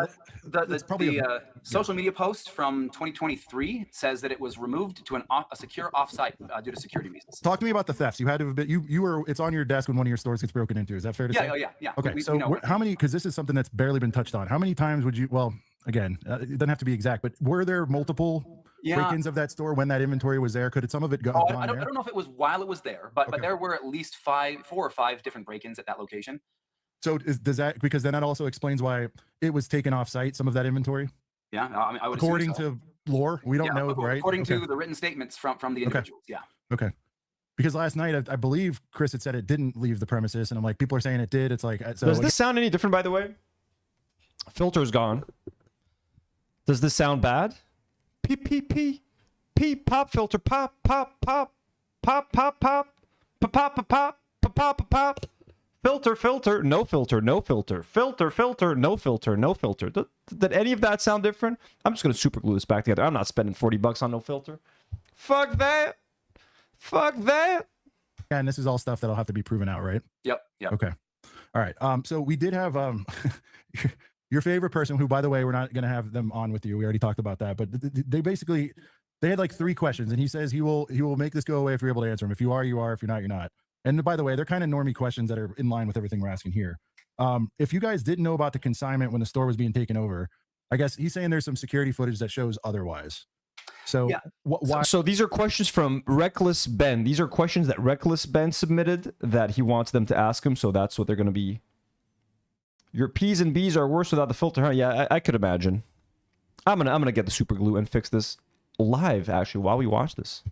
but it's probably social media post from 2023 says that it was removed to a secure offsite due to security reasons. Talk to me about the thefts. You had to have been, you were, it's on your desk when one of your stores gets broken into. Is that fair to say? Yeah. Okay, We so know. how many, because this is something that's barely been touched on. How many times would you, well, again, it doesn't have to be exact, but were there multiple break-ins of that store when that inventory was there? Could some of it go on I don't know if it was while it was there, but there were at least 4 or 5 different break-ins at that location. So does that, because then that also explains why it was taken off site, some of that inventory? Yeah, I mean, I would according assume so. to lore, we don't know, right? According to the written statements from the individuals, yeah. Okay. Because last night, I believe Chris had said it didn't leave the premises, and I'm like, people are saying it did. It's like, so does this sound any different, by the way? Filter's gone. Does this sound bad? P pop filter pop pop pop pop pop pop pop pop pop pop pop pop. Filter, no filter, no filter. Filter, no filter, no filter. Did any of that sound different? I'm just going to super glue this back together. I'm not spending $40 on no filter. Fuck that. Fuck that. Yeah, and this is all stuff that'll have to be proven out, right? Yep. Okay. All right. So we did have your favorite person, who, by the way, we're not going to have them on with you. We already talked about that. But they basically, they had like 3 questions, and he says he will make this go away if you're able to answer them. If you are, you are. If you're not, you're not. And by the way, they're kind of normie questions that are in line with everything we're asking here. If you guys didn't know about the consignment when the store was being taken over, I guess he's saying there's some security footage that shows otherwise. So yeah. Why? So these are questions from Reckless Ben. These are questions that Reckless Ben submitted that he wants them to ask him. So that's what they're going to be. Your P's and B's are worse without the filter, huh? Yeah, I could imagine. I'm gonna get the super glue and fix this live, actually, while we watch this.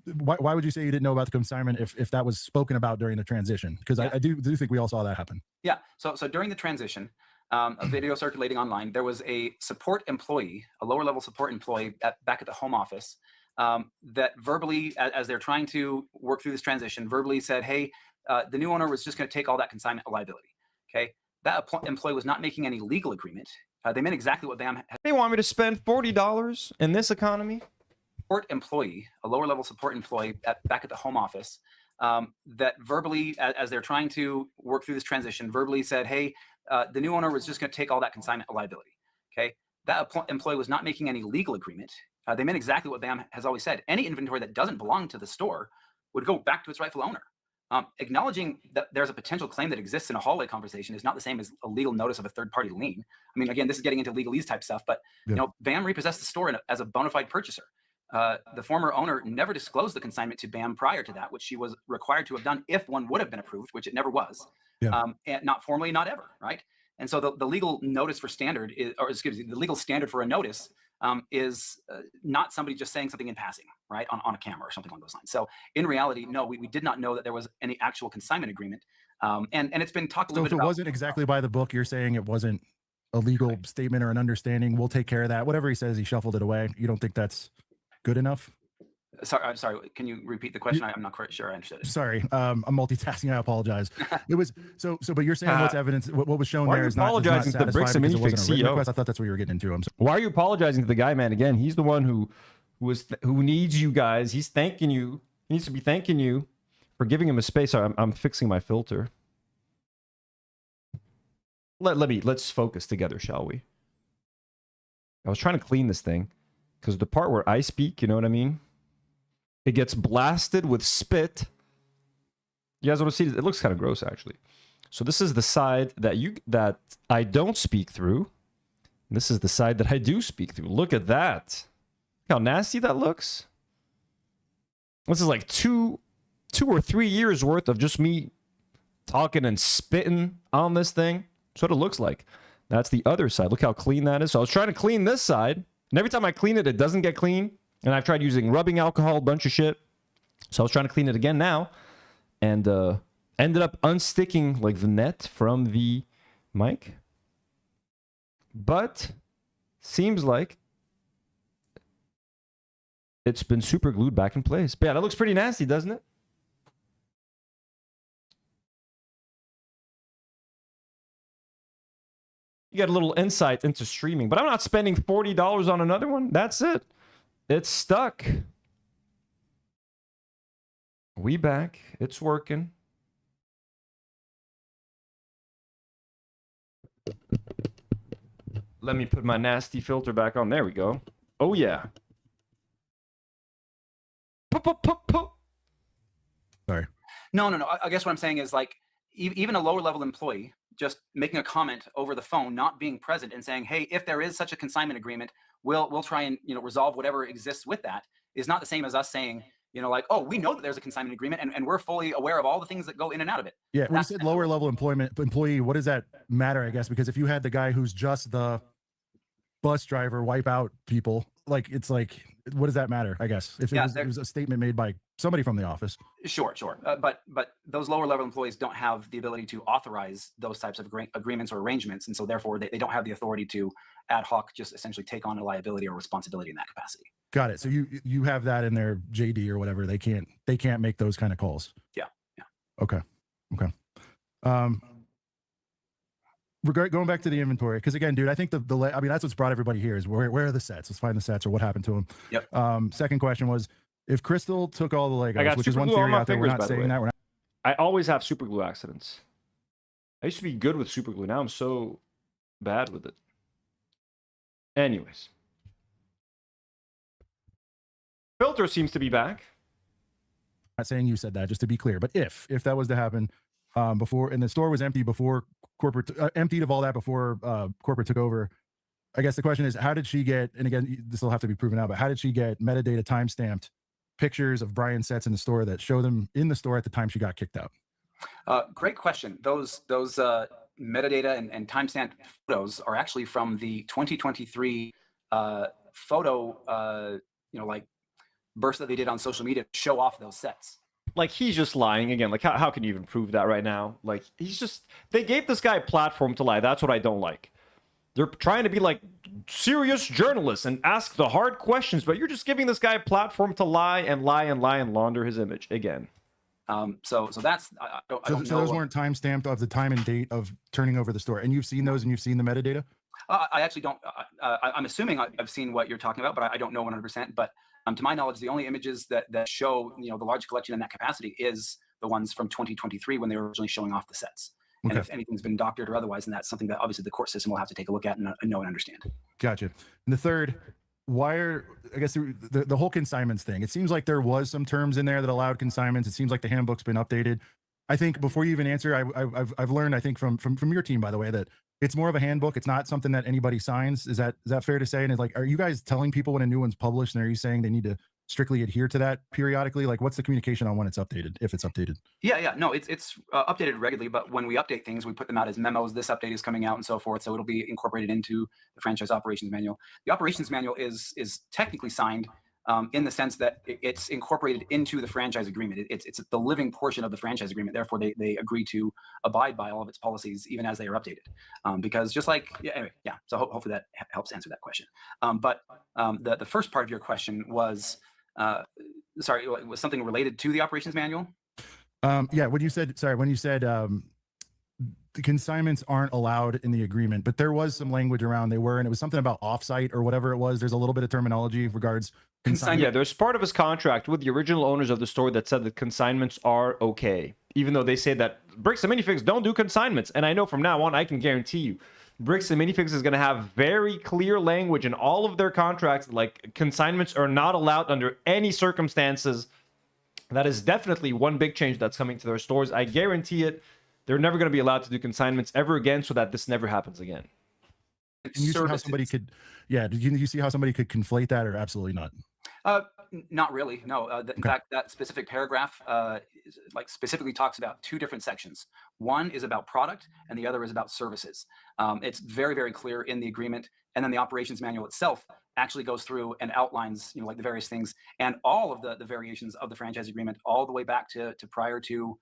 Why would you say you didn't know about the consignment if that was spoken about during the transition? Because I do think we all saw that happen. Yeah. So during the transition, a video circulating online, there was a support employee, a lower level support employee back at the home office, that verbally, as they're trying to work through this transition, verbally said, hey, the new owner was just going to take all that consignment liability. Okay. That employee was not making any legal agreement. They meant exactly what they want me to spend $40 in this economy. Support employee, a lower level support employee back at the home office, that verbally, as they're trying to work through this transition, verbally said, hey, the new owner was just going to take all that consignment liability. Okay. That employee was not making any legal agreement. They meant exactly what BAM has always said. Any inventory that doesn't belong to the store would go back to its rightful owner. Acknowledging that there's a potential claim that exists in a hallway conversation is not the same as a legal notice of a third-party lien. I mean, again, this is getting into legalese type stuff, but you know, BAM repossessed the store as a bona fide purchaser. The former owner never disclosed the consignment to BAM prior to that, which she was required to have done if one would have been approved, which it never was. And not formally, not ever, right? And so the legal notice for standard is, or excuse me, the legal standard for a notice is not somebody just saying something in passing, right, on a camera or something along those lines. So in reality, no, we did not know that there was any actual consignment agreement. And it's been talked a little bit about. So if it wasn't exactly by the book, you're saying it wasn't a legal statement or an understanding, we'll take care of that. Whatever he says, he shuffled it away. You don't think that's good enough? Sorry, I'm sorry. Can you repeat the question? I'm not quite sure I understood it. Sorry, I'm multitasking. I apologize. It was so. But you're saying what's evidence? What was shown there is not apologizing to the Bricks and Minifix CEO. I thought that's what you were getting into. I'm sorry. Why are you apologizing to the guy, man? Again, he's the one who needs you guys. He's thanking you. He needs to be thanking you for giving him a space. I'm fixing my filter. Let's focus together, shall we? I was trying to clean this thing because the part where I speak, you know what I mean? It gets blasted with spit. You guys want to see this? It looks kind of gross, actually. So this is the side that I don't speak through. This is the side that I do speak through. Look at that. Look how nasty that looks. This is like two or 3 years worth of just me talking and spitting on this thing. That's what it looks like. That's the other side. Look how clean that is. So I was trying to clean this side, and every time I clean it, it doesn't get clean. And I've tried using rubbing alcohol, a bunch of shit. So I was trying to clean it again now. And ended up unsticking like the net from the mic. But seems like it's been super glued back in place. But yeah, that looks pretty nasty, doesn't it? You get a little insight into streaming. But I'm not spending $40 on another one. That's it. It's stuck. We back. It's working. Let me put my nasty filter back on. There we go. Oh, yeah. Sorry. No. I guess what I'm saying is like even a lower level employee just making a comment over the phone, not being present and saying, hey, if there is such a consignment agreement, we'll try and resolve whatever exists with that, is not the same as us saying, like, oh, we know that there's a consignment agreement and we're fully aware of all the things that go in and out of it. Yeah, when you said lower level employee, what does that matter, I guess? Because if you had the guy who's just the bus driver wipe out people, like, it's like, what does that matter, I guess? If it was a statement made by somebody from the office. Sure. But those lower level employees don't have the ability to authorize those types of agreements or arrangements. And so therefore they don't have the authority to ad hoc just essentially take on a liability or responsibility in that capacity. Got it. So you have that in their JD or whatever. They can't make those kind of calls. Yeah. Okay. Going back to the inventory, because again, dude, I think I mean, that's what's brought everybody here is where are the sets? Let's find the sets or what happened to them. Yep. Second question was, if Crystal took all the Legos, which is one super glue on theory my out there, we're fingers, not by the saying way. that. I always have super glue accidents. I used to be good with super glue. Now I'm so bad with it. Anyways. Filter seems to be back. Not saying you said that, just to be clear, but if that was to happen before, and the store was empty before corporate emptied of all that before corporate took over, I guess the question is, how did she get, and again, this will have to be proven out, but how did she get metadata timestamped pictures of Brian's sets in the store that show them in the store at the time she got kicked out? Great question. Those metadata and timestamp photos are actually from the 2023 photo, like burst that they did on social media to show off those sets. Like, he's just lying again. Like, how can you even prove that right now? Like, they gave this guy a platform to lie. That's what I don't like. They're trying to be like serious journalists and ask the hard questions, but you're just giving this guy a platform to lie and launder his image again. So that's I don't know. Those weren't time stamped of the time and date of turning over the store, and you've seen those and you've seen the metadata. I actually don't. I'm assuming I've seen what you're talking about, but I don't know 100%. But to my knowledge, the only images that show the large collection in that capacity is the ones from 2023 when they were originally showing off the sets. Okay. And if anything's been doctored or otherwise, then that's something that obviously the court system will have to take a look at and know and understand. Gotcha. And the third, I guess the whole consignments thing, it seems like there was some terms in there that allowed consignments. It seems like the handbook's been updated. I think before you even answer, I've learned, I think from your team, by the way, that it's more of a handbook. It's not something that anybody signs. Is that fair to say? And it's like, are you guys telling people when a new one's published, and are you saying they need to strictly adhere to that periodically? Like, what's the communication on when it's updated, if it's updated? Yeah. No, it's updated regularly, but when we update things, we put them out as memos. This update is coming out and so forth. So it'll be incorporated into the franchise operations manual. The operations manual is technically signed in the sense that it's incorporated into the franchise agreement. It's the living portion of the franchise agreement. Therefore, they agree to abide by all of its policies, even as they are updated. Because just like, anyway. So hopefully that helps answer that question. But the first part of your question was, was something related to the operations manual? When you said the consignments aren't allowed in the agreement, but there was some language around they were, and it was something about offsite or whatever it was. There's a little bit of terminology regards consignment. Yeah, there's part of his contract with the original owners of the store that said that consignments are okay, even though they say that Bricks and Minifigs don't do consignments. And I know from now on, I can guarantee you, Bricks and Minifigs is going to have very clear language in all of their contracts, like consignments are not allowed under any circumstances. That is definitely one big change that's coming to their stores. I guarantee it. They're never going to be allowed to do consignments ever again, so that this never happens again. And you see how somebody could, you see how somebody could conflate that, or absolutely not? Not really, no. In fact, that specific paragraph specifically talks about two different sections. One is about product, and the other is about services. It's very, very clear in the agreement, and then the operations manual itself actually goes through and outlines, like the various things and all of the variations of the franchise agreement, all the way back to prior to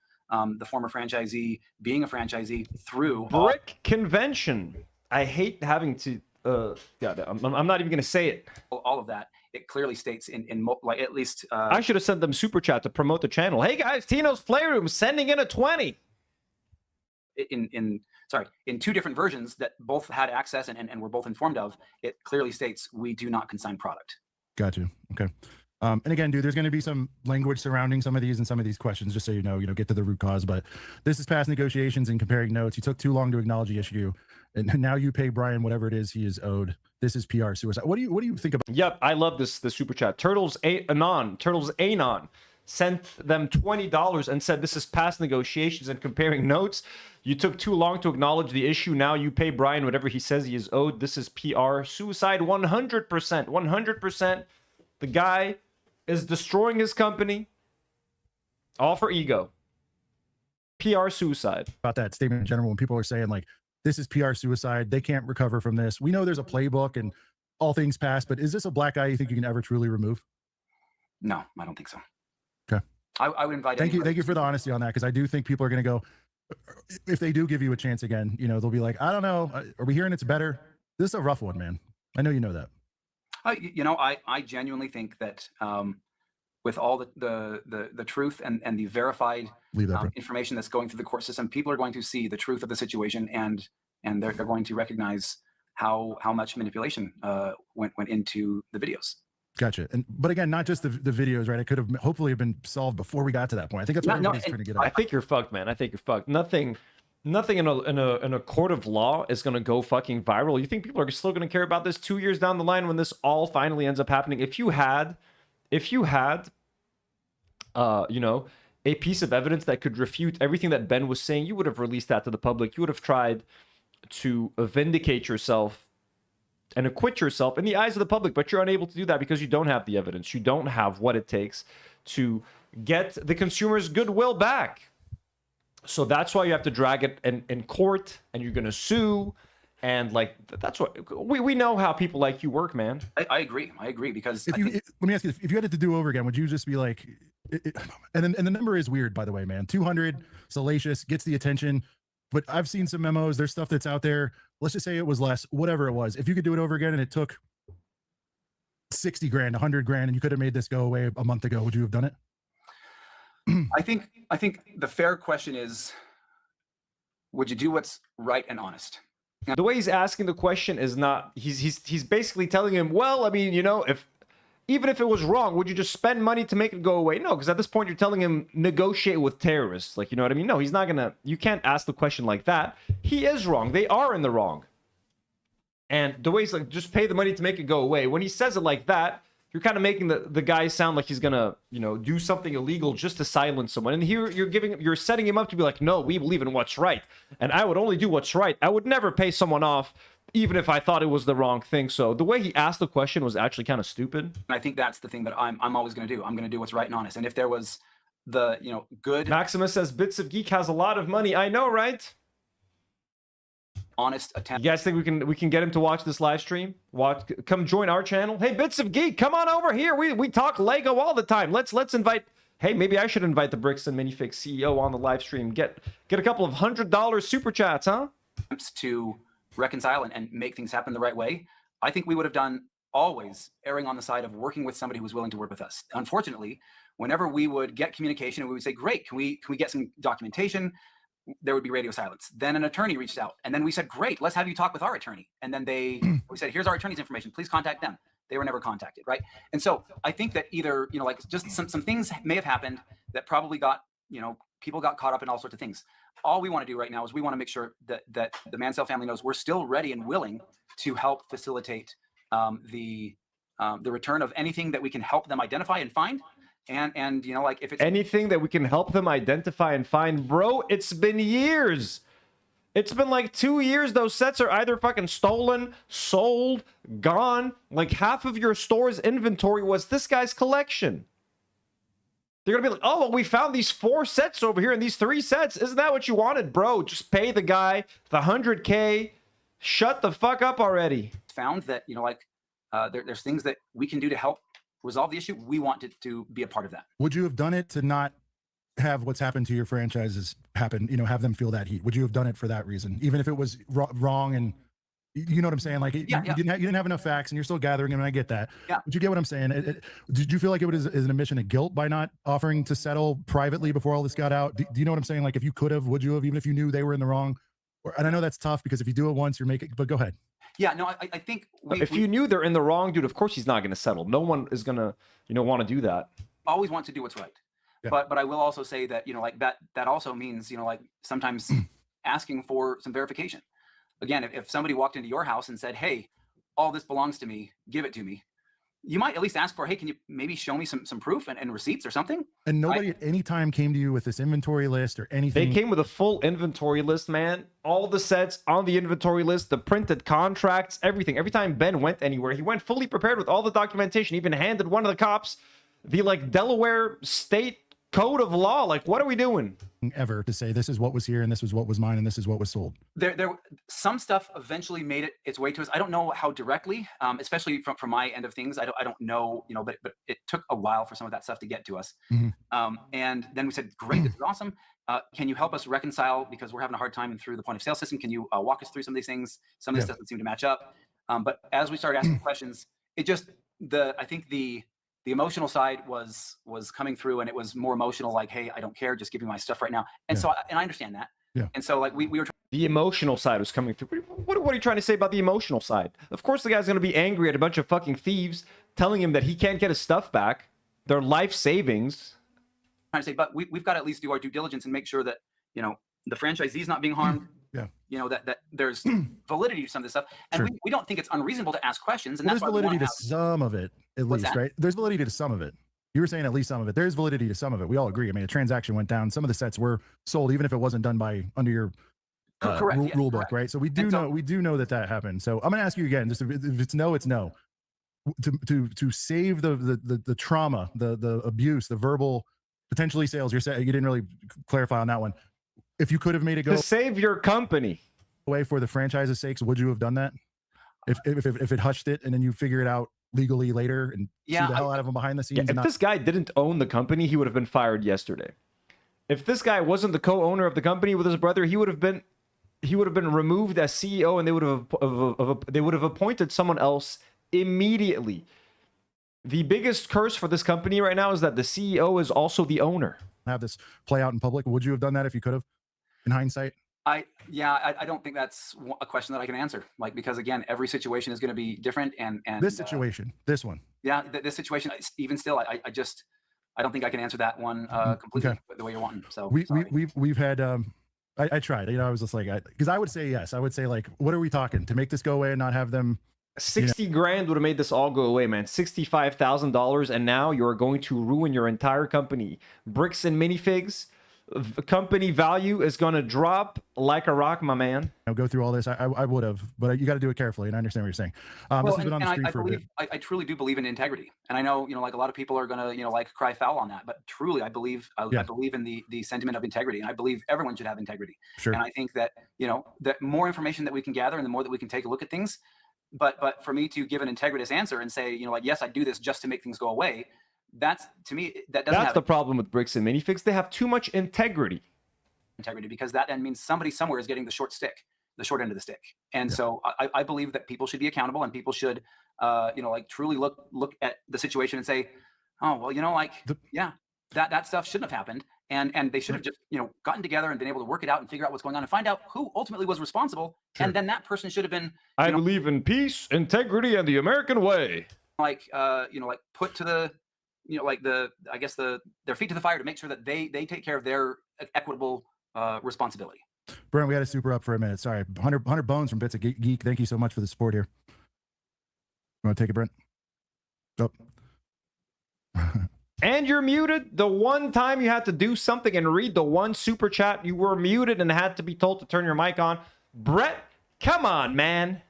the former franchisee being a franchisee through Brick convention. I hate having to. I'm not even going to say it. All of that. It clearly states in like at least. I should have sent them super chat to promote the channel. Hey guys, Tino's Playroom sending in a 20. In two different versions that both had access and were both informed of. It clearly states we do not consign product. Got you. Okay. And again, dude, there's going to be some language surrounding some of these questions, just so you know, get to the root cause. But this is past negotiations and comparing notes. You took too long to acknowledge the issue, and now you pay Brian whatever it is he is owed. This is PR suicide. What do you think about? Yep, I love this. The super chat. Turtles Anon sent them $20 and said this is past negotiations and comparing notes. You took too long to acknowledge the issue. Now you pay Brian whatever he says he is owed. This is PR suicide. 100%. 100%. The guy is destroying his company, all for ego. PR suicide. About that statement in general, when people are saying like, this is PR suicide, they can't recover from this. We know there's a playbook and all things pass, but is this a black eye you think you can ever truly remove? No, I don't think so. Okay. I would invite. Thank you for the honesty on that, because I do think people are going to go, if they do give you a chance again, they'll be like, I don't know, are we hearing it's better? This is a rough one, man. I know you know that. I genuinely think that with all the truth and the verified information that's going through the court system, people are going to see the truth of the situation, and they're going to recognize how much manipulation went into the videos. Gotcha. But again, not just the videos, right? It could have hopefully have been solved before we got to that point. I think that's what everybody's trying to get at. I think you're fucked, man. I think you're fucked. Nothing in a court of law is going to go fucking viral. You think people are still going to care about this 2 years down the line when this all finally ends up happening? If you had a piece of evidence that could refute everything that Ben was saying, you would have released that to the public. You would have tried to vindicate yourself and acquit yourself in the eyes of the public, but you're unable to do that because you don't have the evidence. You don't have what it takes to get the consumer's goodwill back. So that's why you have to drag it in court, and you're going to sue. And like, that's what we know how people like you work, man. I agree because let me ask you, if you had it to do over again, would you just be like, and the number is weird, by the way, man. 200, salacious, gets the attention. But I've seen some memos. There's stuff that's out there. Let's just say it was less, whatever it was. If you could do it over again and it took 60 grand, 100 grand, and you could have made this go away a month ago, would you have done it? I think the fair question is, would you do what's right and honest? The way he's asking the question is not, he's basically telling him, well, I mean, even if it was wrong, would you just spend money to make it go away? No, because at this point you're telling him negotiate with terrorists. Like, you know what I mean? No, he's not gonna, you can't ask the question like that. He is wrong. They are in the wrong. And the way he's like, just pay the money to make it go away. When he says it like that, you're kind of making the guy sound like he's gonna, do something illegal just to silence someone. And here you're setting him up to be like, no, we believe in what's right. And I would only do what's right. I would never pay someone off even if I thought it was the wrong thing. So the way he asked the question was actually kind of stupid. And I think that's the thing that I'm always going to do. I'm going to do what's right and honest. And if there was the, good. Maximus says Bits of Geek has a lot of money. I know, right? Honest attempt. You guys think we can get him to watch this live stream? Come join our channel. Hey, Bits of Geek, come on over here. We talk Lego all the time. Let's invite. Hey, maybe I should invite the Bricks and Minifix CEO on the live stream. Get a couple of $100 super chats, huh? To reconcile and make things happen the right way. I think we would have done always erring on the side of working with somebody who was willing to work with us. Unfortunately, whenever we would get communication and we would say, great, can we get some documentation? There would be radio silence. Then an attorney reached out, and then we said, great, let's have you talk with our attorney. And then we said, here's our attorney's information, please contact them. They were never contacted, right? And so I think that either, just some things may have happened that probably got, people got caught up in all sorts of things. All we want to do right now is we want to make sure that the Mansell family knows we're still ready and willing to help facilitate the return of anything that we can help them identify and find. And if it's anything that we can help them identify and find, bro, it's been years. It's been like 2 years. Those sets are either fucking stolen, sold, gone. Like half of your store's inventory was this guy's collection. They're gonna be like, oh, well, we found these 4 sets over here and these 3 sets. Isn't that what you wanted, bro? Just pay the guy the $100K. Shut the fuck up already. Found that there's things that we can do to help resolve the issue. We want to be a part of that. Would you have done it to not have what's happened to your franchises happen? Have them feel that heat. Would you have done it for that reason, even if it was wrong and? You know what I'm saying? Like, you didn't have enough facts, and you're still gathering them, and I get that. Yeah. But you get what I'm saying? Did you feel like it was an admission of guilt by not offering to settle privately before all this got out? Do you know what I'm saying? Like, if you could have, would you have, even if you knew they were in the wrong? And I know that's tough because if you do it once, you're making. But go ahead. Yeah, no, I think if you knew they're in the wrong, dude, of course he's not going to settle. No one is going to, want to do that. always want to do what's right. Yeah. But I will also say that, like that also means, like sometimes asking for some verification. Again, if somebody walked into your house and said, hey, all this belongs to me, give it to me, you might at least ask for, hey, can you maybe show me some proof and receipts or something? And nobody at any time came to you with this inventory list or anything. They came with a full inventory list, man. All the sets on the inventory list, the printed contracts, everything. Every time Ben went anywhere, he went fully prepared with all the documentation, even handed one of the cops the Delaware state code of law. Like, what are we doing? Ever to say this is what was here and this was what was mine and this is what was sold. There some stuff eventually made its way to us. I don't know how directly, especially from my end of things. I don't know, but it took a while for some of that stuff to get to us. Mm-hmm. And then we said, great, this is awesome. Can you help us reconcile, because we're having a hard time through the point of sale system? Can you walk us through some of these things? Some of this doesn't seem to match up. But as we started asking questions, it just I think the emotional side was coming through, and it was more emotional, like, hey, I don't care, just give me my stuff right now. And so I understand that. Yeah. And so we were the emotional side was coming through. What are you trying to say about the emotional side? Of course the guy's going to be angry at a bunch of fucking thieves telling him that he can't get his stuff back, their life savings. trying to say, but we've got to at least do our due diligence and make sure that, the franchisee's not being harmed. Yeah. That there's validity to some of this stuff. And Sure. we don't think it's unreasonable to ask questions. And Well, that's there's why we validity want to to some of it, at What's least, that? right? There's validity to some of it. You were saying at least some of it. There's validity to some of it. We all agree. I mean, a transaction went down. Some of the sets were sold, even if it wasn't done under your Correct, yes, rule book, correct. right? So we do know that happened. So I'm going to ask you again. Just if it's no, it's no. To save the trauma, the abuse, the verbal, potentially sales. You didn't really clarify on that one. If you could have made it go to save your company away for the franchise's sakes, would you have done that? If it hushed it and then you figure it out legally later and sue the hell out of them behind the scenes? If this guy didn't own the company, he would have been fired yesterday. If this guy wasn't the co-owner of the company with his brother, he would have been removed as CEO, and they would have appointed someone else immediately. The biggest curse for this company right now is that the CEO is also the owner. Have this play out in public. Would you have done that if you could have, in hindsight? I don't think that's a question that I can answer. Because again, every situation is going to be different. And this situation, this one. Yeah, this situation, even still, I don't think I can answer that one completely the way you're wanting. So we've had I tried. I was just like, because I would say yes. I would say, like, what are we talking to make this go away and not have them? 60 grand would have made this all go away, man. $65,000, and now you're going to ruin your entire company. Bricks and minifigs, company value is going to drop like a rock, my man. I'll go through all this. I would have, but you got to do it carefully, and I understand what you're saying. This has been on the screen for a bit. I truly do believe in integrity, and I know, like, a lot of people are going to, cry foul on that, but truly, I believe in the sentiment of integrity, and I believe everyone should have integrity. Sure. And I think that, that more information that we can gather and the more that we can take a look at things, but for me to give an integritous answer and say, yes, I do this just to make things go away, that's, to me, that doesn't. That's the problem with bricks and minifigs. They have too much integrity. Because that then means somebody somewhere is getting the short end of the stick. And so I believe that people should be accountable, and people should, truly look at the situation and say, oh, well, that stuff shouldn't have happened. And they should have just, gotten together and been able to work it out and figure out what's going on and find out who ultimately was responsible. Sure. And then that person should have been, I believe in peace, integrity, and the American way. Put to the, their feet to the fire to make sure that they take care of their equitable responsibility. Brent, we had a super up for a minute. Sorry. 100 bones from Bits of Geek. Thank you so much for the support here. You want to take it, Brent? Oh. And you're muted. The one time you had to do something and read the one super chat, you were muted and had to be told to turn your mic on. Brett, come on, man.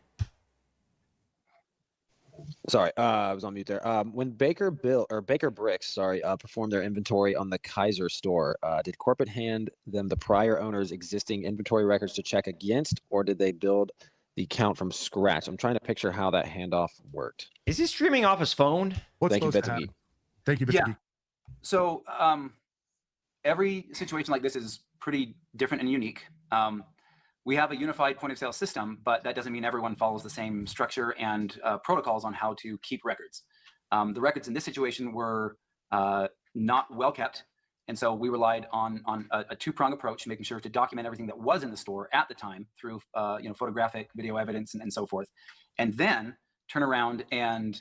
Sorry, I was on mute there. When Baker Bricks, performed their inventory on the Kaiser store, did corporate hand them the prior owner's existing inventory records to check against, or did they build the count from scratch? I'm trying to picture how that handoff worked. Is he streaming off his phone? Thank you, Bits of Geek. Thank you, Bits of Geek. So every situation like this is pretty different and unique. We have a unified point of sale system, but that doesn't mean everyone follows the same structure and protocols on how to keep records. The records in this situation were not well kept, And so we relied on a two-prong approach, making sure to document everything that was in the store at the time through photographic, video evidence, and so forth, and then turn around and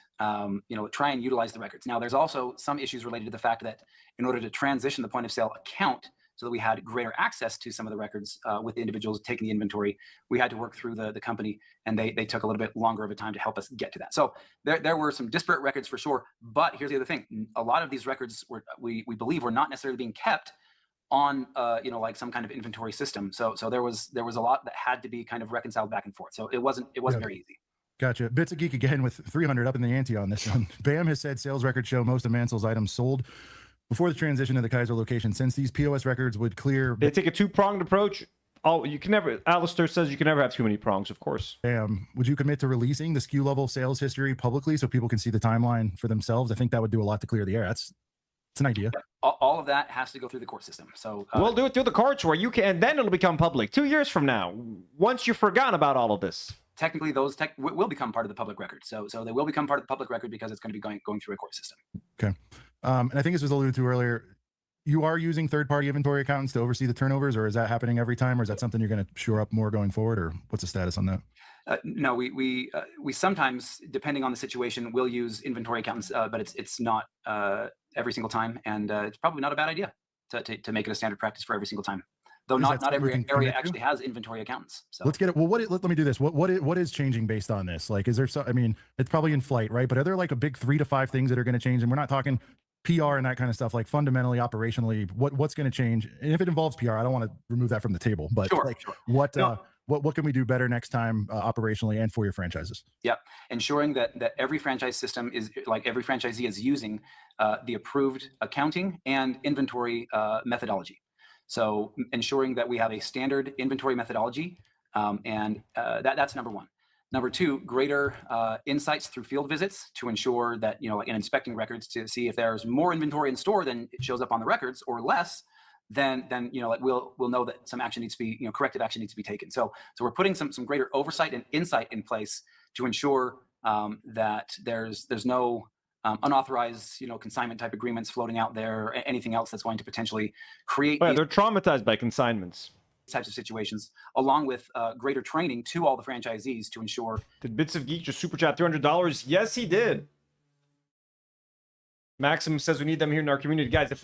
try and utilize the records. Now, there's also some issues related to the fact that in order to transition the point of sale account so that we had greater access to some of the records with the individuals taking the inventory, we had to work through the company, and they took a little bit longer of a time to help us get to that. So there were some disparate records for sure, but here's the other thing. A lot of these records we believe were not necessarily being kept on like some kind of inventory system. So there was a lot that had to be kind of reconciled back and forth. So it wasn't very easy. Gotcha. Bits of Geek again with 300 up in the ante on this one. BAM has said sales records show most of Mansell's items sold before the transition to the Kaiser location. Since these POS records would clear... They take a two-pronged approach. You can never... Alistair says you can never have too many prongs, of course. BAM, would you commit to releasing the SKU level sales history publicly so people can see the timeline for themselves? I think that would do a lot to clear the air. It's an idea. All of that has to go through the court system. So we'll do it through the courts where you can, and then it'll become public 2 years from now, once you've forgotten about all of this. Technically, those will become part of the public record. So they will become part of the public record because it's going to be going through a court system. Okay. And I think this was alluded to earlier. You are using third-party inventory accountants to oversee the turnovers, or is that happening every time, or is that something you're going to shore up more going forward, or what's the status on that? No, we sometimes, depending on the situation, will use inventory accountants, but it's not every single time, and it's probably not a bad idea to make it a standard practice for every single time. Though not every area actually has inventory accountants. So let's get it. Well, let me do this. What is changing based on this? Like, is there I mean, it's probably in flight, right? But are there like a big 3 to 5 things that are going to change? And we're not talking PR and that kind of stuff, like fundamentally, operationally, what's going to change? And if it involves PR, I don't want to remove that from the table, but what can we do better next time operationally and for your franchises? Yeah, ensuring that every franchise system is like every franchisee is using the approved accounting and inventory methodology. So ensuring that we have a standard inventory methodology, and that's number one. Number two, greater insights through field visits to ensure that, like in inspecting records to see if there's more inventory in store than it shows up on the records or less, then like we'll know that some action needs to be, corrective action needs to be taken. So we're putting some greater oversight and insight in place to ensure that there's no unauthorized, consignment type agreements floating out there, or anything else that's going to potentially create. Well, they're traumatized by consignments. Types of situations, along with greater training to all the franchisees to ensure. Did Bits of Geek just super chat $300? Yes, he did. Maxim says we need them here in our community, guys. If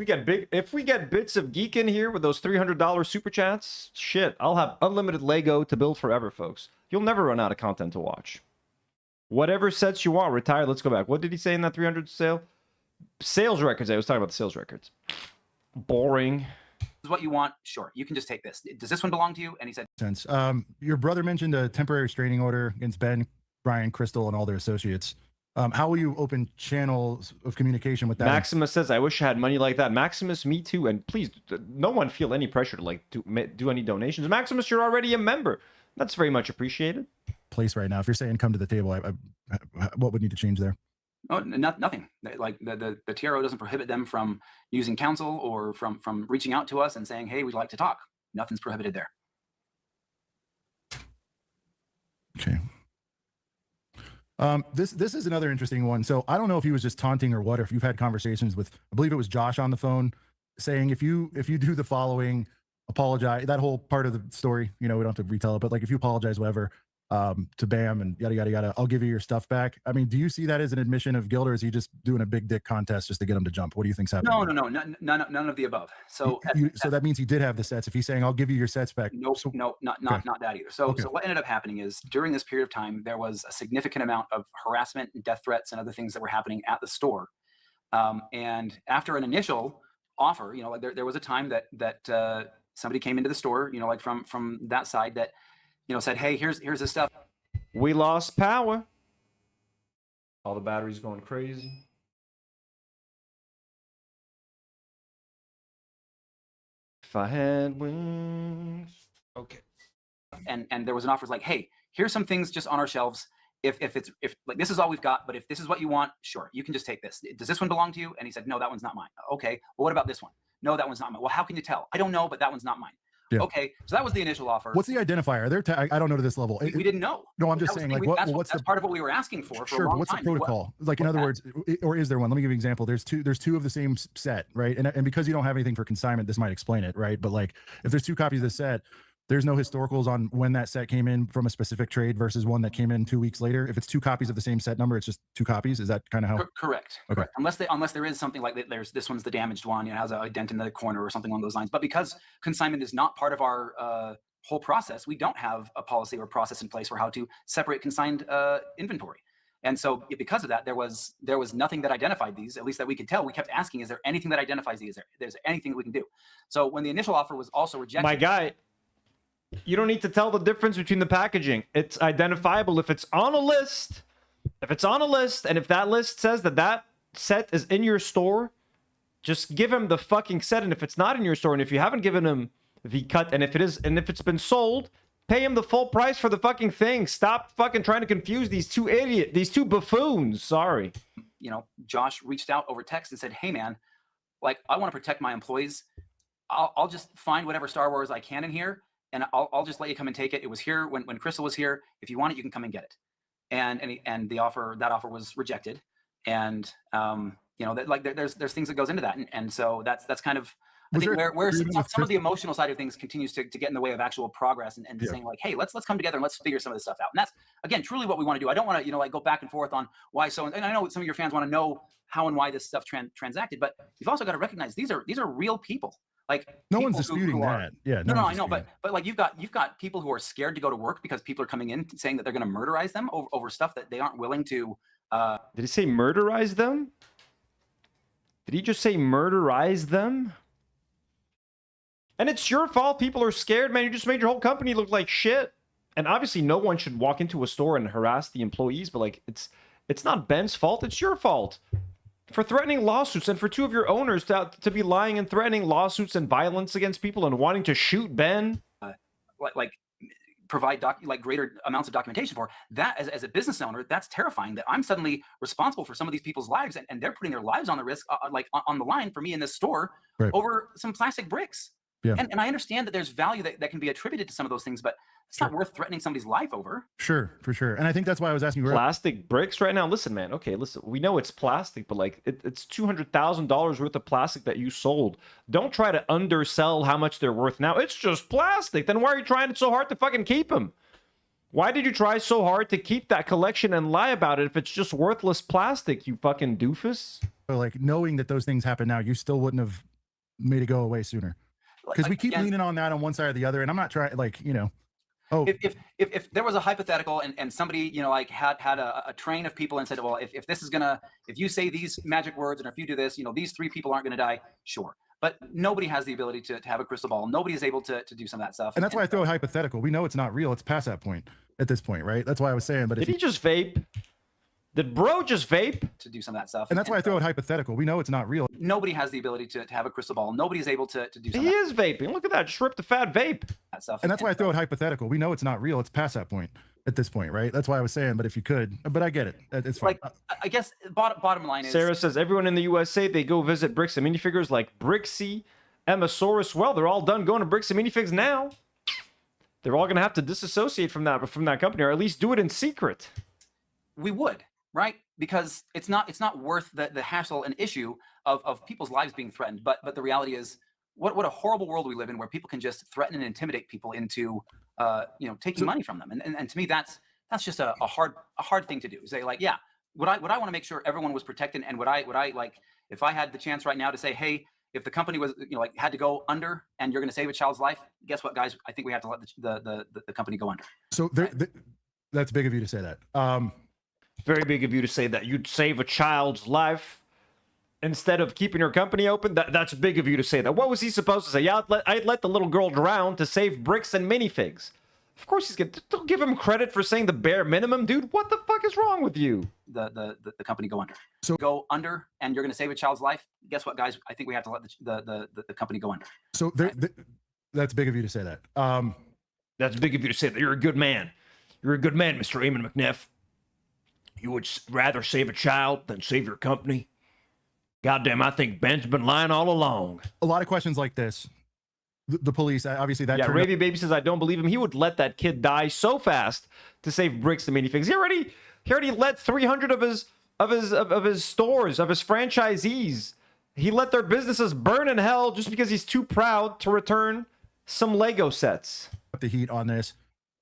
we get Bits of Geek in here with those $300 super chats, shit, I'll have unlimited Lego to build forever, folks. You'll never run out of content to watch. Whatever sets you want, retire. Let's go back. What did he say in that 300 sale? Sales records. I was talking about the sales records. Boring. Is what you want? Sure, you can just take this. Does this one belong to you? And he said, sense. Your brother mentioned a temporary restraining order against Ben, Brian, Crystal, and all their associates. How will you open channels of communication with that? Maximus says, I wish I had money like that. Maximus, me too. And please, no one feel any pressure to like do any donations. Maximus, you're already a member. That's very much appreciated. Place right now. If you're saying come to the table, what would need to change there? Oh, nothing. Like the TRO doesn't prohibit them from using counsel or from reaching out to us and saying, hey, we'd like to talk. Nothing's prohibited there. Okay. This is another interesting one. So I don't know if he was just taunting or what, or if you've had conversations with, I believe it was Josh on the phone saying, if you do the following, apologize, that whole part of the story, we don't have to retell it, but like if you apologize, whatever, to BAM and yada, yada, yada, I'll give you your stuff back. I mean, do you see that as an admission of guilt, or is he just doing a big dick contest just to get him to jump? What do you think's happening? No, none of the above. So so that means he did have the sets. If he's saying, I'll give you your sets back. Nope, not that either. So what ended up happening is during this period of time, there was a significant amount of harassment and death threats and other things that were happening at the store. And after an initial offer, like there was a time that somebody came into the store, like from that side that, said, hey, here's this stuff. We lost power. All the batteries going crazy. If I had wings. Okay. And there was an offer like, hey, here's some things just on our shelves. If like this is all we've got, but if this is what you want, sure, you can just take this. Does this one belong to you? And he said, no, that one's not mine. Okay. Well, what about this one? No, that one's not mine. Well, how can you tell? I don't know, but that one's not mine. Yeah. Okay, so that was the initial offer. What's the identifier? I don't know to this level. We didn't know. No, I'm just That was saying, the like, thing. what, That's, what's that's the part of what we were asking for a sure? long But what's time. the protocol? Like, in other words, or is there one? Let me give you an example. There's two of the same set, right? And because you don't have anything for consignment, this might explain it, right? But like, if there's 2 copies of the set, there's no historicals on when that set came in from a specific trade versus one that came in 2 weeks later. If it's 2 copies of the same set number, it's just 2 copies. Is that kind of how? Correct. Okay. Correct. Unless there is something like there's this one's the damaged one, you know, has a dent in the corner or something along those lines. But because consignment is not part of our whole process, we don't have a policy or process in place for how to separate consigned inventory. And so because of that, there was nothing that identified these, at least that we could tell. We kept asking, is there anything that identifies these? There's anything we can do? So when the initial offer was also rejected. My guy, you don't need to tell the difference between the packaging. It's identifiable if it's on a list. If it's on a list, and if that list says that set is in your store, just give him the fucking set. And if it's not in your store, and if you haven't given him the cut, and if it is, and if it's been sold, pay him the full price for the fucking thing. Stop fucking trying to confuse these two buffoons. Sorry. You know, Josh reached out over text and said, "Hey man, like, I want to protect my employees. I'll just find whatever Star Wars I can in here, and I'll just let you come and take it. It was here when Crystal was here. If you want it, you can come and get it." And that offer was rejected. And you know, that, like, there's things that goes into that, and so that's kind of, I think, where some of the emotional side of things continues to get in the way of actual progress and saying, like, hey, let's come together and let's figure some of this stuff out. And that's, again, truly what we want to do. I don't want to, you know, like, go back and forth on why so, and I know some of your fans want to know how and why this stuff transacted, but you've also got to recognize these are real people. Like, no one's disputing that. Yeah. No, I know, but like, you've got people who are scared to go to work because people are coming in saying that they're going to murderize them over stuff that they aren't willing to. Did he say murderize them? Did he just say murderize them? And it's your fault people are scared, man. You just made your whole company look like shit. And obviously no one should walk into a store and harass the employees, but like, it's not Ben's fault, it's your fault. For threatening lawsuits, and for 2 of your owners to be lying and threatening lawsuits and violence against people and wanting to shoot Ben. Provide greater amounts of documentation for that. As a business owner, that's terrifying, that I'm suddenly responsible for some of these people's lives, and they're putting their lives on the risk, on the line for me in this store, right, over some plastic bricks. Yeah. And I understand that there's value that can be attributed to some of those things, but it's not worth threatening somebody's life over. Sure, for sure. And I think that's why I was asking you. Plastic bricks right now. Listen, man. Okay, listen. We know it's plastic, but like, it's $200,000 worth of plastic that you sold. Don't try to undersell how much they're worth now. It's just plastic. Then why are you trying so hard to fucking keep them? Why did you try so hard to keep that collection and lie about it if it's just worthless plastic, you fucking doofus? So, like, knowing that those things happen now, you still wouldn't have made it go away sooner. Because we keep leaning on that on one side or the other, and I'm not trying, like, you know. Oh, if there was a hypothetical and somebody, you know, like had a train of people and said, well, if this is gonna, if you say these magic words and if you do this, you know, these 3 people aren't gonna die, sure. But nobody has the ability to have a crystal ball. Nobody is able to do some of that stuff. And that's why I throw a hypothetical. We know it's not real. It's past that point at this point, right? That's why I was saying. But did he just vape? Did bro just vape? To do some of that stuff. And that's why I throw it hypothetical. We know it's not real. Nobody has the ability to have a crystal ball. Nobody is able to do something. He is vaping. Look at that. Just ripped the fat vape. That stuff. And that's why I throw it hypothetical. We know it's not real. It's past that point at this point, right? That's why I was saying, but if you could, but I get it. It's fine. Like, I guess bottom line is... Sarah says, everyone in the USA, they go visit Bricks and minifigures like Brixie, Emmasaurus. Well, they're all done going to Bricks and minifigs now. They're all going to have to disassociate from that company, or at least do it in secret. We would, right? Because it's not worth the hassle and issue of people's lives being threatened. But the reality is, what a horrible world we live in, where people can just threaten and intimidate people into taking money from them. And to me, that's just a hard thing to do. Say, like, yeah, would I want to make sure everyone was protected, and would I like, if I had the chance right now to say, hey, if the company was, like, had to go under and you're going to save a child's life, guess what, guys? I think we have to let the company go under. So that's big of you to say that. Very big of you to say that you'd save a child's life instead of keeping your company open. That's big of you to say that. What was he supposed to say? Yeah, I'd let the little girl drown to save Bricks and minifigs. Of course he's gonna. Don't give him credit for saying the bare minimum, dude. What the fuck is wrong with you? The company go under. So go under, and you're going to save a child's life. Guess what, guys? I think we have to let the company go under. So that's big of you to say that. That's big of you to say that. You're a good man. You're a good man, Mr. Eamon McNeff. You would rather save a child than save your company? Goddamn, I think Ben's been lying all along. A lot of questions like this the police, obviously that. Yeah, turned Ravy Baby says I don't believe him. He would let that kid die so fast to save Bricks the Minifix. He already let 300 of his stores, of his franchisees. He let their businesses burn in hell just because he's too proud to return some Lego sets. the heat on this.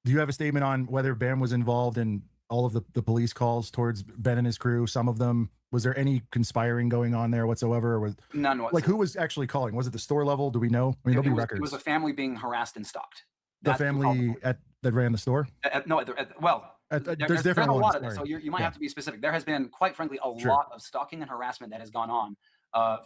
Do you have a statement on whether Bam was involved in all of the police calls towards Ben and his crew? Some of them, was there any conspiring going on there whatsoever? Or was none whatsoever. Like, who was actually calling? Was it the store level? Do we know? I mean, there'll be records. It was a family being harassed and stalked. The family that ran the store? There's different been a ones, lot of this, sorry. so you might Yeah. have to be specific. There has been, quite frankly, a Sure. lot of stalking and harassment that has gone on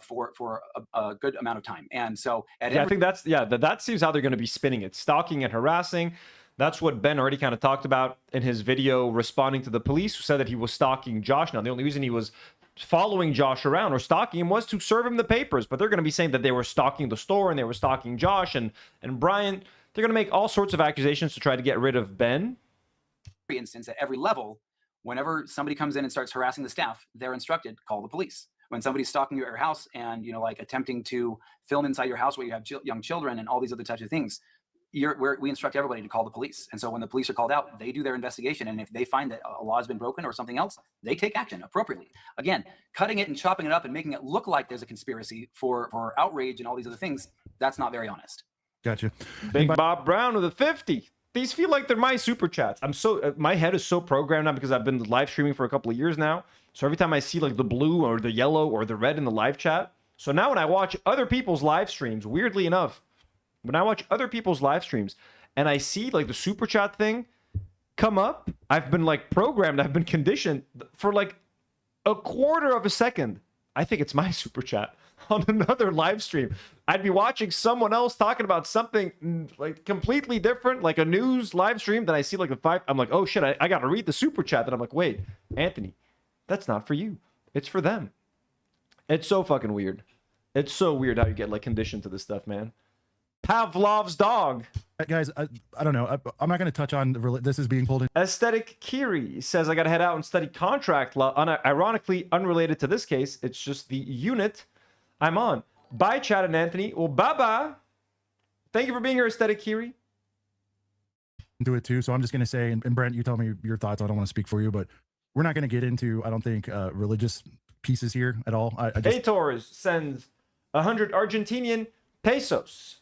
for a good amount of time. And so I think that seems how they're going to be spinning it. Stalking and harassing. That's what Ben already kind of talked about in his video responding to the police who said that he was stalking Josh. Now, the only reason he was following Josh around or stalking him was to serve him the papers, but they're going to be saying that they were stalking the store and they were stalking Josh and Brian. They're going to make all sorts of accusations to try to get rid of Ben. every instance, at every level, whenever somebody comes in and starts harassing the staff, they're instructed, call the police. When somebody's stalking you at your house and, like attempting to film inside your house where you have young children and all these other types of things, we instruct everybody to call the police. And so when the police are called out, they do their investigation. And if they find that a law has been broken or something else, they take action appropriately. Again, cutting it and chopping it up and making it look like there's a conspiracy for outrage and all these other things, that's not very honest. Gotcha. Big Bob Brown with a 50. These feel like they're my super chats. I'm so my head is so programmed now because I've been live streaming for a couple of years now. So every time I see like the blue or the yellow or the red in the live chat. So now when I watch other people's live streams, weirdly enough, when I watch other people's live streams and I see like the super chat thing come up, I've been like programmed, I've been conditioned for like a quarter of a second. I think it's my super chat on another live stream. I'd be watching someone else talking about something like completely different, like a news live stream. Then I see like the 5. I'm like, oh shit, I got to read the super chat. Then I'm like, wait, Anthony, that's not for you. It's for them. It's so fucking weird. It's so weird how you get like conditioned to this stuff, man. Pavlov's dog. Guys, I don't know. I'm not going to touch on this is being pulled in. Aesthetic Kiri says, I got to head out and study contract law. Ironically, unrelated to this case. It's just the unit I'm on. Bye, Chad and Anthony. Well, bye-bye. Thank you for being here, Aesthetic Kiri. Do it too. So I'm just going to say, and Brent, you tell me your thoughts. I don't want to speak for you, but we're not going to get into, I don't think, religious pieces here at all. Torres sends 100 Argentinian pesos.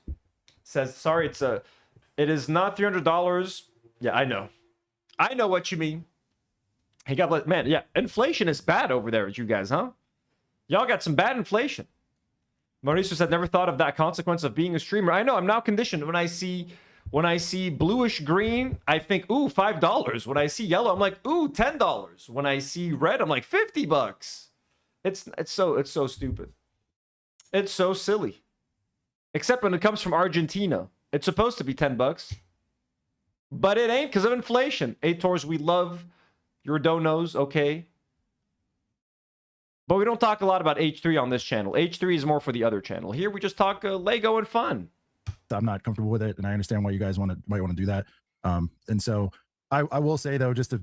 Says, sorry, it is not $300. Yeah, I know what you mean. Hey, God, man, yeah, inflation is bad over there with you guys, huh? Y'all got some bad inflation. Mauricio said, never thought of that consequence of being a streamer. I know, I'm now conditioned. When I see bluish green, I think, ooh, $5. When I see yellow, I'm like, ooh, $10. When I see red, I'm like, $50. It's so stupid. It's so silly. Except when it comes from Argentina. It's supposed to be $10. But it ain't because of inflation. Tors, we love your donos, okay? But we don't talk a lot about H3 on this channel. H3 is more for the other channel. Here we just talk Lego and fun. I'm not comfortable with it, and I understand why you guys might want to do that. And so I will say, though, just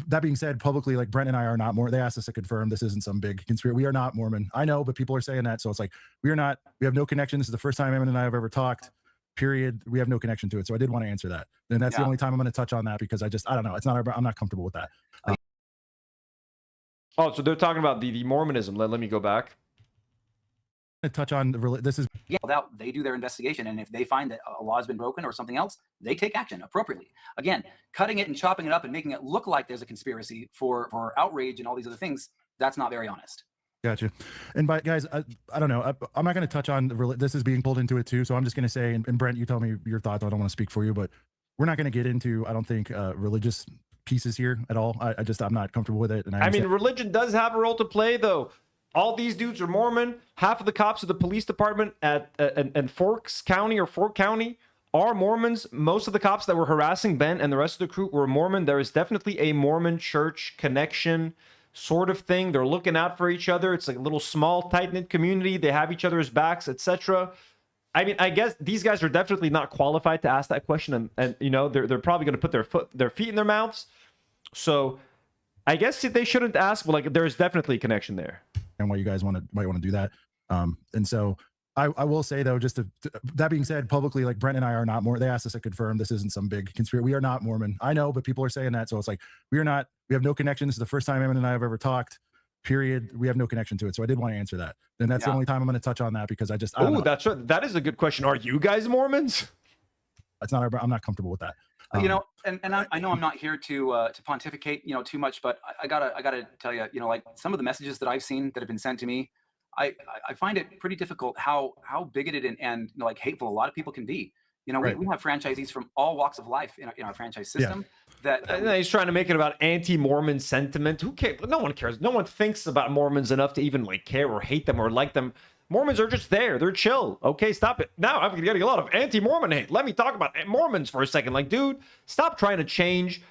that being said, publicly, like Brent and I are not Mormon. They asked us to confirm this isn't some big conspiracy. We are not Mormon. I know, but people are saying that. So it's like, we are not, we have no connection. This is the first time Eamon and I have ever talked, period. We have no connection to it. So I did want to answer that. And that's the only time I'm going to touch on that because I don't know. I'm not comfortable with that. Oh, so they're talking about the Mormonism. Let me go back. To touch on this is they do their investigation, and if they find that a law has been broken or something else, they take action appropriately. Again, cutting it and chopping it up and making it look like there's a conspiracy for outrage and all these other things, that's not very honest. Gotcha. And by guys, I don't know. I'm not going to touch on this is being pulled into it too. So I'm just going to say, and Brent, you tell me your thoughts. I don't want to speak for you, but we're not going to get into, I don't think, religious pieces here at all. I'm not comfortable with it. And I mean, religion does have a role to play, though. All these dudes are Mormon. Half of the cops of the police department at Forks County or Fork County are Mormons. Most of the cops that were harassing Ben and the rest of the crew were Mormon. There is definitely a Mormon church connection sort of thing. They're looking out for each other. It's like a little small, tight-knit community. They have each other's backs, etc. I mean, I guess these guys are definitely not qualified to ask that question, and you know, they're probably going to put their feet in their mouths. So I guess they shouldn't ask, but like, there's definitely a connection there. And why you guys might want to do that. And so I will say though, just that being said, publicly, like Brent and I are not more. They asked us to confirm this isn't some big conspiracy. We are not Mormon. I know, but people are saying that, so it's like we are not. We have no connection. This is the first time Emin and I have ever talked. Period. We have no connection to it. So I did want to answer that. And that's the only time I'm going to touch on that because I don't know. That's right. That is a good question. Are you guys Mormons? That's not. I'm not comfortable with that. You know, and I know I'm not here to pontificate, you know, too much, but I gotta tell you, you know, like some of the messages that I've seen that have been sent to me, I find it pretty difficult how bigoted and you know, like hateful a lot of people can be. You know, we have franchisees from all walks of life in our franchise system. That he's trying to make it about anti-Mormon sentiment. Who cares? No one cares. No one thinks about Mormons enough to even like care or hate them or like them. Mormons are just there. They're chill. Okay, stop it. Now I'm getting a lot of anti-Mormon hate. Let me talk about Mormons for a second. Like, dude, stop trying to change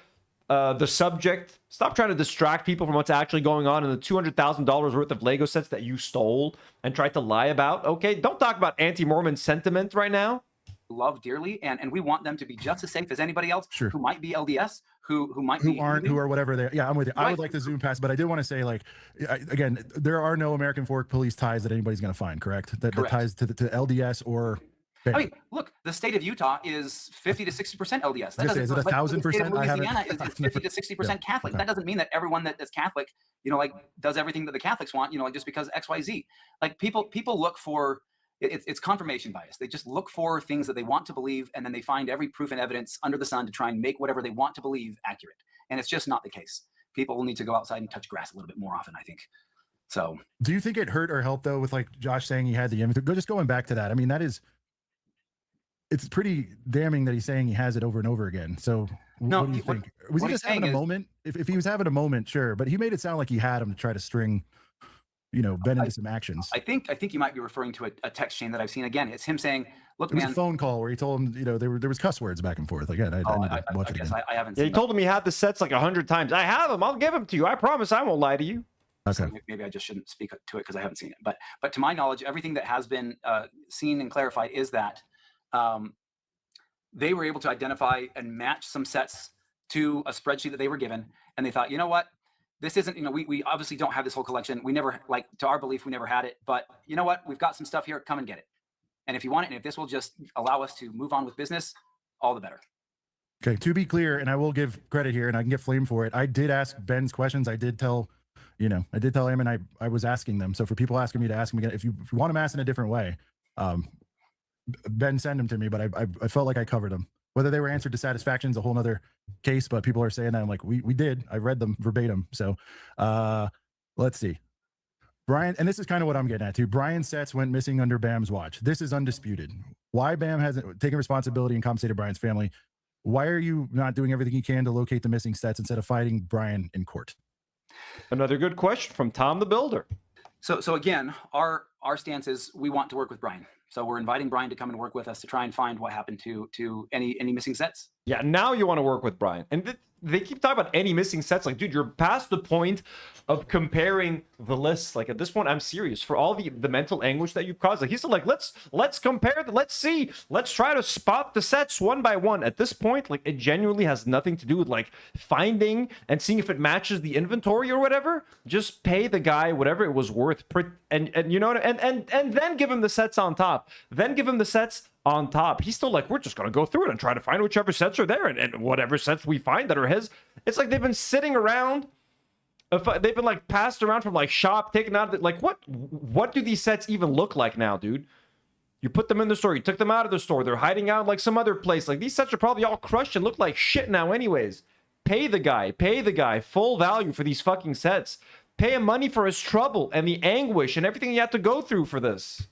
the subject. Stop trying to distract people from what's actually going on in the $200,000 worth of Lego sets that you stole and tried to lie about. Okay, don't talk about anti-Mormon sentiment right now. Love dearly, and we want them to be just as safe as anybody else who might be LDS, who aren't, who are whatever they are. Yeah, I'm with you. Right. I would like the Zoom pass, but I did want to say, like, again, there are no American Fork police ties that anybody's going to find, correct? That ties to LDS or. I mean, look, the state of Utah is 50 to 60% LDS. That is it 1,000%? Louisiana is 50 to 60% Catholic. That doesn't mean that everyone that's Catholic, you know, like does everything that the Catholics want, you know, like just because XYZ. Like people look for. It's confirmation bias. They just look for things that they want to believe, and then they find every proof and evidence under the sun to try and make whatever they want to believe accurate. And it's just not the case. People will need to go outside and touch grass a little bit more often, I think. So, do you think it hurt or helped though with like Josh saying he had the inventory? Just going back to that. I mean, it's pretty damning that he's saying he has it over and over again. So, what do you think? Was he just having a moment? If he was having a moment, sure, but he made it sound like he had him to try to string. You know, bend into some actions. I think you might be referring to a text chain that I've seen. Again, it's him saying, "Look, man." It was a phone call where he told him, you know, there was cuss words back and forth. Again, I need to watch it again. I haven't. Yeah, he told him he had the sets like 100 times. I have them. I'll give them to you. I promise. I won't lie to you. Okay. So maybe I just shouldn't speak to it because I haven't seen it. But to my knowledge, everything that has been seen and clarified is that they were able to identify and match some sets to a spreadsheet that they were given, and they thought, you know what? This isn't, you know, we obviously don't have this whole collection. We never, like, to our belief, we never had it. But you know what? We've got some stuff here. Come and get it. And if you want it, and if this will just allow us to move on with business, all the better. Okay. To be clear, and I will give credit here, and I can get flamed for it. I did ask Ben's questions. I did tell him, and I was asking them. So for people asking me to ask him again, if you want him asked in a different way, Ben sent them to me, but I felt like I covered them. Whether they were answered to satisfaction is a whole nother case, but people are saying that. I'm like, we did. I read them verbatim. So let's see. Brian, and this is kind of what I'm getting at too. Brian's sets went missing under Bam's watch. This is undisputed. Why Bam hasn't taken responsibility and compensated Brian's family? Why are you not doing everything you can to locate the missing sets instead of fighting Brian in court? Another good question from Tom the Builder. So again, our stance is we want to work with Brian. So we're inviting Brian to come and work with us to try and find what happened to any missing sets. Yeah, now you want to work with Brian. And they keep talking about any missing sets. Like, dude, you're past the point of comparing the lists. Like, at this point, I'm serious. For all the mental anguish that you've caused. Like, he said, like, let's compare. Let's see. Let's try to spot the sets one by one. At this point, like, it genuinely has nothing to do with, like, finding and seeing if it matches the inventory or whatever. Just pay the guy whatever it was worth. And you know, and then give him the sets on top. Then give him the sets on top. He's still like, we're just going to go through it and try to find whichever sets are there, and whatever sets we find that are his. It's like they've been sitting around. They've been like passed around from like shop, taken out of it. Like, what do these sets even look like now, dude? You put them in the store. You took them out of the store. They're hiding out like some other place. Like, these sets are probably all crushed and look like shit now anyways. Pay the guy full value for these fucking sets. Pay him money for his trouble and the anguish and everything he had to go through for this.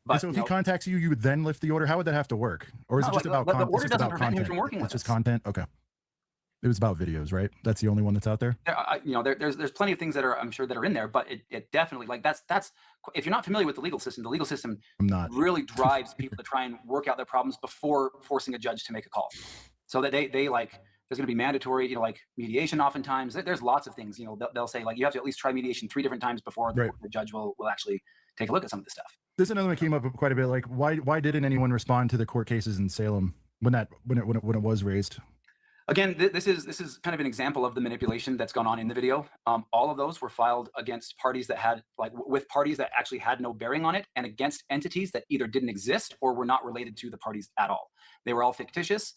But, so if he contacts you, you would then lift the order. How would that have to work? Or is it just about content? The order doesn't prevent him from working with us. It's just content? Okay. It was about videos, right? That's the only one that's out there? There's plenty of things that are, I'm sure, that are in there, but it definitely, like, that's if you're not familiar with the legal system really drives people to try and work out their problems before forcing a judge to make a call. So that they like, there's going to be mandatory, you know, like mediation oftentimes. There's lots of things, you know, they'll say, like, you have to at least try mediation 3 different times before the judge will actually take a look at some of this stuff. This is another one came up quite a bit. Like, why didn't anyone respond to the court cases in Salem when it was raised? Again, this is kind of an example of the manipulation that's gone on in the video. All of those were filed against parties that had with parties that actually had no bearing on it, and against entities that either didn't exist or were not related to the parties at all. They were all fictitious.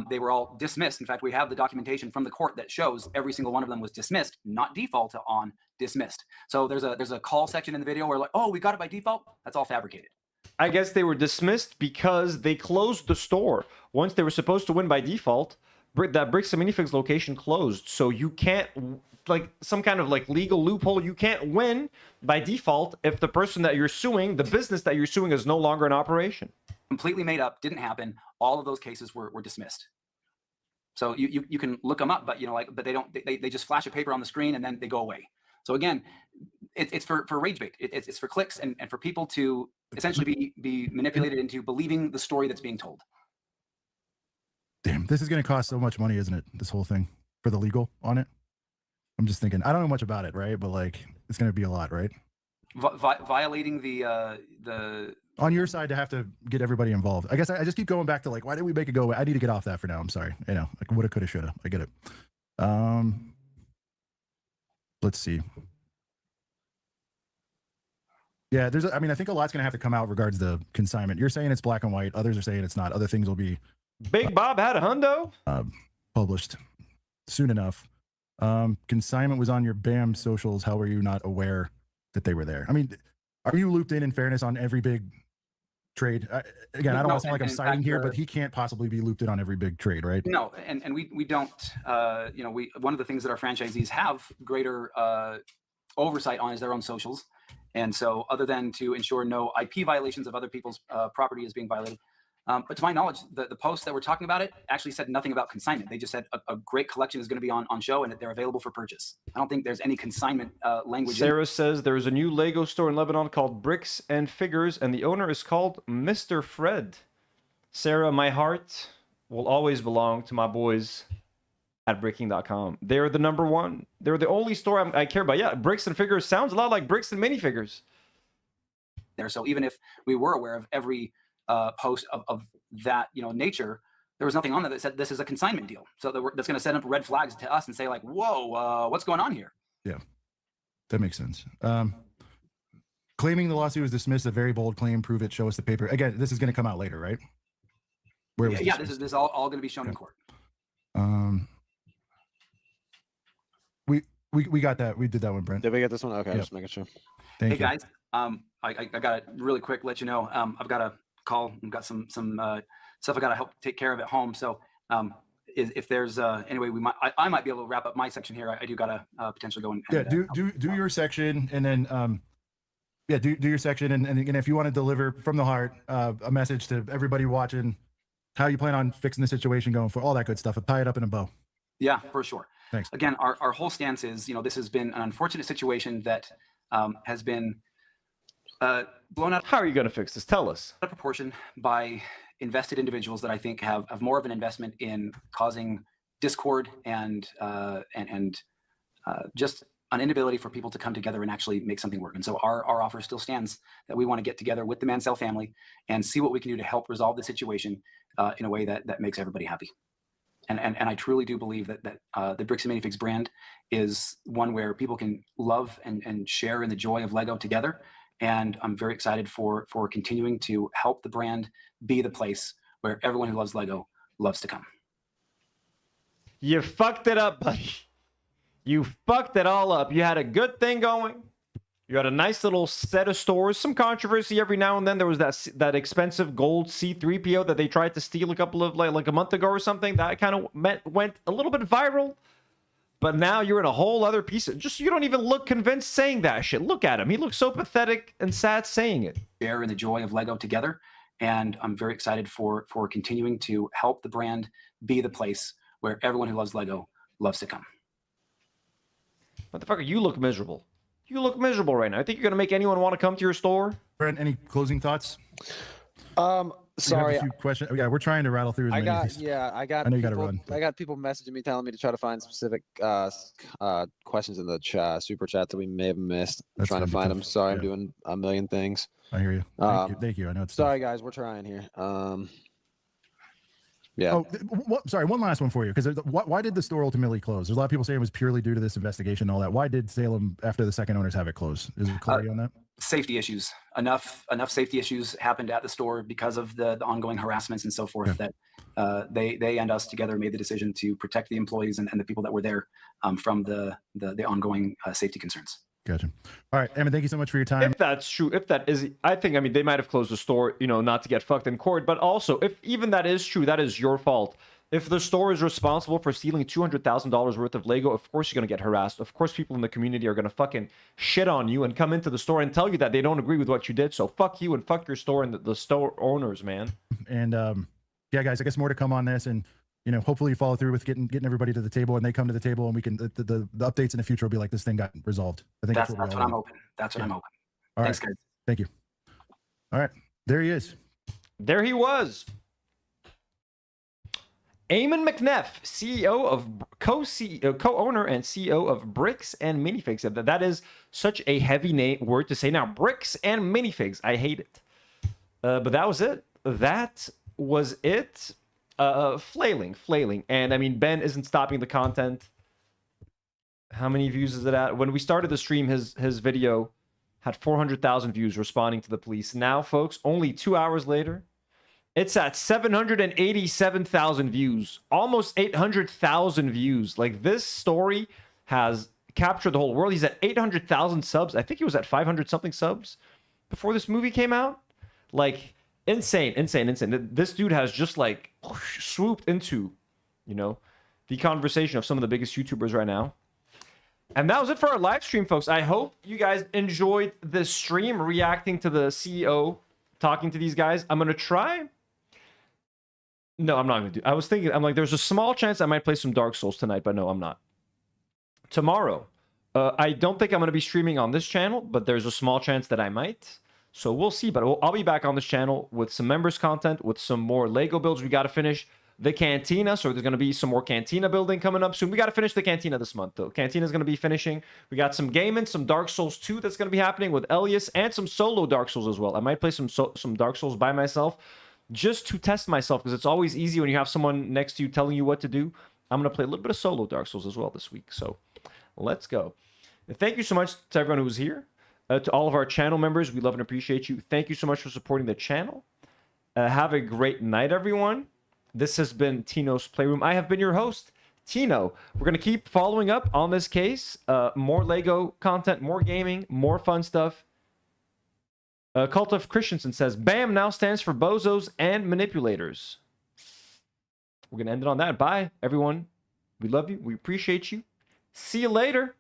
They were all dismissed. In fact, we have the documentation from the court that shows every single one of them was dismissed, not default on dismissed. So there's a call section in the video where like, oh, we got it by default. That's all fabricated. I guess they were dismissed because they closed the store. Once they were supposed to win by default, that Bricks and Minifigs location closed. So you can't, like some kind of like legal loophole, you can't win by default if the person that you're suing, the business that you're suing, is no longer in operation. Completely made up, didn't happen. All of those cases were dismissed. So you can look them up, but but they just flash a paper on the screen and then they go away. So again, it's for rage bait. It's for clicks and for people to essentially be manipulated into believing the story that's being told. Damn, this is going to cost so much money, isn't it? This whole thing for the legal on it. I'm just thinking, I don't know much about it, right? But like, it's going to be a lot, right? Violating the on your side to have to get everybody involved. I guess I just keep going back to like, why did we make it go away? I need to get off that for now. I'm sorry. Like woulda, coulda, shoulda. I get it. Let's see. Yeah, I mean, I think a lot's going to have to come out regards the consignment. You're saying it's black and white. Others are saying it's not. Other things will be Big Bob had a hundo published soon enough. Consignment was on your BAM socials. How were you not aware that they were there? I mean, are you looped in fairness on every big trade? Again, I don't want to sound like I'm citing here, but he can't possibly be looped in on every big trade, right? No, and we don't. One of the things that our franchisees have greater oversight on is their own socials, and so other than to ensure no IP violations of other people's property is being violated. But to my knowledge, the posts that were talking about it actually said nothing about consignment. They just said a great collection is going to be on show and that they're available for purchase. I don't think there's any consignment language. Sarah says there is a new Lego store in Lebanon called Bricks and Figures, and the owner is called Mr. Fred. Sarah, my heart will always belong to my boys at bricking.com. They're the number one. They're the only store I care about. Yeah, Bricks and Figures sounds a lot like Bricks and Minifigures. So even if we were aware of every post of that nature, there was nothing on there that said this is a consignment deal. So that's going to set up red flags to us and say like, whoa, what's going on here? Yeah, that makes sense. Claiming the lawsuit was dismissed, a very bold claim. Prove it. Show us the paper. Again, this is going to come out later, right? Yeah, this is all going to be shown in court. We got that. We did that one, Brent. Did we get this one? Okay, yep. Just making sure. Thank you. Guys, I got to really quick let you know. I've got a call. I've got some stuff I got to help take care of at home. So if there's anyway, I might be able to wrap up my section here. I do got to potentially go and do your section, and then do your section, and again, if you want to deliver from the heart a message to everybody watching, how you plan on fixing the situation going for all that good stuff, and tie it up in a bow. Yeah, for sure. Thanks. Again, our whole stance is, this has been an unfortunate situation that has been blown out. How are you going to fix this? Tell us. Out of proportion by invested individuals that I think have more of an investment in causing discord and just an inability for people to come together and actually make something work. And so our offer still stands that we want to get together with the Mansell family and see what we can do to help resolve the situation in a way that makes everybody happy. And I truly do believe that the Bricks and Minifigs brand is one where people can love and share in the joy of Lego together. And I'm very excited for continuing to help the brand be the place where everyone who loves Lego loves to come. You fucked it up, buddy. You fucked it all up. You had a good thing going. You had a nice little set of stores. Some controversy every now and then. There was that expensive gold C3PO that they tried to steal a couple of like a month ago or something. That kind of went a little bit viral. But now you're in a whole other piece of you don't even look convinced saying that shit. Look at him. He looks so pathetic and sad saying it. Share in the joy of Lego together. And I'm very excited for continuing to help the brand be the place where everyone who loves Lego loves to come. Motherfucker, you look miserable. You look miserable right now. I think you're going to make anyone want to come to your store. Brent, any closing thoughts? Sorry. A few questions. Yeah, we're trying to rattle through as many of these. I know you got to run. I got people messaging me telling me to try to find specific questions in the super chat that we may have missed. I'm trying to find them. Sorry, I'm doing a million things. I hear you. Thank you. I know it's sorry, guys. We're trying here. Yeah. Oh, sorry. One last one for you, because why did the store ultimately close? There's a lot of people saying it was purely due to this investigation and all that. Why did Salem, after the second owners, have it closed? Is there clarity on that? Safety issues. Enough safety issues happened at the store because of the ongoing harassments and so forth that they and us together made the decision to protect the employees and the people that were there from the ongoing safety concerns. Gotcha. All right, Emin, thank you so much for your time. If that's true, if that is, I mean, they might have closed the store, you know, not to get fucked in court, but also, if even that is true, that is your fault. If the store is responsible for stealing $200,000 worth of Lego, of course you're going to get harassed. Of course people in the community are going to fucking shit on you and come into the store and tell you that they don't agree with what you did. So fuck you and fuck your store and the store owners, man. And yeah, guys, I guess more to come on this. And, you know, hopefully you follow through with getting everybody to the table, and they come to the table, and we can, the updates in the future will be like, this thing got resolved. I think that's what I'm hoping. That's what I'm hoping. All Thanks, right. guys. Thank you. All right. There he is. There he was. Eamon McNeff, CEO of co-owner and CEO of Bricks and Minifigs. That is such a heavy word to say now. Bricks and Minifigs. I hate it. But that was it. That was it. Flailing. And I mean, Ben isn't stopping the content. How many views is it at? When we started the stream, his video had 400,000 views responding to the police. Now, folks, only 2 hours later, it's at 787,000 views, almost 800,000 views. Like, this story has captured the whole world. He's at 800,000 subs. I think he was at 500 something subs before this movie came out. Like, insane. This dude has just like swooped into, you know, the conversation of some of the biggest YouTubers right now. And that was it for our live stream, folks. I hope you guys enjoyed this stream, reacting to the CEO talking to these guys. I'm gonna try. No, I'm not gonna do. I was thinking, I'm like, there's a small chance I might play some Dark Souls tonight, but no, I'm not. Tomorrow, I don't think I'm gonna be streaming on this channel, but there's a small chance that I might. So we'll see, but I'll be back on this channel with some members content, with some more Lego builds. We got to finish the Cantina, so there's going to be some more Cantina building coming up soon. We got to finish the Cantina this month, though. Cantina is going to be finishing. We got some gaming, some Dark Souls 2 that's going to be happening with Elias, and some solo Dark Souls as well. I might play some Dark Souls by myself, just to test myself, because it's always easy when you have someone next to you telling you what to do. I'm going to play a little bit of solo Dark Souls as well this week, so let's go. And thank you so much to everyone who was here. To all of our channel members, we love and appreciate you. Thank you so much for supporting the channel. Have a great night, everyone. This has been Tino's Playroom. I have been your host, Tino. We're going to keep following up on this case. More Lego content, more gaming, more fun stuff. Cult of Christensen says, BAM now stands for bozos and manipulators. We're going to end it on that. Bye, everyone. We love you. We appreciate you. See you later.